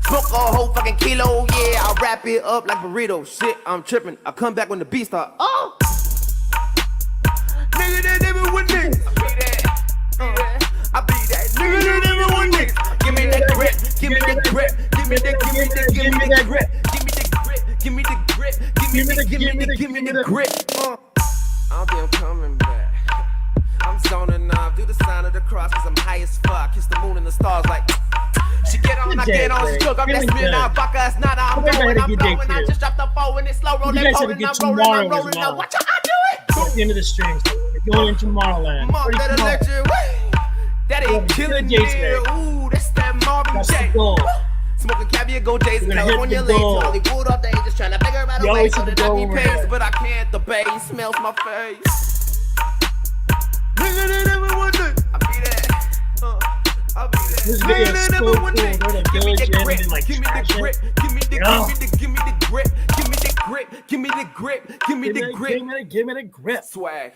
Smoke a whole fucking kilo, yeah. I wrap it up like burrito. Shit, I'm tripping. I come back when the beat start. Oh. Nigga that never one nigga. I be that. Nigga that never one nigga. Give me that grip. Give me the grip. Give me the grip. Give me the grip. Give me the grip. I don't think I'm coming back. I'm zoning off. Do the sign of the cross cause I'm high as fuck. Kiss the moon and the stars like. She get on, I get on, she cook up that spin out, vodka, it's not, I'm blowing, I just dropped the phone and it's slow rolling, I'm rolling, now watch how I do it! At the end of the stream, so we're going in Tomorrowland. Mom, that electric, that ain't killing me, ooh, that's that Marvin J. Smoking caviar, go J's in California lanes, Hollywood all day, just trying to figure out a way so that I be paid, but I can't debate, smells my face. Nigga, they never wonder, I be that, I'll be there. This video is so cool. They're the village in and like give me the grip. Give me the grip. Give me the grip. Give me the grip. Give me the grip. Give me the grip. Swag.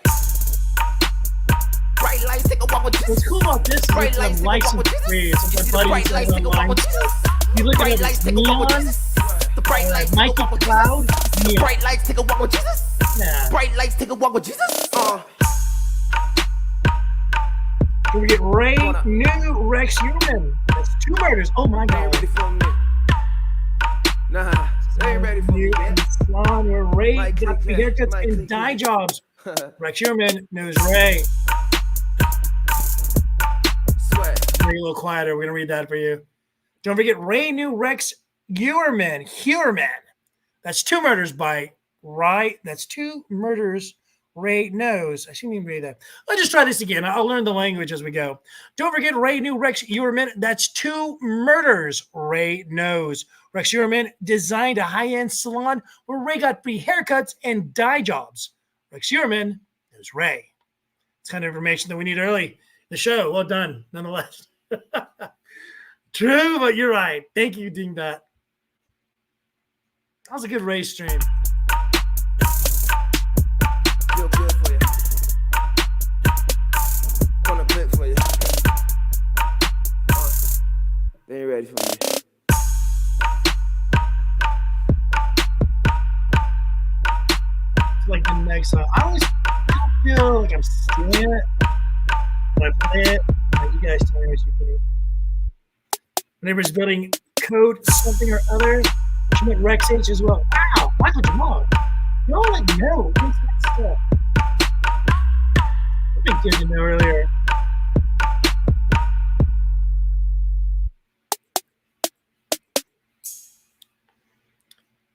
Bright lights, take a walk with Jesus. What's cool about this is bright lights, license free. It's my buddy says online. You look at it, it's neon. The bright lights, Nike Cloud. The bright lights, take a walk with Jesus. Yeah. Bright lights, take a walk with Jesus. We get Ray New Rex Human. That's 2 murders. Oh my god. Ready for me. Nah, they ain't ready for me, man. Where Ray got the haircuts and dye jobs. Rex Human knows Ray. Sweat. Make it a little quieter. We're gonna read that for you. Don't forget Ray New Rex Huerman. That's 2 murders by Ray. That's 2 murders. Ray knows. I shouldn't even read that. Let's just try this again. I'll learn the language as we go. Don't forget Ray New Rex Huerman. That's 2 murders. Ray knows. Rex Huerman designed a high-end salon where Ray got free haircuts and dye jobs. Rex Huerman knows Ray. It's kind of information that we need early in the show. Well done, nonetheless. True, but you're right. Thank you, Dingbat. That was a good Ray stream. Feel good for you. Wanna clip for you. They ain't ready for me. It's like the next song. I always feel like I'm stealing it when I play it. You guys tell me what you think. Whenever it's building code something or other, she meant Rex H as well. Wow, Michael Jamal. Y'all like know. What's that stuff? I've been good to know earlier.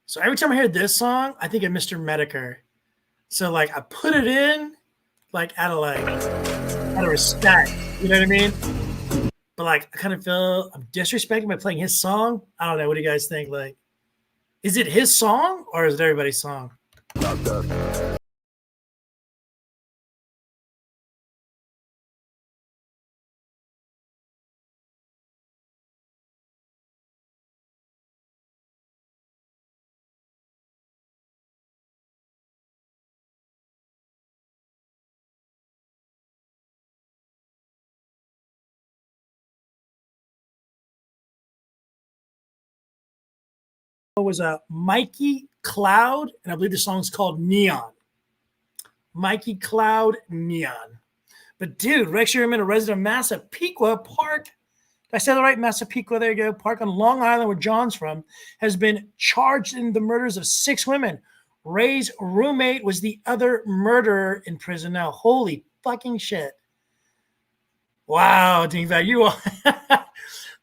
So every time I hear this song, I think of Mr. Medicare. So like I put it in like out of respect. You know what I mean? But like, I kind of feel I'm disrespecting by playing his song. I don't know. What do you guys think? Like, is it his song or is it everybody's song? It was a Mikey Cloud, and I believe the song's called Neon. Mikey Cloud Neon. But dude, Rex Sherman, a resident of Massapequa Park. Did I say that right? Massapequa, there you go. Park on Long Island, where John's from, has been charged in the murders of 6 women. Ray's roommate was the other murderer in prison now. Holy fucking shit. Wow, Dingbat, you are.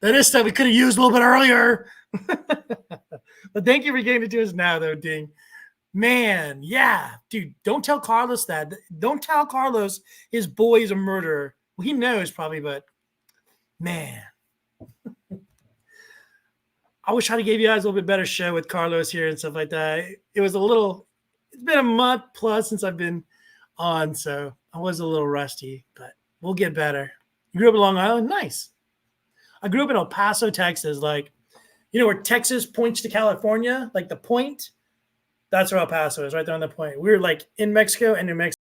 That is stuff we could have used a little bit earlier. But thank you for getting it to us now, though, Ding. Man, yeah. Dude, don't tell Carlos that. Don't tell Carlos his boy is a murderer. Well, he knows probably, but man. I wish I'd give you guys a little bit better show with Carlos here and stuff like that. It was a little, it's been a month plus since I've been on, so I was a little rusty, but we'll get better. You grew up in Long Island? Nice. I grew up in El Paso, Texas. Like, you know where Texas points to California? Like the point? That's where El Paso is, right there on the point. We were like in Mexico and New Mexico.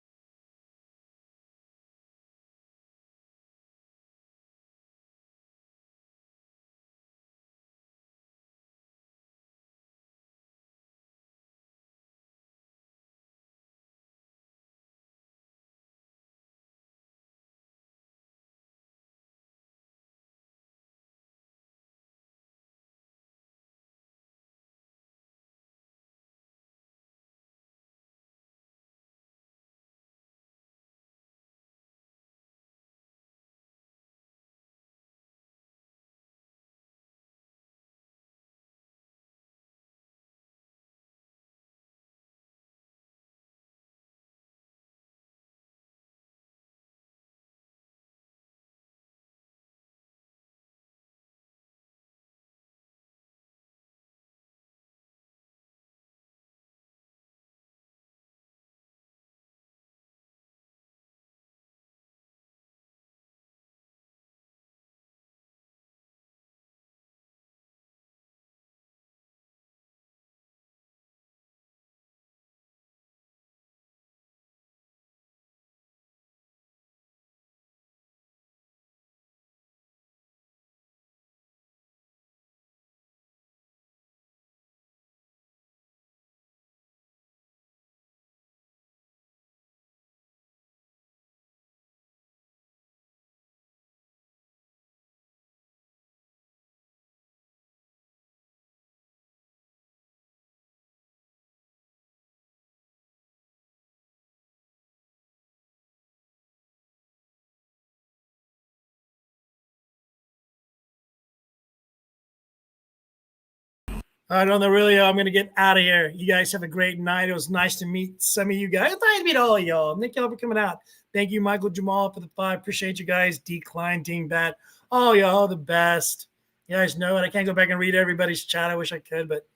I don't know, really. I'm going to get out of here. You guys have a great night. It was nice to meet some of you guys. Nice to meet all of y'all. Thank y'all for coming out. Thank you, Michael Jamal, for the 5. Appreciate you guys. Decline, Team Bat. Oh, y'all the best. You guys know it. I can't go back and read everybody's chat. I wish I could, but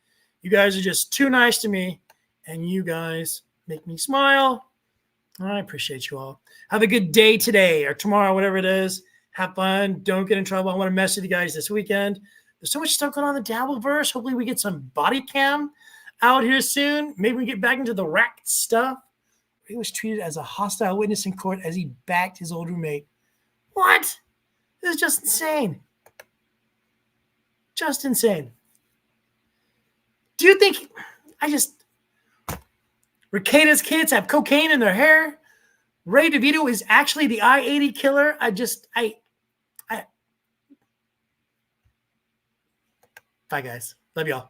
you guys are just too nice to me, and you guys make me smile. I appreciate you all. Have a good day today or tomorrow, whatever it is. Have fun. Don't get in trouble. I want to mess with you guys this weekend. There's so much stuff going on in the Dabbleverse. Hopefully we get some body cam out here soon. Maybe we get back into the Raks stuff. He was treated as a hostile witness in court as he backed his old roommate. What? This is just insane. Just insane. Do you think Ricada's kids have cocaine in their hair? Ray DeVito is actually the I-80 killer? Bye, guys. Love y'all.